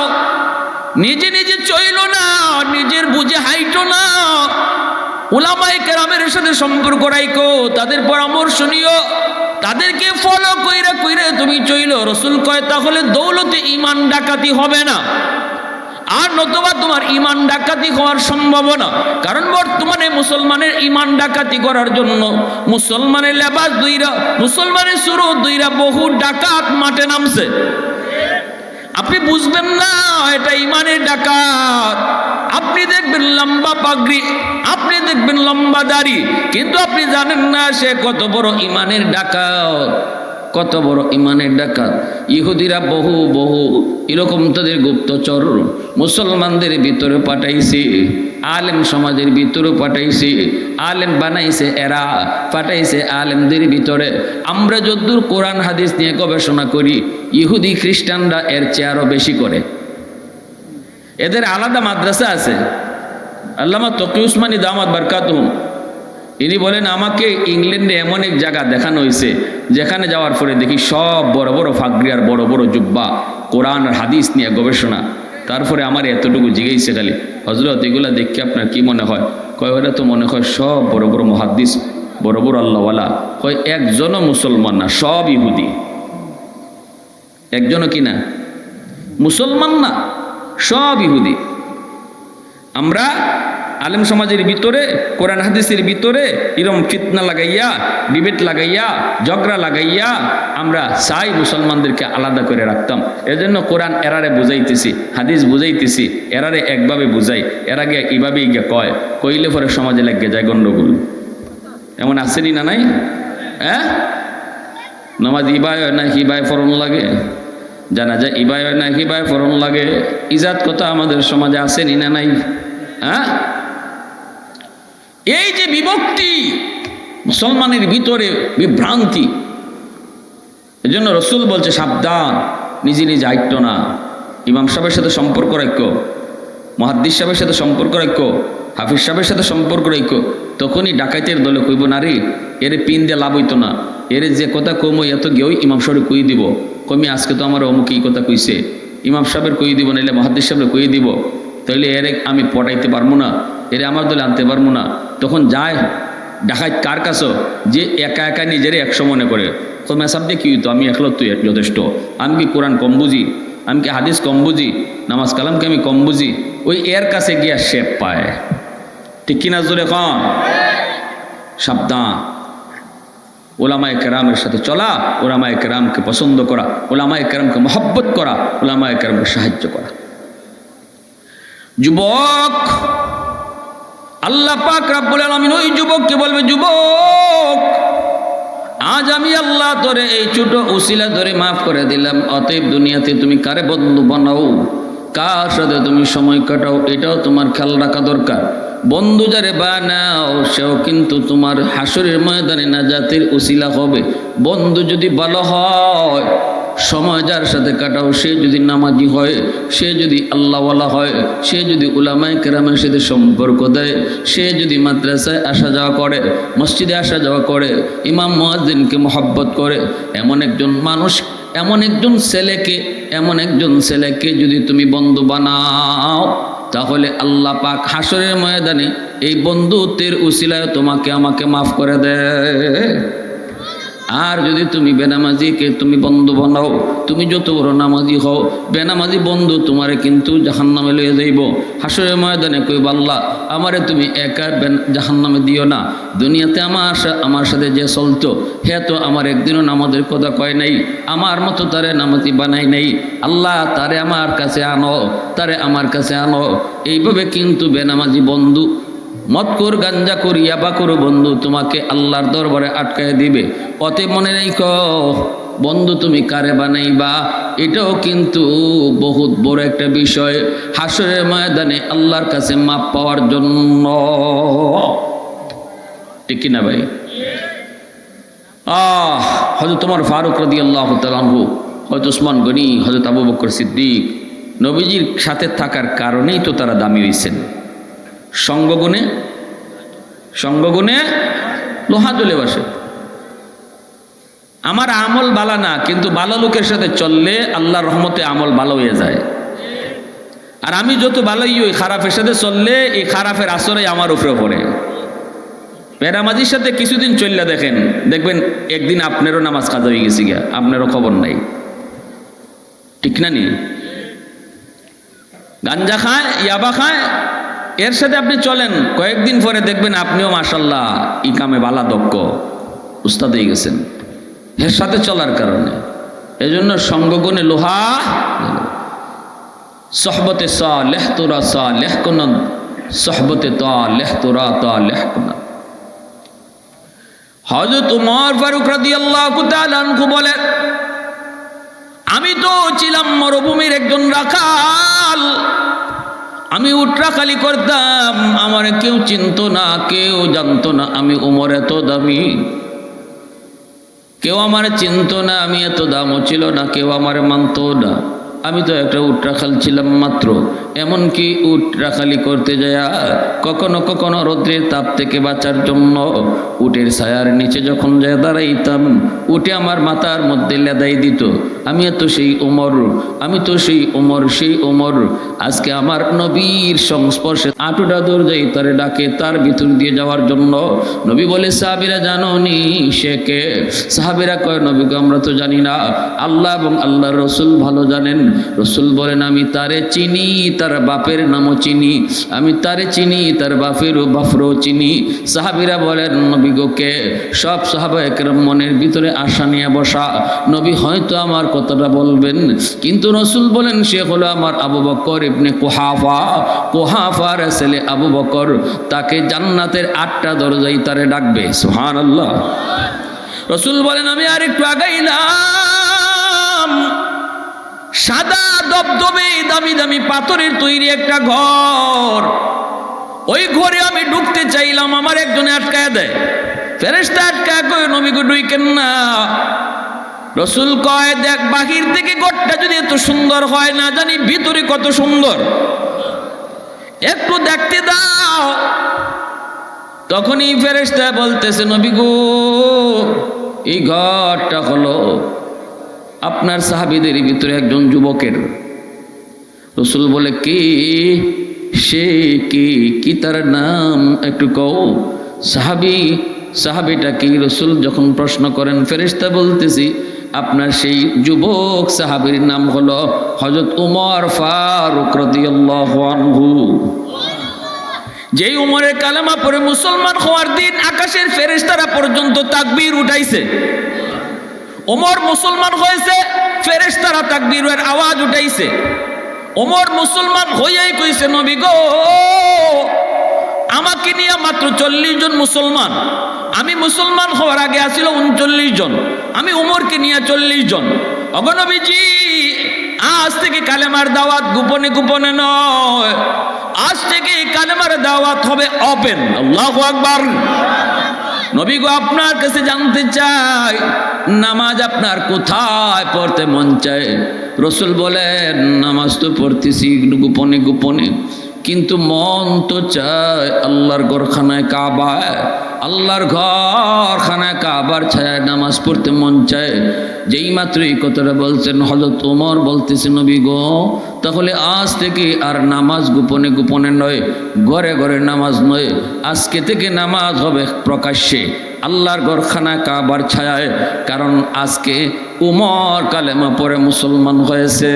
নিজে নিজে চইলো না, নিজের বুঝে হাইটো না, উলামায়ে কেরামের সাথে সম্পর্ক রাখো, তাদের পরামর্শ নিও, তাদেরকে ফলো কইরা কইরা তুমি চইলো। রাসূল কয়, তাহলে দৌলতে ঈমান ডাকাতি হবে না, আর নতুবা তোমার ঈমান ডাকাতি হওয়ার সম্ভাবনা। কারণ বর্তমানে মুসলমানের ঈমান ডাকাতি করার জন্য মুসলমানের লেবাস দুইরা, মুসলমানের সুরত দুইরা, বহু ডাকাত মাঠে নামছে। আপনি বুঝবেন না এটা ঈমানের ডাকাত। আপনি দেখবেন লম্বা পাগড়ি, আপনি দেখবেন লম্বা দাড়ি, কিন্তু আপনি জানেন না সে কত বড় ঈমানের ডাকাত, কত বড় ঈমানের ডাকাত। ইহুদিরা বহু বহু এরকম তাদের গুপ্তচর মুসলমানদের ভিতরে পাঠাইছে, আলেম সমাজের ভিতরে পাঠাইছে, আলেম বানাইছে, এরা পাঠাইছে আলেমদের ভিতরে। আমরা যদ্দূর কোরআন হাদিস নিয়ে গবেষণা করি, ইহুদি খ্রিস্টানরা এর চেয়ে আরো বেশি করে। এদের আলাদা মাদ্রাসা আছে। আল্লামা তকি উসমানী দামাত বারকাতুহুম, ইনি বলেন, আমাকে ইংল্যান্ডে এমন এক জায়গা দেখানো হয়েছে যেখানে যাওয়ার পরে দেখি সব বড় বড় ফাগরি আর বড় বড় জুব্বা, কোরআন আর হাদিস নিয়ে গবেষণা। তারপরে আমার এতটুকু জিজ্ঞেসে খালি, হজরত এগুলা দেখে আপনার কি মনে হয়? কয়, ওরা তো মনে হয় সব বড় বড় মুহাদ্দিস, বড় বড় আল্লাহওয়ালা। কয়, একজনও মুসলমান না, সব ইহুদি। একজনও কি না মুসলমান না, সব ইহুদি। আমরা আলেম সমাজের ভিতরে, কোরআন হাদিসের ভিতরে এরকম ফিতনা লাগাইয়া, ডিবেট লাগাইয়া, ঝগড়া লাগাইয়া আমরা চাই মুসলমানদেরকে আলাদা করে রাখতাম। এজন্য কোরআন এরারে বুঝাইতেছি, হাদিস বুঝাইতেছি, এরারে একভাবে বুঝাই, এরা গিয়া এইভাবেই গিয়া কইলে পরে সমাজে লাগে যায় গন্ডগোল। এমন আসেনি না নাই? হ্যাঁ, নামাজ ইবায় না হিবায় ফরন লাগে, জানা যায় ইবায় না হিবায় ফরন লাগে। ইজাত কথা আমাদের সমাজে আসেনি না নাই? হ্যাঁ, এই যে বিভক্তি, মুসলমানের ভিতরে বিভ্রান্তি, এজন্য রসুল বলছে সাবধান, নিজে নিজে আইট্য না। ইমাম সাহেবের সাথে সম্পর্ক রাখো, মুহাদ্দিস সাহেবের সাথে সম্পর্ক রাখো, হাফিজ সাহেবের সাথে সম্পর্ক রাখো। তখনই ডাকাইতের দলে কইব না রে, এর পিন দিয়ে লাভ হইতো না, এর যে কথা কম এত গেও ইমাম সাহেব কই দিব, কমি আজকে তো আমার অমুক এই কথা কইছে, ইমাম সাহেবের কই দিব, নাইলে মুহাদ্দিস সাহেবের কই দিব, তাইলে এর আমি পটাইতে পারবো না, এর আমার দলে আনতে পারবো না। তখন যায় ডাকাইত কার কাছে, যে একা একা নিজের একশো মনে করে, তো মেসাব দিয়ে কি হইতো, আমি একলো তুই যথেষ্ট, আমি কি কোরআন কম বুঝি, আমি কি হাদিস কম বুঝি, নামাজ কালামকে আমি কম বুঝি, ওই এর কাছে গিয়া শেপ পায়। ঠিক কিনা জোরে কন? সাবধান, ওলামায়ে কেরামের সাথে চলা, ওলামায়ে কেরামকে পছন্দ করা, ওলামায়ে কেরামকে মহব্বত করা, ওলামায়ে কেরামকে সাহায্য করা। যুবক, আল্লাহ পাক রব্বুল আলামিন ওই যুবককে বলবে, যুবক আজ আমি আল্লাহ তোরে এই ছোট উসিলা ধরে মাফ করে দিলাম, অতএব দুনিয়াতে তুমি কারে বন্ধু বানাও, কার সাথে তুমি সময় কাটাও, এটাও তোমার খেয়াল রাখা দরকার। বন্ধু যারে বানাও সেও কিন্তু তোমার হাসরের ময়দানে নাজাতের উসিলা হবে। বন্ধু যদি ভালো হয়, সময় যার সাথে কাটাও, সে যদি নামাজি হয়, সে যদি আল্লাহওয়ালা হয়, সে যদি উলামায়ে কেরামের সাথে সম্পর্ক দেয়, সে যদি মাদ্রাসায় আসা যাওয়া করে, মসজিদে আসা যাওয়া করে, ইমাম মুয়াজ্জিনকে মহব্বত করে, এমন একজন মানুষ, এমন একজন ছেলেকে যদি তুমি বন্ধু বানাও, তাহলে আল্লাহ পাক হাসরের ময়দানে এই বন্ধুত্বের উসিলায় তোমাকে আমাকে মাফ করে দেয়। আর যদি তুমি বেনামাজিকে তুমি বন্ধু বানাও, তুমি যত বড় নামাজি হও, বেনামাজি বন্ধু তোমারে কিন্তু জাহান্নামে লইয়া যাইব। হাসরের ময়দানে কইব, আল্লাহ আমারে তুমি একা জাহান্নামে দিও না, দুনিয়াতে আমার সাথে যে চলতো হে তো আমার একদিনও নামাজের কথা কয় নাই, আমার মতো তারে নামাজি বানাই নাই, আল্লাহ তারে আমার কাছে আনো, তারে আমার কাছে আনো। এইভাবে কিন্তু বেনামাজি বন্ধু, মদখোর, গাঞ্জাখোর, ইয়াবাখোর বন্ধু তোমাকে আল্লাহর দরবারে আটকায় দিবে। অতএব মনে রেখো, বন্ধু তুমি কারে বানাইবা, এটাও কিন্তু বহুত বড় একটা বিষয় হাসরের ময়দানে আল্লাহর কাছে মাপ পাওয়ার জন্য। ঠিক কিনা ভাই? হযরত ওমর ফারুক রাদিয়াল্লাহু তাআলা আনহু, হযরত উসমান গনি, হযরত আবু বকর সিদ্দিক নবীজির সাথে থাকার কারণেই তো তারা দামি হয়েছেন। সঙ্গগুণে লোহা জ্বলে বসে। আমার আমল বালা না, কিন্তু ভালো লোকের সাথে চললে আল্লাহর রহমতে আমল ভালো হয়ে যায়। আর আমি যত ভালোই ওই খারাপের সাথে চললে এই খারাপের আসরে আমার উপরে পড়ে। বেনামাজির সাথে কিছুদিন চললে দেখবেন একদিন আপনারও নামাজ কাজা হয়ে গেছি গা, আপনারও খবর নাই। ঠিক না নি? গাঞ্জা খায়, ইয়াবা খায়, এর সাথে আপনি চলেন, কয়েকদিন পরে দেখবেন আপনিও মাশাল্লাহ ই কামে বালা দক্ষ, উস্তাদ হয়ে গেছেন এর সাথে চলার কারণে। এজন্য সঙ্গগুণে লোহা, সহবতে সালেহ তোরা সালেহ কুনান, সহবতে তালেহ তোরা তালেহ কুনান। হযরত ওমর ফারুক রাদিয়াল্লাহু তাআলা আনহু বলেন, আমি তো ছিলাম মরুভূমির একজন রাখাল, আমি উটরাখালি করতাম, আমার কেউ চিনতো না, কেউ জানতো না আমি ওমর এত দামি, কেউ আমার চিনতো না, আমি এত দামও ছিল না, কেউ আমার মানতো না। আমি তো একটা উটরাখাল ছিলাম মাত্র। এমনকি উটরাখালি করতে যায় কখনো কখনো রৌদ্রের তাপ থেকে বাঁচার জন্য উটের ছায়ার নিচে যখন যায় দাঁড়াইতাম, উটে আমার মাথার মধ্যে লেদাই দিত। আমি তো সেই ওমর আজকে আমার নবীর সংস্পর্শে আঁটুটা দৌড় যাই, তারে ডাকে তার ভিতর দিয়ে যাওয়ার জন্য। নবী বলে, সাহাবীরা জানো নি সে কে? সাহাবীরা কয়, নবী গো আমরা তো জানি না, আল্লাহ এবং আল্লাহর রসুল ভালো জানেন। রসুল বলেন, আমি তারে চিনি, তার বাপের নামও চিনি, আমি তারে চিনি, তার বাপেরও চিনি। সাহাবীরা বলেন, নবী গো কে? সব সাহাবায়ে কেরাম মনের ভিতরে আশা নিয়ে বসা, নবী হয়তো আমার কথাটা বলবেন। কিন্তু রসুল বলেন, সে হলো আমার আবু বকর ইবনে কুহাফার ছেলে আবু বকর, তাকে জান্নাতের 8টা দরজায় তারে ডাকবে। সুবহানাল্লাহ। রসুল বলেন, আমি আর একটু আগাইলাম, সাদা দবদবে দামি দামি পাথরের তৈরি একটা ঘর, ওই ঘরে আমি ঢুকতে চাইলাম, আমার একজনে আটকায় দেয়, ফেরেশতা আটকায় কই নবী গো ঢুকেন না। রসুল কয় দেখ বাহির থেকে ঘরটা যদি এত সুন্দর হয়, না জানি ভিতরে কত সুন্দর, একটু দেখতে দাও। তখনই ফেরেশতা বলতেছে নবী গো এই ঘরটা হলো আপনার সাহাবীদের ভিতরে একজন যুবকের। রসুল বলে কি সে কি তার নাম একটু কও। সাহাবীটা কি? রসুল যখন প্রশ্ন করেন, ফেরেশতা বলতেছি আপনার সেই যুবক সাহাবীর নাম হলো হযরত উমর ফারুক রাদিয়াল্লাহু আনহু। যেই উমরের কালেমা পড়ে মুসলমান হওয়ার দিন আকাশের ফেরেশতারা পর্যন্ত তাকবীর উঠাইছে। ওমর মুসলমান হয়েছে, ফেরেশতারা তাকবীরের আওয়াজ উঠাইছে। ওমর মুসলমান হইয়াই কইছে নবী গো আমাকে নিয়ে মাত্র 40 জন মুসলমান, আমি মুসলমান হওয়ার আগে আসিল 39 জন, আমি উমরকে নিয়ে 40 জন। ওগো নবীজি আজ থেকে কালেমার দাওয়াত গোপনে গোপনে নয়, আজ থেকে কালেমার দাওয়াত হবে ওপেন। আল্লাহু আকবার। নবী গো আপনার কাছে জানতে চাই নামাজ আপনার কোথায় পড়তে মন চায়? রসুল বলেন নামাজ তো পড়তেছি গোপনে গোপনে, কিন্তু মন তো চায় আল্লাহর ঘরখানায় কাবায়, আল্লাহর ঘরখানায় কাবার ছায়ায় নামাজ পড়তে মন চায়। যেই মাত্র এই কথাটা বলছেন হযরত ওমর বলতেছে নবী গো তাহলে আজ থেকে আর নামাজ গোপনে গোপনে নয়, ঘরে ঘরে নামাজ নয়, আজকে থেকে নামাজ হবে প্রকাশ্যে আল্লাহর ঘরখানা কাবার ছায়ায়। কারণ আজকে উমর কালেমা পড়ে মুসলমান হয়েছে।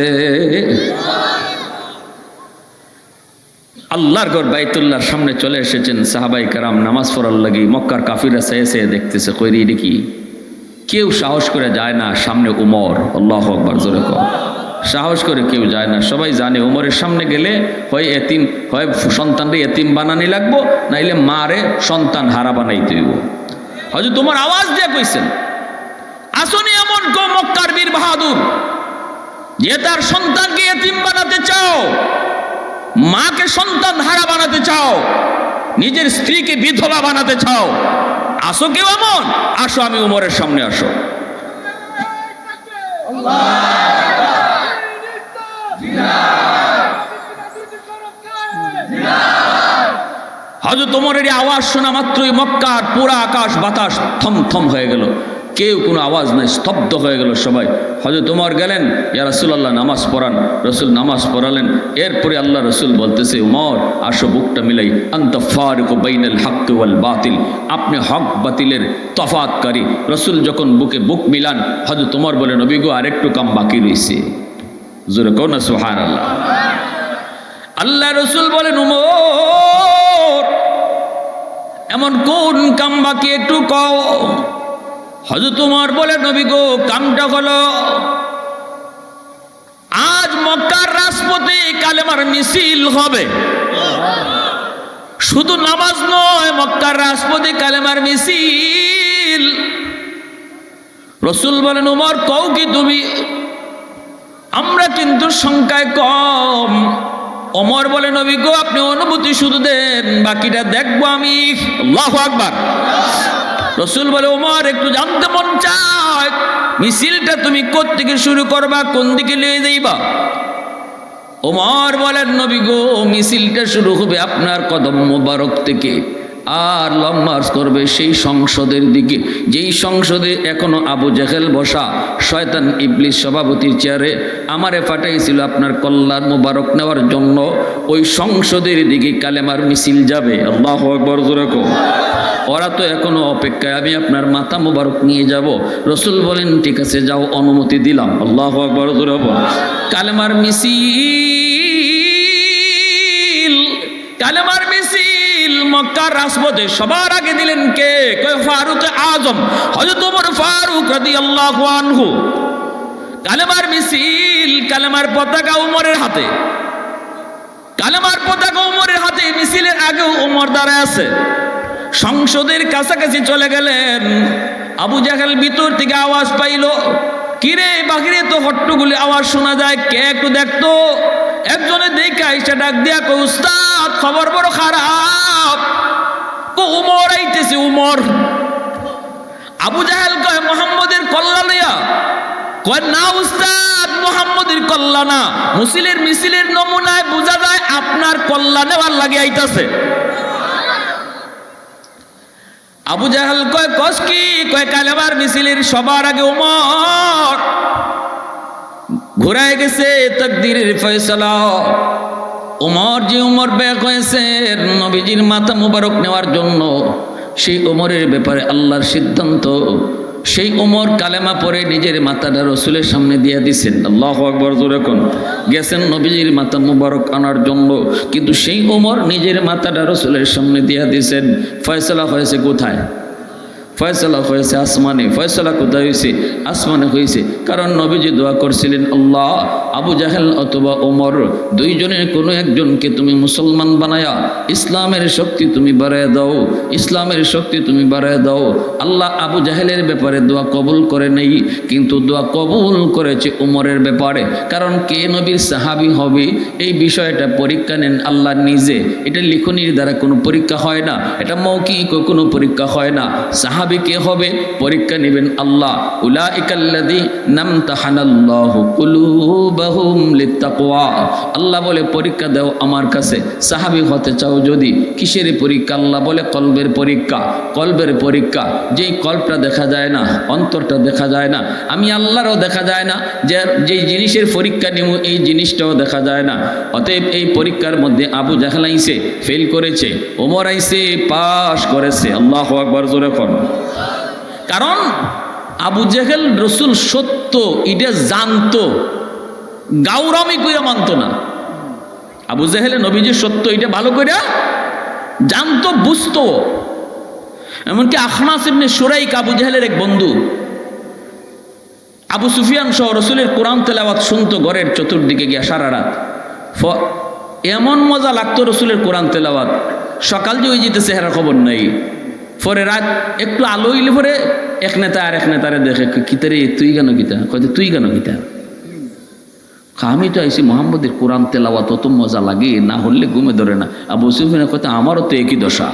আল্লাহর ঘর বাইতুল্লাহর সামনে চলে এসেছেন সাহাবাই কেরাম নামাজ পড়ার লাগি। মক্কার কাফিররা চেয়ে দেখতেছে কইরি এটা কি? কেউ সাহস করে যায় না সামনে উমর। আল্লাহু আকবার জোরে কর। সাহস করে কেউ যায় না, সবাই জানে উমরের সামনে গেলে হয় এতিম, হয় সন্তানরে এতিম বানানি লাগবো, নাইলে মারে সন্তান হারা বানাইতে হইব। হয়তো তোমার আওয়াজ দিয়ে কইছেন আসনি এমন কো মক্কার বীর বাহাদুর যে তার সন্তানকে এতিম বানাতে চাও, মাকে সন্তান হারা বানাতে চাও, নিজের স্ত্রীকে বিধবা বানাতে চাও, আসো কেউ এমন? আসো আমি উমরের সামনে আসো। হযরত ওমরের আওয়াজ শোনা মাত্রই মক্কার পুরা আকাশ বাতাস থমথম হয়ে গেল, কেউ কোনো আওয়াজ নাই, স্তব্ধ হয়ে গেল সবাই। হযরত ওমর গেলেন ইয়া রাসূলুল্লাহ নামাজ পড়ান। রসুল নামাজ পড়ালেন। এরপরে আল্লাহ রসুল বলতেছে উমর আসো বুকটা মিলাই, আনতা ফারিকু বাইনাল হক ওয়াল বাতিল, আপনি হক বাতিলের তফাৎকারী। রসুল যখন বুকে বুক মিলান হযরত ওমর বলে নবী গো আরেকটু কাম বাকি রইছে। জোরে কও না সুবহানাল্লাহ। আল্লাহ রসুল বলেন উমর এমন কোন কাম বাকি একটু কও। হযরত ওমর বলে নবী গো কামটা হলো আজ মক্কার রাজপথে কালেমার মিছিল হবে। শুধু নামাজ নয়, মক্কার রাজপথে কালেমার মিছিল। রসুল বলেন ওমর কও কি তুমি? আমরা কিন্তু সংখ্যায় কম। ওমর বলে নবী গো আপনি অনুভূতি শুধু দেন, বাকিটা দেখবো আমি। আল্লাহু আকবার। রসুল বলে ওমর একটু জানতে মন চায় মিছিলটা তুমি কোত্থেকে শুরু করবা, কোন দিকে নিয়ে যাইবা? ওমর বলেন নবী গো মিছিলটা শুরু হবে আপনার কদম মোবারক থেকে, আর লং মার্চ করবে সেই সংসদের দিকে, যেই সংসদে এখনো আবু জেহেল বসা, শয়তান ইবলিস সভাপতির চেয়ারে আমারে পাঠাইছিল আপনার কল্যাণ মোবারক নেওয়ার জন্য। ওই সংসদের দিকে কালেমার মিছিল যাবে। আল্লাহু আকবার জোরে কও। ওরা তো এখনো অপেক্ষায়, আমি আপনার মাথা মোবারক নিয়ে যাব। রসুল বলেন ঠিক আছে যাও, অনুমতি দিলাম। আল্লাহু আকবার জোরে বল। কালেমার মিছিল, কালেমার মিছিল মক্কার রাজপথে সবার আগে দিলেন কে? কয় ফারুক আজম হযরত ওমর ফারুক রাদিয়াল্লাহু আনহু। কালেমার মিছিল, কালেমার পতাকা ওমরের হাতে, কালেমার পতাকা ওমরের হাতে। মিছিলের আগেও ওমর দাঁড়ায় আছে। সংসদের কাছাকাছি চলে গেলেন। আবু জাহেল ভিতর থেকে আওয়াজ পাইল, কিরে বাহিরে তো হট্টগোলে আওয়াজ শোনা যায়, কে একটু দেখতো। একজনে দেখে আইসা ডাক দিয়া কই উস্তাদ খবর বড় খারাপ, উমর আইতেছে উমর। আবু জাহেল কয় মুহাম্মদের কল্লা লইয়া? কয় না উস্তাদ, মুহাম্মদের কল্লা না, মিছিলের নমুনায় বোঝা যায় আপনার কল্লা নেওয়ার লাগে আইতাছে। আবু জাহেল কয় কস কি? কয় কালেমার মিছিলের সবার আগে উমর ঘুরায় গেছে তাকদীরের ফয়সালা। উমর বেক হয়েছে নবীজির মাথা মুবারক নেওয়ার জন্য, সেই উমরের ব্যাপারে আল্লাহর সিদ্ধান্ত। সেই উমর কালেমা পরে নিজের মাথাটা রসুলের সামনে দিয়ে দিছেন। আল্লাহু আকবার, জোরে কোন। গেছেন নবীজির মাথা মুবারক আনার জন্য, কিন্তু সেই উমর নিজের মাথাটা রসুলের সামনে দিয়ে দিছেন। ফয়সালা হয়েছে কোথায়? ফয়সালা হয়েছে আসমানে। ফয়সালা কোথায় হয়েছে? আসমানে হয়েছে। কারণ নবীজি দোয়া করছিলেন, আল্লাহ আবু জাহেল অথবা ওমর দুইজনের কোনো একজনকে তুমি মুসলমান বানায়া ইসলামের শক্তি তুমি বাড়ায় দাও, ইসলামের শক্তি তুমি বাড়ায় দাও। আল্লাহ আবু জাহেলের ব্যাপারে দোয়া কবুল করে নেই, কিন্তু দোয়া কবুল করেছে ওমরের ব্যাপারে। কারণ কে নবীর সাহাবী হবে এই বিষয়টা পরীক্ষা নেন আল্লাহ নিজে। এটা লিখনির দ্বারা কোনো পরীক্ষা হয় না, এটা মৌখিক কোনো পরীক্ষা হয় না। সাহাবী কে হবে পরীক্ষা নেবেন আল্লাহ। উলাইকাল্লাযী নামতাহানাল্লাহু কুলুবাহুম লিত্তাকওয়া। আল্লাহ বলে পরীক্ষা দাও আমার কাছে। সাহাবী হতে চাও যদি, কিসের পরীক্ষা? আল্লাহ বলে কলবের পরীক্ষা। কলবের পরীক্ষা, যেই কলবটা দেখা যায় না, অন্তরটা দেখা যায় না, আমি আল্লাহরও দেখা যায় না, যেই জিনিসের পরীক্ষা নিব এই জিনিসটাও দেখা যায় না। অতএব এই পরীক্ষার মধ্যে আবু জাহেল আইছে, ফেল করেছে, ওমর আইছে, পাস করেছে। আল্লাহু আকবার, জোরে কোন। কারণ আবু জাহেল রসুল সত্য এটা জানতো, গাউরামি কইরা মানতো না। আবু জাহেলে নবীজি সত্য এটা ভালো করে জানতো, বুঝতো। এমনকি আখনাস ইবনে শুরাইক আবু জাহেলের এক বন্ধু, আবু সুফিয়ান সহ রসুলের কোরআন তেলাওয়াত শুনতো ঘরের চতুর্দিকে গিয়া সারা রাত। এমন মজা লাগতো রসুলের কোরআন তেলাওয়াত। সকাল যে ওই যেতেছে হেরার খবর নাই। পরে রাত একটু আলো হইলে পরে এক নেতা আর এক নেতারে দেখে, কিতারে তুই কেন গীতা? কয়তো তুই কেন গীতা? আমি তো আইসি মোহাম্মদের কোরআন তেলাওয়াত অত মজা লাগে, না হলে ঘুমে ধরে না। আবু সুফিয়ান কয়তো আমারও তো একই দশা।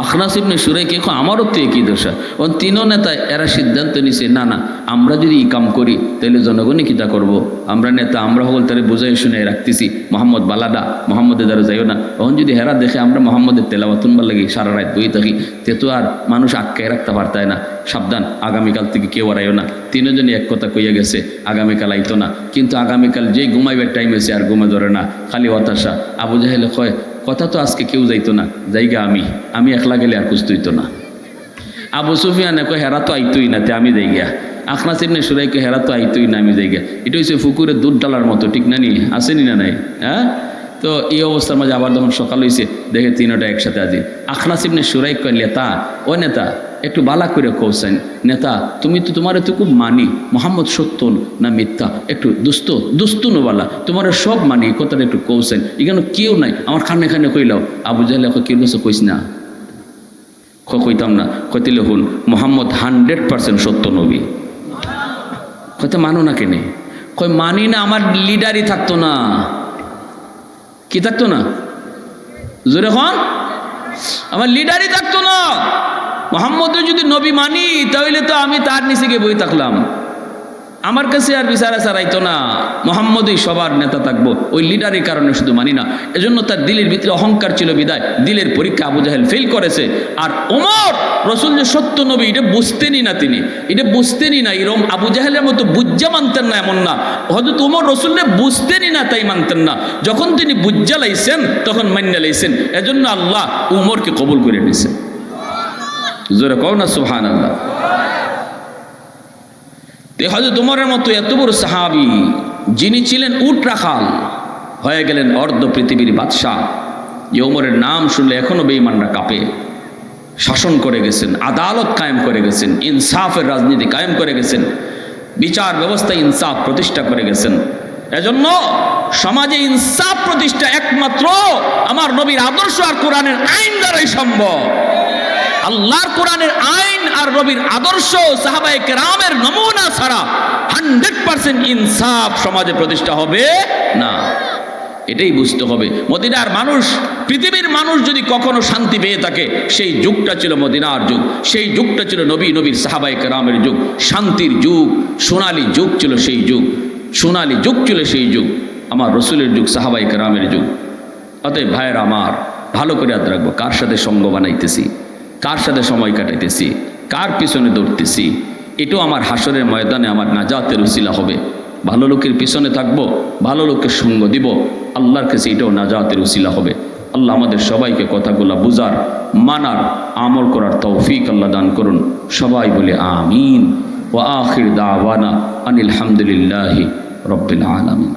আখনাস ইবনে শুরাইক কয় আমারও তো একই দশা। ও তিনও নেতা এরা সিদ্ধান্ত নিছে, না না আমরা যদি এই কাম করি তাহলে জনগণই কিতা করবো। আমরা নেতা, আমরা হল তারা বুঝাই শুনে রাখতেছি মোহাম্মদ বালাডা, মোহাম্মদের দ্বারা যাইও না। তখন যদি হেরা দেখে আমরা মোহাম্মদের তেলাওয়াতুনবার লাগি সারা রাত বই থাকি, তে তো আর মানুষ আটকায় রাখতে পারতায় না। সাবধান, আগামীকাল থেকে কেউ আর আইও না। তিনজনই এক কথা কইয়া গেছে, আগামীকাল আইতো না। কিন্তু আগামীকাল যেই ঘুমাইবার টাইম হয়েছে আর ঘুমে ধরে না, খালি হতাশা। আবু জাহেল কয় কথা তো আজকে কেউ যাইতো না, যাইগা আমি একলা গেলে আর খুঁজতে হইতো না। আবু সুফিয়ানে কয় হেরা তো আইতোই না, তে আমি যাইগা। আখনাস ইবনে শুরাইক হেরা তো আইতোই না, আমি যাইগা। এটা হচ্ছে পুকুরের দুধ ডালার মতো, ঠিক না? নি আসেনি না নাই? হ্যাঁ। তো এই অবস্থার মাঝে আবার যখন সকাল হয়েছে দেখে তিনটা একসাথে আজি। আখনাস ইবনে শুরাইক কয় নেতা, ও নেতা একটু বালা করে কৌছেন, নেতা তুমি তো তোমার তো খুব মানি, মোহাম্মদ সত্য না মিথ্যা, একটু দুস্তুনওয়ালা তোমার সব মানি, কথাটা একটু কৌছেন। এখানে কেউ নাই, আমার খানে খানে কইলাও। আবু জাহেল কেউ বসে কইস না, কইতাম না। কইতে হুন মোহাম্মদ 100% সত্য নবী। কইতে মানো না কেনে? কই মানি না, আমার লিডারই থাকতো না। কি থাকতো না? জোরে খন, আমার লিডারই থাকতো না। মোহাম্মদের যদি নবী মানি তাহলে তো আমি তার নিচে গিয়ে বই থাকলাম, আমার কাছে আর বিচার আচার আইতো না। মোহাম্মদই সবার নেতা থাকবো, ওই লিডারের কারণে শুধু মানি না। এজন্য তার দিলের ভিতরে অহংকার ছিল বিদায় দিলের পরীক্ষা আবু জাহেল ফেল করেছে। আর ওমর রসুল যে সত্য নবী এটা বুঝতেনই না, তিনি এটা বুঝতেনই না। এরকম আবু জাহেলের মতো বুজ্জা মানতেন না এমন না, হয়তো ওমর রসুলকে বুঝতেনই না তাই মানতেন না। যখন তিনি বুজ্জা লাইছেন তখন মান্য লাইছেন। এজন্য আল্লাহ উমরকে কবুল করে নিয়েছেন। জোরে কও না সুবহানাল্লাহ। হযরত উমরের মতো এত বড় সাহাবী, যিনি ছিলেন উট রাখাল, হয়ে গেলেন অর্ধ পৃথিবীর বাদশাহ, যে উমরের নাম শুনলে এখনো বেঈমানরা কাঁপে। শাসন করে গেছেন, আদালত কায়েম করে গেছেন, ইনসাফের রাজনীতি কায়েম করে গেছেন, বিচার ব্যবস্থা ইনসাফ প্রতিষ্ঠা করে গেছেন। এজন্য সমাজে ইনসাফ প্রতিষ্ঠা একমাত্র আমার নবীর আদর্শ আর কোরআনের আইন দ্বারাই সম্ভব। আল্লাহর কোরআনের আইন আর নবীর আদর্শ সাহাবায়ে কেরামের নমুনা ছাড়া 100% ইনসাফ সমাজে প্রতিষ্ঠা হবে না। এটাই বুঝতে হবে। মদিনার মানুষ, পৃথিবীর মানুষ যদি কখনো শান্তি পেয়ে থাকে, সেই যুগটা ছিল মদিনার যুগ, সেই যুগটা ছিল নবীর সাহাবায়ে কেরামের যুগ, শান্তির যুগ, সোনালী যুগ ছিল সেই যুগ, সোনালী যুগ ছিল সেই যুগ, আমার রসুলের যুগ, সাহাবায়ে কেরামের যুগ। অতএব ভাইয়ের আমার, ভালো করে ইয়াদ রাখবো, কার সাথে সঙ্গ বানাইতেছি, কার সাথে সময় কাটাইতেছি, কার পিছনে দৌড়তেছি, এটাও আমার হাসরের ময়দানে আমার নাজাতের উসিলা হবে। ভালো লোকের পিছনে থাকবো, ভালো লোকের সঙ্গ দিব, আল্লাহর কাছে এটাও নাজাতের উসিলা হবে। আল্লাহ আমাদের সবাইকে কথাগুলা বুঝার, মানার, আমল করার তৌফিক আল্লাহ দান করুন। সবাই বলে আমিন। ওয়া আখির দাওয়ানা আনিল হামদুলিল্লাহি রাব্বিল আলামিন।